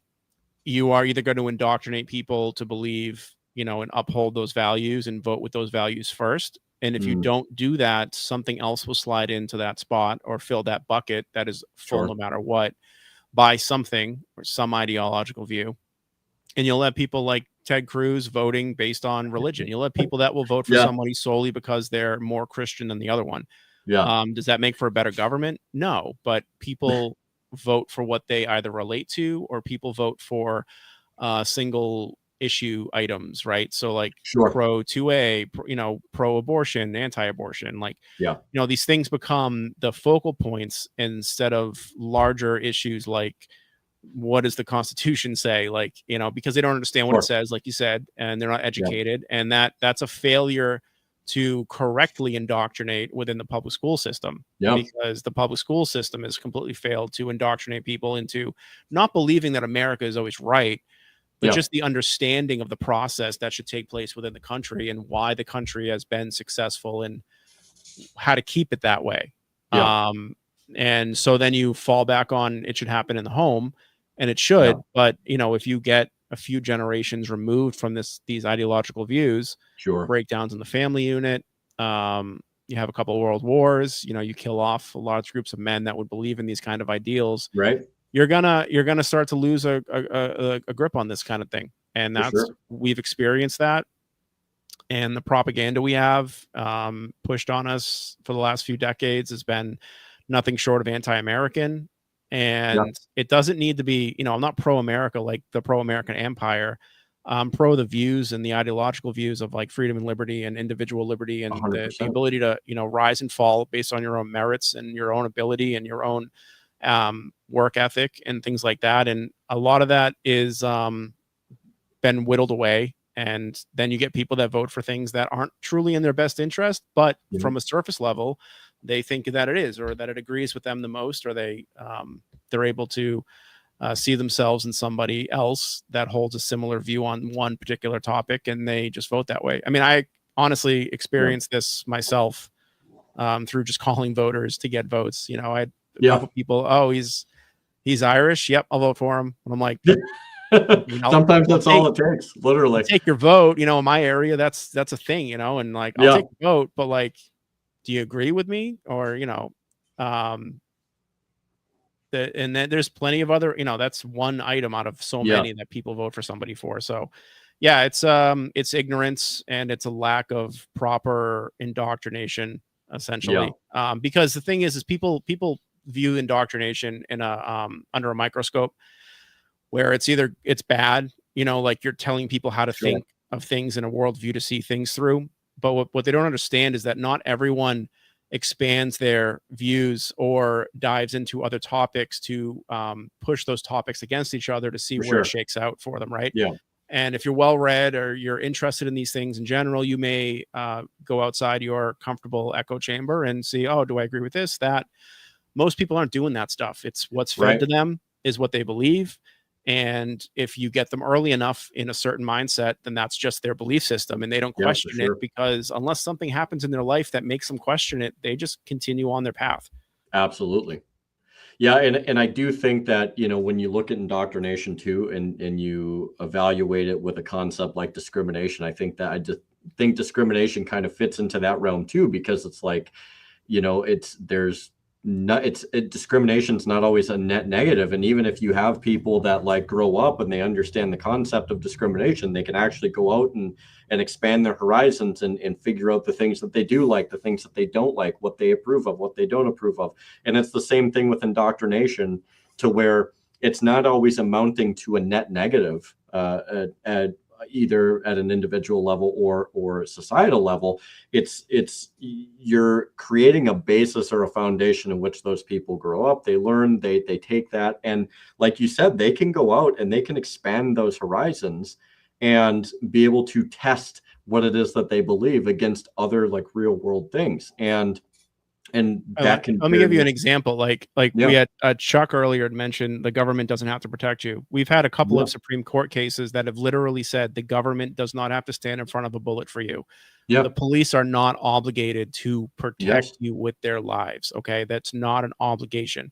You are either going to indoctrinate people to believe, and uphold those values and vote with those values first. And if you don't do that, something else will slide into that spot or fill that bucket that is full no matter what, by something or some ideological view. And you'll have people like Ted Cruz voting based on religion. You'll have people that will vote for somebody solely because they're more Christian than the other one. Does that make for a better government? No, but people vote for what they either relate to, or people vote for single issue items, right? So like pro 2A, pro abortion, anti-abortion, like, these things become the focal points instead of larger issues like, what does the Constitution say? Like, because they don't understand what it says, like you said, and they're not educated. And that's a failure to correctly indoctrinate within the public school system, because the public school system has completely failed to indoctrinate people into not believing that America is always right, but just the understanding of the process that should take place within the country and why the country has been successful and how to keep it that way. And so then you fall back on it should happen in the home, and it should, but if you get a few generations removed from these ideological views, breakdowns in the family unit, you have a couple of world wars, you kill off large groups of men that would believe in these kind of ideals, right? You're gonna start to lose a grip on this kind of thing. And we've experienced that. And the propaganda we have pushed on us for the last few decades has been nothing short of anti-American. And it doesn't need to be, I'm not pro-America like the pro-American empire. I'm pro the views and the ideological views of like freedom and liberty and individual liberty and the ability to, rise and fall based on your own merits and your own ability and your own work ethic and things like that. And a lot of that is been whittled away. And then you get people that vote for things that aren't truly in their best interest, but from a surface level, they think that it is, or that it agrees with them the most, or they're able to see themselves in somebody else that holds a similar view on one particular topic, and they just vote that way. I mean, I honestly experienced this myself through just calling voters to get votes. I had a couple people, oh, he's Irish. Yep, I'll vote for him. And I'm like, sometimes that's all it takes, literally. Take your vote, in my area, that's a thing, and like, I'll take the vote, but like, do you agree with me? Or, and then there's plenty of other, that's one item out of so many that people vote for somebody for. So it's ignorance, and it's a lack of proper indoctrination, essentially. Because the thing is people view indoctrination in under a microscope, where it's bad, like you're telling people how to think of things in a worldview to see things through. But what they don't understand is that not everyone expands their views or dives into other topics to push those topics against each other to see where it shakes out for them, right? And if you're well-read or you're interested in these things in general, you may go outside your comfortable echo chamber and see, oh, do I agree with this, that? Most people aren't doing that stuff. It's what's fed to them is what they believe. And if you get them early enough in a certain mindset, then that's just their belief system, and they don't question it, because unless something happens in their life that makes them question it, they just continue on their path. Absolutely. Yeah. And I do think that, when you look at indoctrination too, and you evaluate it with a concept like discrimination, I just think discrimination kind of fits into that realm too, because it's like, there's discrimination's not always a net negative. And even if you have people that like grow up and they understand the concept of discrimination, they can actually go out and expand their horizons and figure out the things that they do like, the things that they don't like, what they approve of, what they don't approve of. And it's the same thing with indoctrination, to where it's not always amounting to a net negative, either at an individual level or a societal level. It's you're creating a basis or a foundation in which those people grow up, they learn, they take that, and like you said, they can go out and they can expand those horizons and be able to test what it is that they believe against other like real world things. And that can, let me give you an example. Like Yeah. we had Chuck earlier had mentioned the government doesn't have to protect you. We've had a couple of Supreme Court cases that have literally said the government does not have to stand in front of a bullet for you. Yeah. The police are not obligated to protect you with their lives. Okay. That's not an obligation.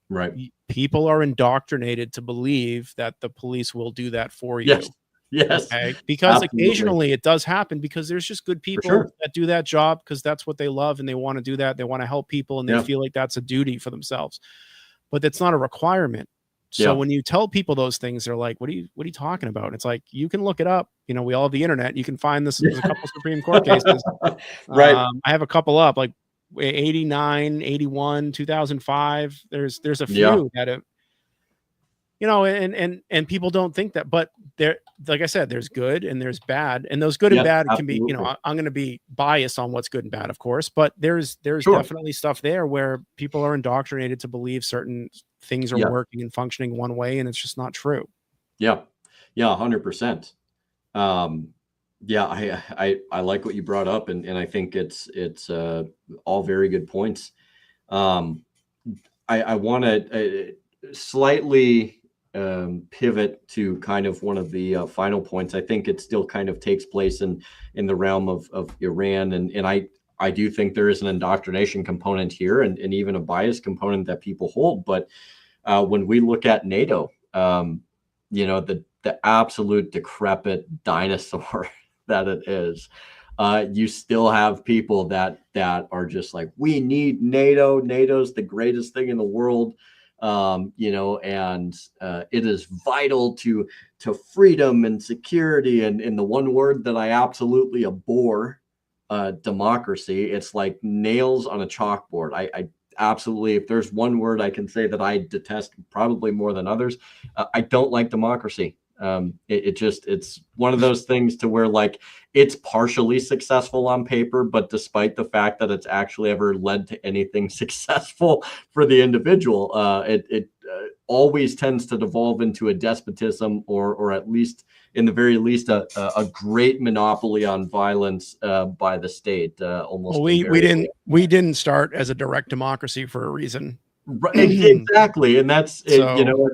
Right. People are indoctrinated to believe that the police will do that for you. Yes. Yes. Okay. Because Absolutely. occasionally it does happen, because there's just good people that do that job because that's what they love and they want to do that. They want to help people and they feel like that's a duty for themselves. But that's not a requirement. So when you tell people those things, they're like, what are you talking about? It's like, you can look it up. You know, we all have the internet. You can find this. There's a couple Supreme Court cases. Right. I have a couple up, like 89, 81, 2005. There's a few that have, you know, and people don't think that, but there, like I said, there's good and there's bad, and those good and bad can be, you know, I'm going to be biased on what's good and bad, of course, but there's definitely stuff there where people are indoctrinated to believe certain things are working and functioning one way, and it's just not true. Yeah. Yeah. 100%. Yeah. I like what you brought up, and I think it's all very good points. I want to slightly pivot to kind of one of the final points. I think it still kind of takes place in the realm of Iran, and I do think there is an indoctrination component here, and even a bias component that people hold. But when we look at NATO, you know, the absolute decrepit dinosaur that it is, you still have people that are just like, we need NATO. NATO's the greatest thing in the world. You know, and it is vital to freedom and security. And the one word that I absolutely abhor, democracy, it's like nails on a chalkboard. I absolutely, if there's one word I can say that I detest probably more than others, I don't like democracy. It's one of those things to where like it's partially successful on paper, but despite the fact that it's actually ever led to anything successful for the individual, it always tends to devolve into a despotism, or at least, in the very least, a great monopoly on violence by the state. Almost. Well, we didn't start as a direct democracy for a reason. Right, exactly, and that's it, you know.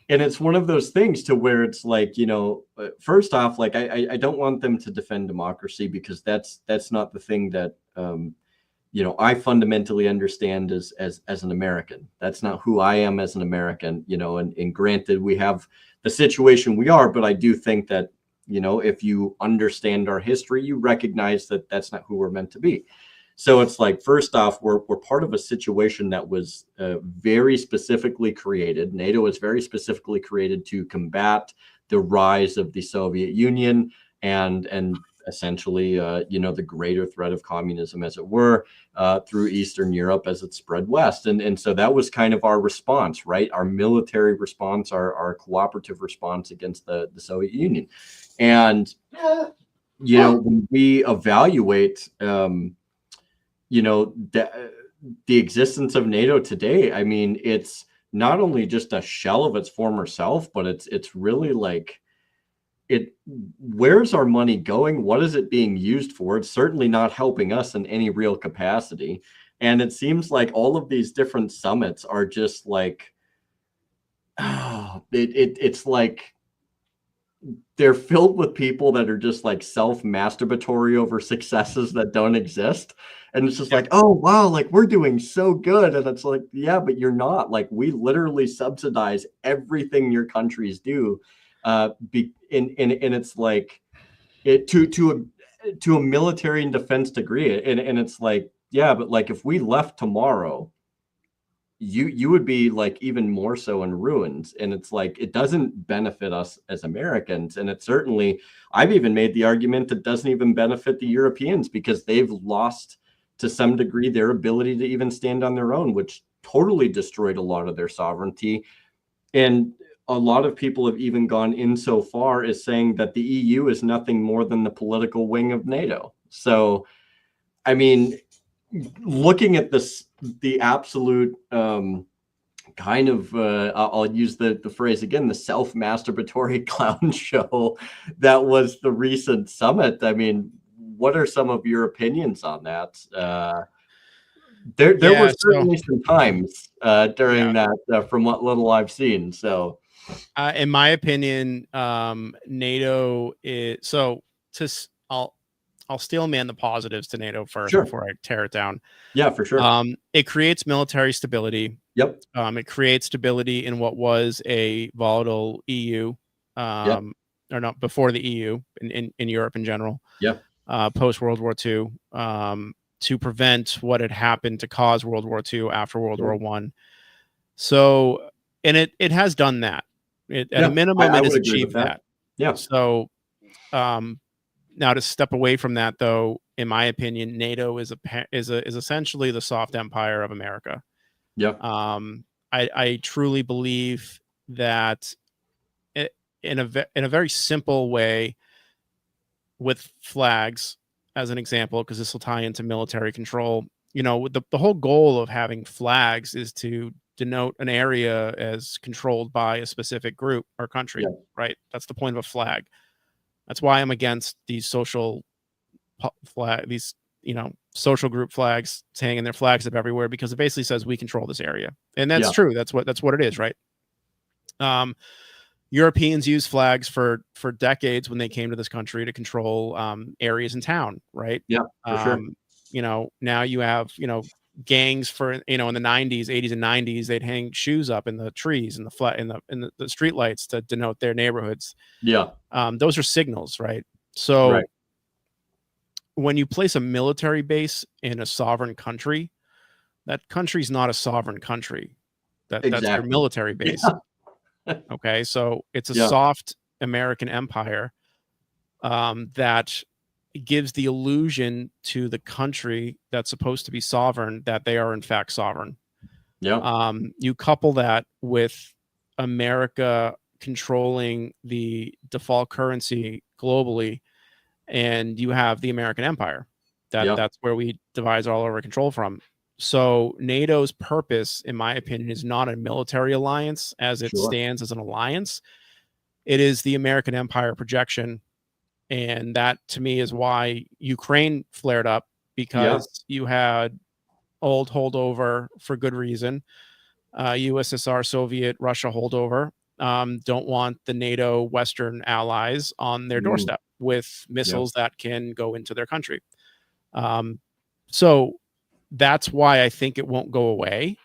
And it's one of those things to where it's like, you know, first off, like I don't want them to defend democracy, because that's not the thing that, you know, I fundamentally understand as an American. That's not who I am as an American, you know, and granted, we have the situation we are, but I do think that, you know, if you understand our history, you recognize that that's not who we're meant to be. So it's like, first off, we're part of a situation that was very specifically created. NATO was very specifically created to combat the rise of the Soviet Union and essentially, you know, the greater threat of communism, as it were, through Eastern Europe as it spread west. And so that was kind of our response, right? Our military response, our cooperative response against the Soviet Union. And, you know, when we evaluate, you know, the existence of NATO today, I mean, it's not only just a shell of its former self, but it's really like, where's our money going? What is it being used for? It's certainly not helping us in any real capacity. And it seems like all of these different summits are just like, it's like they're filled with people that are just like self-masturbatory over successes that don't exist. And it's just like, oh, wow, like we're doing so good. And it's like, yeah, but you're not. Like, we literally subsidize everything your countries do. And it's like to a military and defense degree. And it's like, yeah, but like if we left tomorrow, you would be like even more so in ruins. And it's like, it doesn't benefit us as Americans. And it certainly, I've even made the argument that doesn't even benefit the Europeans, because they've lost to some degree their ability to even stand on their own, which totally destroyed a lot of their sovereignty. And a lot of people have even gone in so far as saying that the EU is nothing more than the political wing of NATO. So, I mean, looking at this, the absolute kind of, I'll use the phrase again, the self-masturbatory clown show that was the recent summit. I mean, what are some of your opinions on that? There were Yeah. So certainly some times during yeah, that, from what little I've seen. So, in my opinion, NATO is so to. I'll steel man the positives to NATO first sure. before I tear it down. Yeah, for sure. It creates military stability. Yep. It creates stability in what was a volatile EU, Yep. or not before the EU in Europe in general. Yeah. Post World War II, to prevent what had happened to cause World War II after World Sure. War I. So, and it has done that. At a minimum, I it has would agree with achieved that. Yeah. So, now to step away from that, though, in my opinion, NATO is essentially the soft empire of America. Yeah. I truly believe that in a very simple way, with flags as an example, because this will tie into military control. You know, the whole goal of having flags is to denote an area as controlled by a specific group or country, Yeah. right? That's the point of a flag. That's why I'm against these social social group flags hanging their flags up everywhere, because it basically says we control this area, and that's true. That's what it is, right? Europeans used flags for decades when they came to this country to control areas in town, right? Yeah, for sure. Now you have gangs for in the 90s, 80s, and 90s. They'd hang shoes up in the trees and the street lights to denote their neighborhoods. Yeah. Those are signals, right? So Right. when you place a military base in a sovereign country, that country's not a sovereign country. That's their military base. Yeah. Okay, so it's a soft American empire that gives the illusion to the country that's supposed to be sovereign that they are in fact sovereign. Yeah. You couple that with America controlling the default currency globally, and you have the American empire. That's where we devise all our control from. So NATO's purpose, in my opinion, is not a military alliance as it stands as an alliance. It is the American empire projection. And that, to me, is why Ukraine flared up, because you had old holdover for good reason. USSR, Soviet, Russia holdover don't want the NATO Western allies on their doorstep with missiles that can go into their country. So that's why I think it won't go away,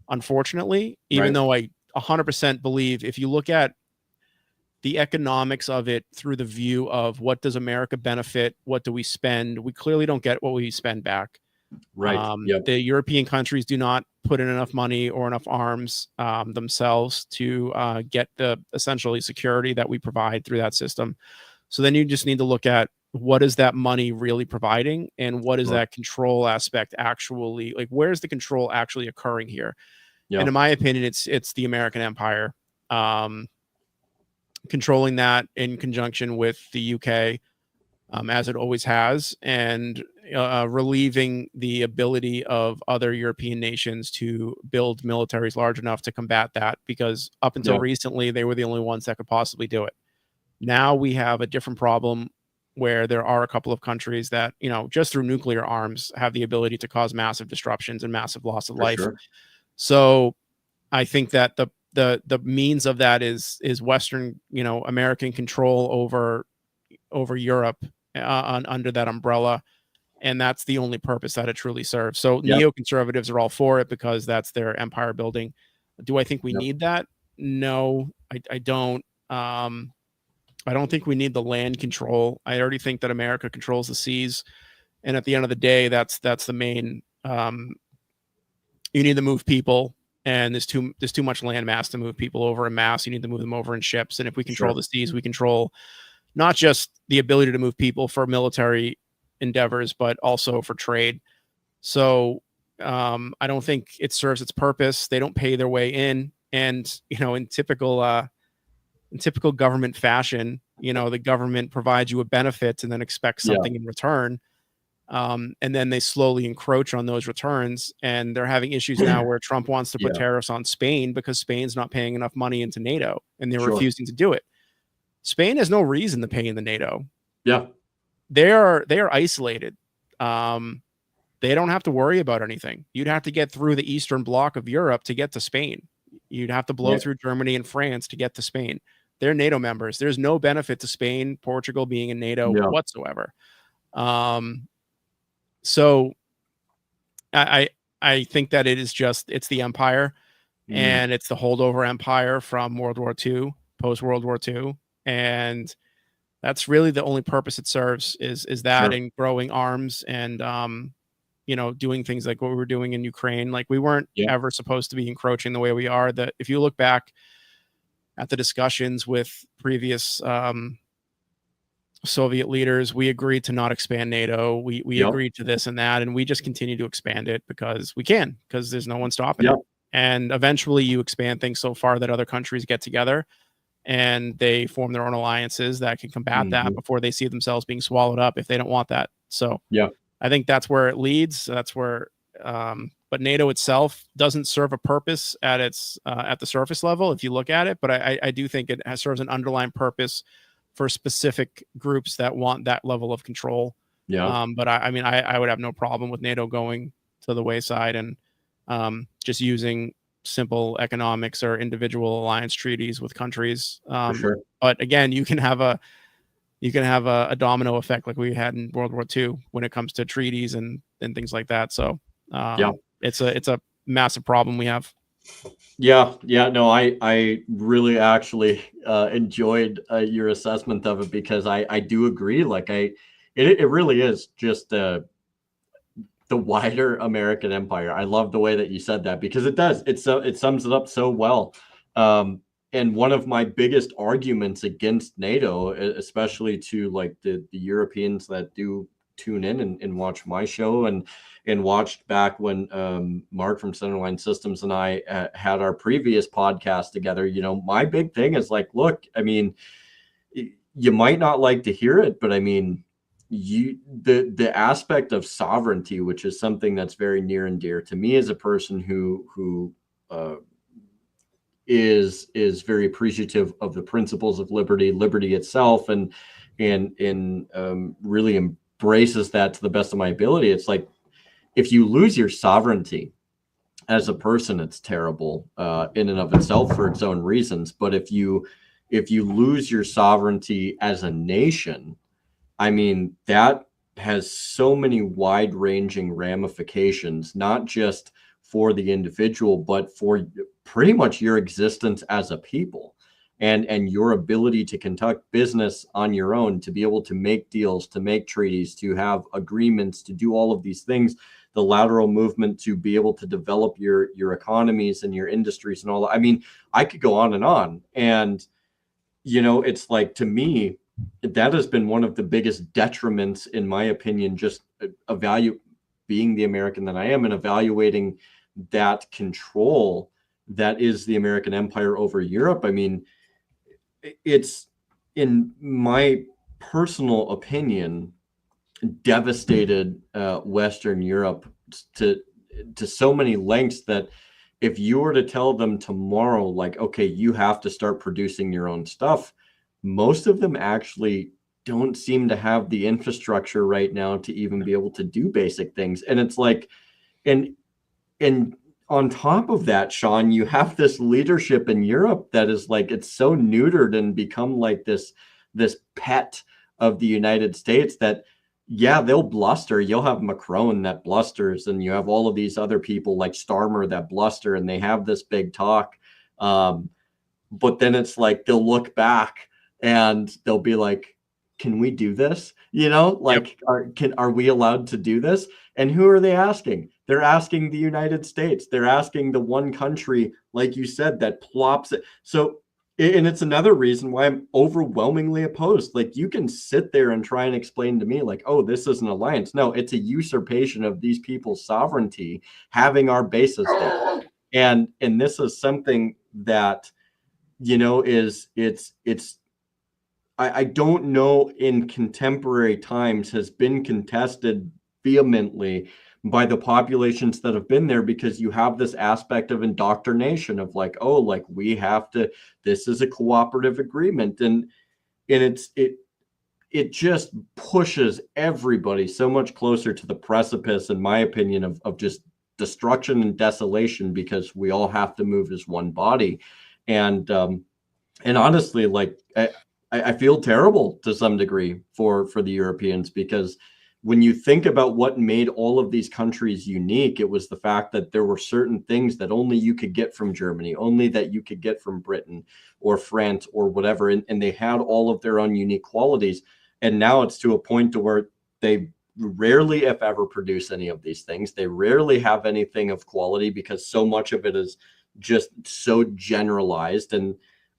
unfortunately, even though I 100% believe if you look at the economics of it through the view of what does America benefit, what do we spend, we clearly don't get what we spend back. Right. The European countries do not put in enough money or enough arms themselves to get the essentially security that we provide through that system. So then you just need to look at what is that money really providing, and what is that control aspect actually, like, where's the control actually occurring here? And in my opinion, it's the American empire controlling that in conjunction with the UK, as it always has, and relieving the ability of other European nations to build militaries large enough to combat that, because up until recently, they were the only ones that could possibly do it. Now we have a different problem where there are a couple of countries that, just through nuclear arms have the ability to cause massive disruptions and massive loss of life. So I think that the means of that is Western, American control over Europe under that umbrella. And that's the only purpose that it truly serves. So neoconservatives are all for it because that's their empire building. Do I think we need that? No, I don't. I don't think we need the land control. I already think that America controls the seas. And at the end of the day, that's the main, you need to move people and there's too much land mass to move people over in mass. You need to move them over in ships. And if we control Sure. the seas, we control not just the ability to move people for military endeavors, but also for trade. So I don't think it serves its purpose. They don't pay their way in. And, in typical government fashion, the government provides you a benefit and then expects something in return. And then they slowly encroach on those returns. And they're having issues now where Trump wants to put tariffs on Spain because Spain's not paying enough money into NATO, and they're refusing to do it. Spain has no reason to pay into NATO. Yeah. They are isolated. They don't have to worry about anything. You'd have to get through the Eastern Bloc of Europe to get to Spain. You'd have to blow through Germany and France to get to Spain. They're NATO members. There's no benefit to Spain, Portugal being in NATO whatsoever. So I think that it's the empire, and it's the holdover empire from World War II, post World War II. And that's really the only purpose it serves is that, and growing arms and, doing things like what we were doing in Ukraine. Like, we weren't ever supposed to be encroaching the way we are. That if you look back at the discussions with previous Soviet leaders, we agreed to not expand NATO. We agreed to this and that, and we just continue to expand it because we can, because there's no one stopping it. And eventually you expand things so far that other countries get together and they form their own alliances that can combat that before they see themselves being swallowed up if they don't want that. So I think that's where it leads. That's where, but NATO itself doesn't serve a purpose at the surface level if you look at it. But I do think it serves an underlying purpose for specific groups that want that level of control. But I would have no problem with NATO going to the wayside and just using simple economics or individual alliance treaties with countries. But again, you can have a domino effect like we had in World War II when it comes to treaties and things like that. So it's a massive problem we have. No, I really actually enjoyed your assessment of it, because I do agree. Like, it really is just the wider American empire. I love the way that you said that, because it sums it up so well. And one of my biggest arguments against NATO, especially to like the Europeans that do tune in and watch my show and watched back when Mark from Centerline Systems and I had our previous podcast together, my big thing is like, look, I mean, you might not like to hear it, but I mean, the aspect of sovereignty, which is something that's very near and dear to me as a person who is very appreciative of the principles of liberty itself, and really embraces that to the best of my ability. It's like, if you lose your sovereignty as a person, it's terrible in and of itself for its own reasons. But if you lose your sovereignty as a nation, I mean, that has so many wide-ranging ramifications, not just for the individual, but for pretty much your existence as a people, and your ability to conduct business on your own, to be able to make deals, to make treaties, to have agreements, to do all of these things, the lateral movement, to be able to develop your economies and your industries and all that. I mean, I could go on and on. And, it's like, to me, that has been one of the biggest detriments, in my opinion, just being the American that I am, and evaluating that control that is the American empire over Europe. I mean, it's, in my personal opinion, devastated Western Europe to so many lengths that if you were to tell them tomorrow, like, okay, you have to start producing your own stuff, most of them actually don't seem to have the infrastructure right now to even be able to do basic things. And it's like, and on top of that, Sean, you have this leadership in Europe that is like, it's so neutered and become like this pet of the United States that, they'll bluster. You'll have Macron that blusters, and you have all of these other people like Starmer that bluster, and they have this big talk. But then it's like, they'll look back and they'll be like, can we do this? You know, like, are we allowed to do this? And who are they asking? They're asking the United States. They're asking the one country, like you said, that plops it. So, and it's another reason why I'm overwhelmingly opposed. Like, you can sit there and try and explain to me, like, oh, this is an alliance. No, it's a usurpation of these people's sovereignty, having our bases there. And this is something that, you know, I don't know in contemporary times has been contested vehemently by the populations that have been there, because you have this aspect of indoctrination of like, oh, like we have to, this is a cooperative agreement. And it just pushes everybody so much closer to the precipice, in my opinion, of just destruction and desolation, because we all have to move as one body. And honestly, like, I feel terrible to some degree for the Europeans, because when you think about what made all of these countries unique, it was the fact that there were certain things that only you could get from Germany, only that you could get from Britain or France or whatever. And they had all of their own unique qualities. And now it's to a point to where they rarely, if ever, produce any of these things. They rarely have anything of quality, because so much of it is just so generalized. And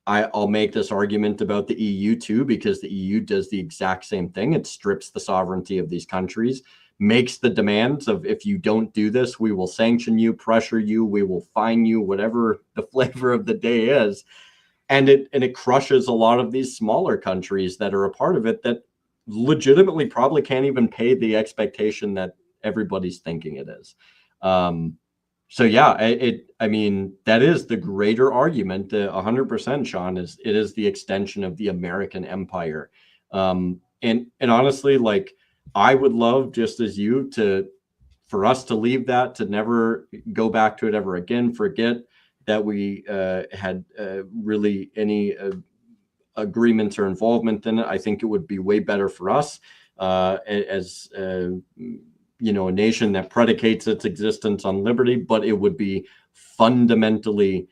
I'll make this argument about the EU too, because the EU does the exact same thing. It strips the sovereignty of these countries, makes the demands of, if you don't do this, we will sanction you, pressure you, we will fine you, whatever the flavor of the day is. And it crushes a lot of these smaller countries that are a part of it, that legitimately probably can't even pay the expectation that everybody's thinking it is. So yeah, I mean, that is the greater argument. 100%, Sean, is it is the extension of the American empire. And honestly, like, I would love, just as you, for us to leave that, to never go back to it ever again, forget that we had really any agreements or involvement in it. I think it would be way better for us as you know, a nation that predicates its existence on liberty, but it would be fundamentally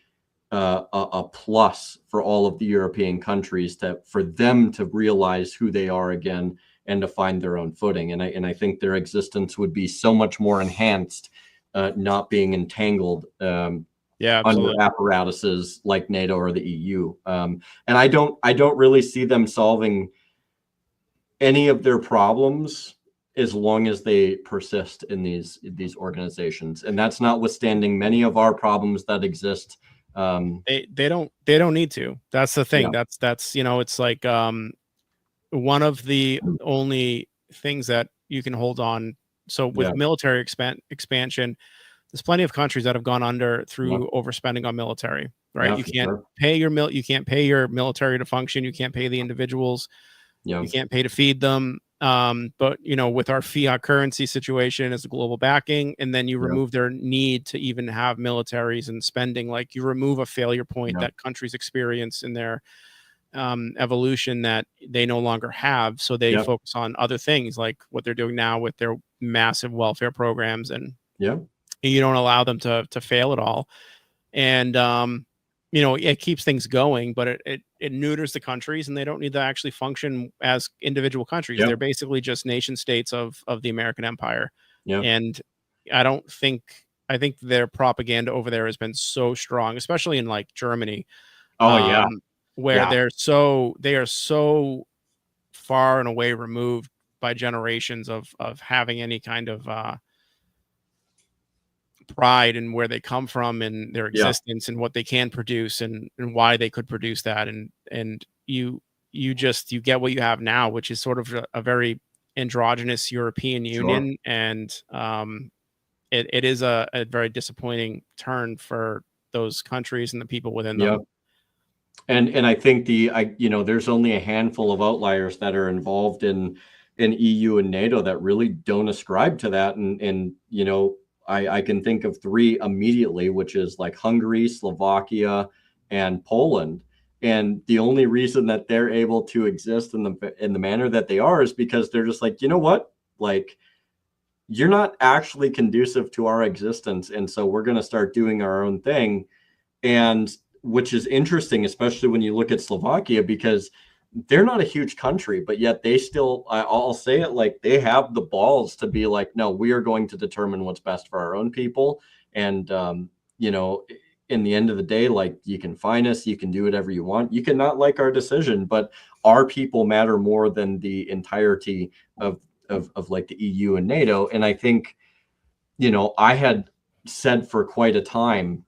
a plus for all of the European countries, for them to realize who they are again and to find their own footing. And I think their existence would be so much more enhanced, not being entangled under apparatuses like NATO or the EU. And I don't really see them solving any of their problems as long as they persist in these organizations. And that's notwithstanding many of our problems that exist. They don't need to. That's the thing. Yeah. That's you know, it's like one of the only things that you can hold on. So with military expansion, there's plenty of countries that have gone under through overspending on military, right? You can't pay your military to function. You can't pay the individuals. You can't pay to feed them. But you know, with our fiat currency situation as a global backing, and then you remove their need to even have militaries and spending, like you remove a failure point that countries experience in their evolution that they no longer have. So they focus on other things, like what they're doing now with their massive welfare programs, and you don't allow them to fail at all. And you know, it keeps things going, but it neuters the countries, and they don't need to actually function as individual countries. They're basically just nation states of the American empire. And I think their propaganda over there has been so strong, especially in like Germany. Where they are so far and away removed by generations of having any kind of pride in where they come from and their existence and what they can produce and why they could produce that. And you get what you have now, which is sort of a very androgynous European Union. And it is a very disappointing turn for those countries and the people within them. And I think there's only a handful of outliers that are involved in EU and NATO that really don't ascribe to that. And you know, I can think of three immediately, which is like Hungary, Slovakia, and Poland. And the only reason that they're able to exist in the manner that they are is because they're just like, you know what, like, you're not actually conducive to our existence, and so we're going to start doing our own thing. And which is interesting, especially when you look at Slovakia, because they're not a huge country, but yet they still, I'll say it, like they have the balls to be like, no, we are going to determine what's best for our own people. And, you know, in the end of the day, like you can fine us, you can do whatever you want. You can not like our decision, but our people matter more than the entirety of like the EU and NATO. And I think, you know, I had said for quite a time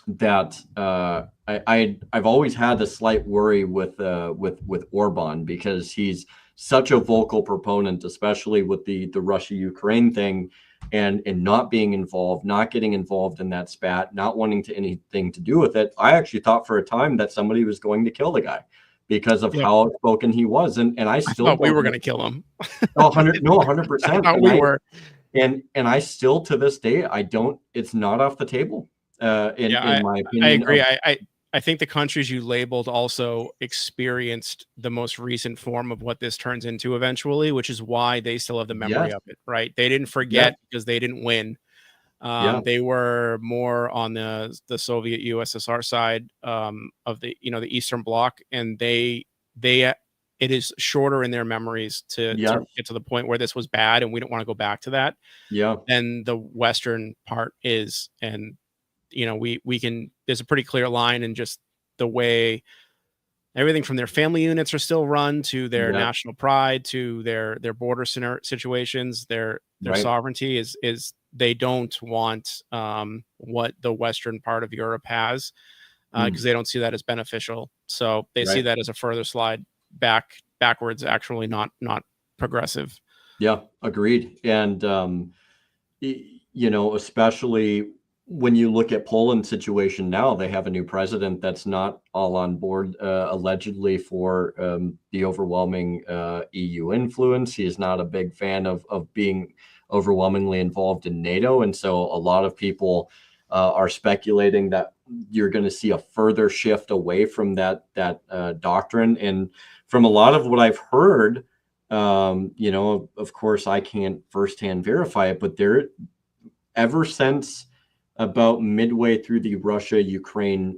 that I've always had a slight worry with Orban, because he's such a vocal proponent, especially with the Russia-Ukraine thing, and not being involved, not getting involved in that spat, not wanting to anything to do with it. I actually thought for a time that somebody was going to kill the guy because of how outspoken he was, and I still thought we were going to kill him. 100%. I thought we were. And I still, to this day, I don't. It's not off the table. In my opinion, I agree. I think the countries you labeled also experienced the most recent form of what this turns into eventually, which is why they still have the memory of it, right? They didn't forget because they didn't win. They were more on the Soviet USSR side of the, you know, the Eastern Bloc, and it is shorter in their memories to get to the point where this was bad and we don't want to go back to that. And the Western part is, and you know, we can, there's a pretty clear line in just the way everything from their family units are still run to their national pride to their border situations, their sovereignty is they don't want what the Western part of Europe has, because they don't see that as beneficial. So they see that as a further slide backwards, actually not progressive. Yeah, agreed. And you know, especially when you look at Poland's situation now, they have a new president that's not all on board, allegedly, for the overwhelming EU influence. He is not a big fan of being overwhelmingly involved in NATO. And so a lot of people are speculating that you're going to see a further shift away from that doctrine. And from a lot of what I've heard, you know, of course, I can't firsthand verify it, but ever since about midway through the Russia-Ukraine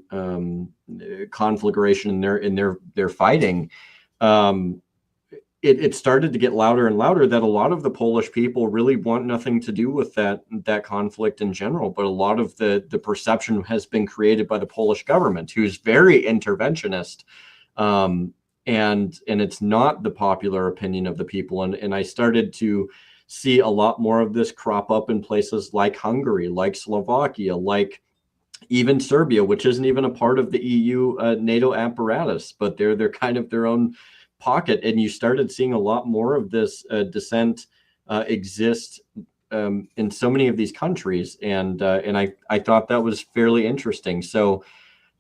conflagration in their fighting, it started to get louder and louder that a lot of the Polish people really want nothing to do with that conflict in general. But a lot of the perception has been created by the Polish government, who's very interventionist, and it's not the popular opinion of the people. And I started to see a lot more of this crop up in places like Hungary, like Slovakia, like even Serbia, which isn't even a part of the EU NATO apparatus, but they're kind of their own pocket. And you started seeing a lot more of this dissent exist in so many of these countries. And I thought that was fairly interesting. So,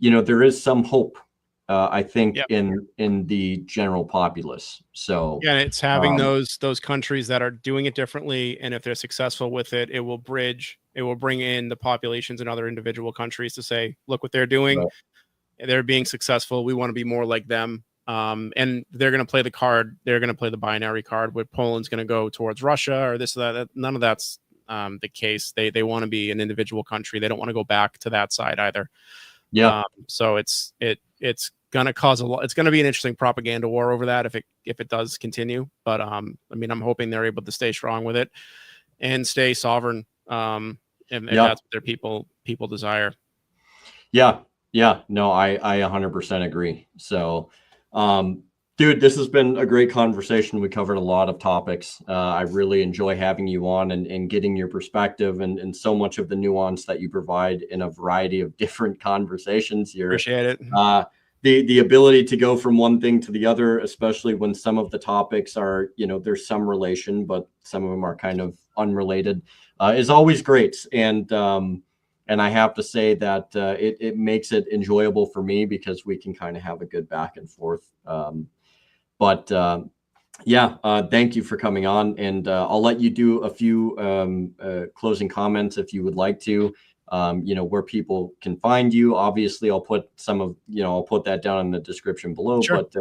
you know, there is some hope, I think, in the general populace. So yeah, it's having those countries that are doing it differently, and if they're successful with it, it will bring in the populations in other individual countries to say, look what they're doing. They're being successful. We want to be more like them. And they're going to play the card. They're going to play the binary card where Poland's going to go towards Russia or this or that. None of that's the case. They want to be an individual country. They don't want to go back to that side either. So it's going to cause it's going to be an interesting propaganda war over that if it does continue. But I mean, I'm hoping they're able to stay strong with it and stay sovereign. And that's what their people desire. No, I 100% agree. So, dude, this has been a great conversation. We covered a lot of topics. I really enjoy having you on and getting your perspective and so much of the nuance that you provide in a variety of different conversations here. Appreciate it. The ability to go from one thing to the other, especially when some of the topics are, you know, there's some relation, but some of them are kind of unrelated, is always great. And I have to say that it makes it enjoyable for me because we can kind of have a good back and forth. Thank you for coming on, and I'll let you do a few closing comments if you would like to. You know, where people can find you. Obviously, I'll put I'll put that down in the description below. Sure. But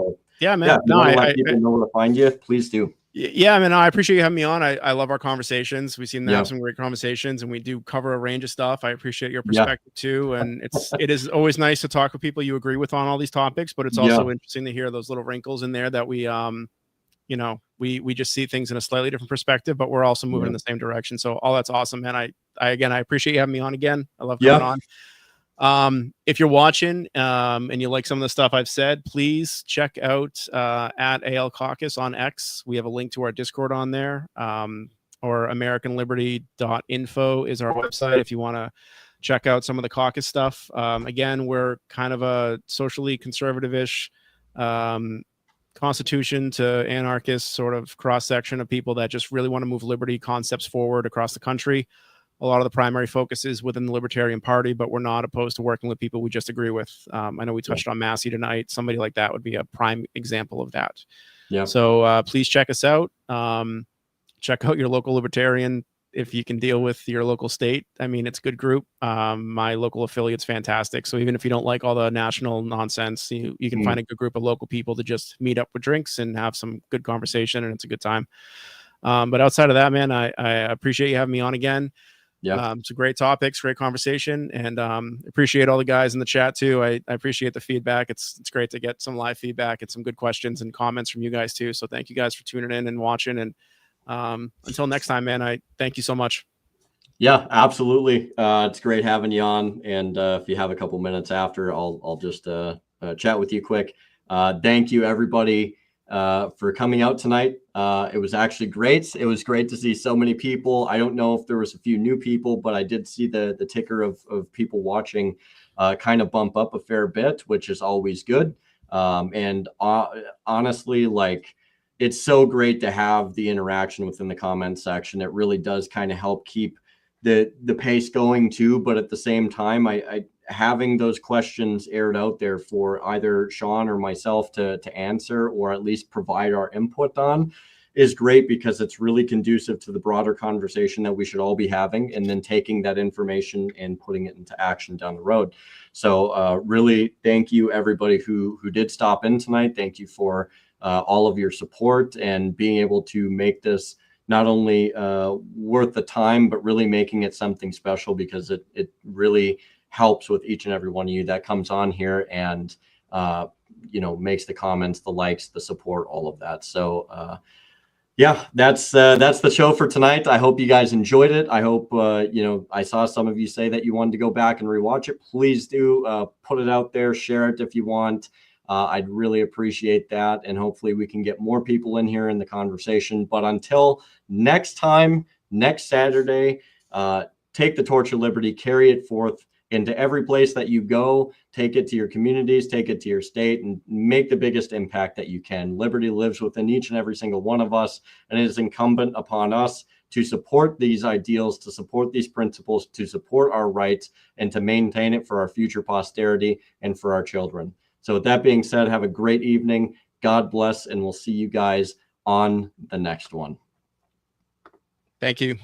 yeah, man. let people know where to find you. Please do. Yeah, I mean, I appreciate you having me on. I love our conversations. We seem to Yeah. have some great conversations, and we do cover a range of stuff. I appreciate your Yeah. perspective too, and it is always nice to talk with people you agree with on all these topics. But it's Yeah. also interesting to hear those little wrinkles in there that we you know, we just see things in a slightly different perspective, but we're also moving in the same direction. So all that's awesome, man. I again, I appreciate you having me on again. I love coming on. If you're watching and you like some of the stuff I've said, please check out at AL Caucus on X. We have a link to our Discord on there, or AmericanLiberty.info is our website if you want to check out some of the caucus stuff. Again, we're kind of a socially conservative-ish constitution to anarchist sort of cross section of people that just really want to move liberty concepts forward across the country. A lot of the primary focus is within the Libertarian Party, but we're not opposed to working with people we just agree with. I know we touched on Massey tonight. Somebody like that would be a prime example of that. Yeah. So please check us out. Check out your local Libertarian if you can deal with your local state. I mean, it's a good group. My local affiliate's fantastic. So even if you don't like all the national nonsense, you can find a good group of local people to just meet up with drinks and have some good conversation, and it's a good time. But outside of that, man, I appreciate you having me on again. Yeah, it's a great topics, great conversation, and appreciate all the guys in the chat too. I appreciate the feedback. It's great to get some live feedback and some good questions and comments from you guys too. So thank you guys for tuning in and watching. And until next time, man, I thank you so much. Yeah, absolutely. It's great having you on. And if you have a couple minutes after, I'll just chat with you quick. Thank you, everybody, for coming out tonight. It was actually great. It was great to see so many people. I don't know if there was a few new people, but I did see the ticker of people watching kind of bump up a fair bit, which is always good. And honestly, like, it's so great to have the interaction within the comment section. It really does kind of help keep the pace going too. But at the same time, I having those questions aired out there for either Sean or myself to answer, or at least provide our input on, is great, because it's really conducive to the broader conversation that we should all be having, and then taking that information and putting it into action down the road. So really, thank you everybody who did stop in tonight. Thank you for all of your support and being able to make this not only worth the time, but really making it something special, because it really helps with each and every one of you that comes on here and makes the comments, the likes, the support, all of that. So yeah, that's the show for tonight. I hope you guys enjoyed it. I hope I saw some of you say that you wanted to go back and rewatch it. Please do put it out there, share it if you want. I'd really appreciate that. And hopefully we can get more people in here in the conversation. But until next time, next Saturday, take the torch of liberty, carry it forth into every place that you go. Take it to your communities, take it to your state, and make the biggest impact that you can. Liberty lives within each and every single one of us, and it is incumbent upon us to support these ideals, to support these principles, to support our rights, and to maintain it for our future posterity and for our children. So with that being said, have a great evening. God bless, and we'll see you guys on the next one. Thank you.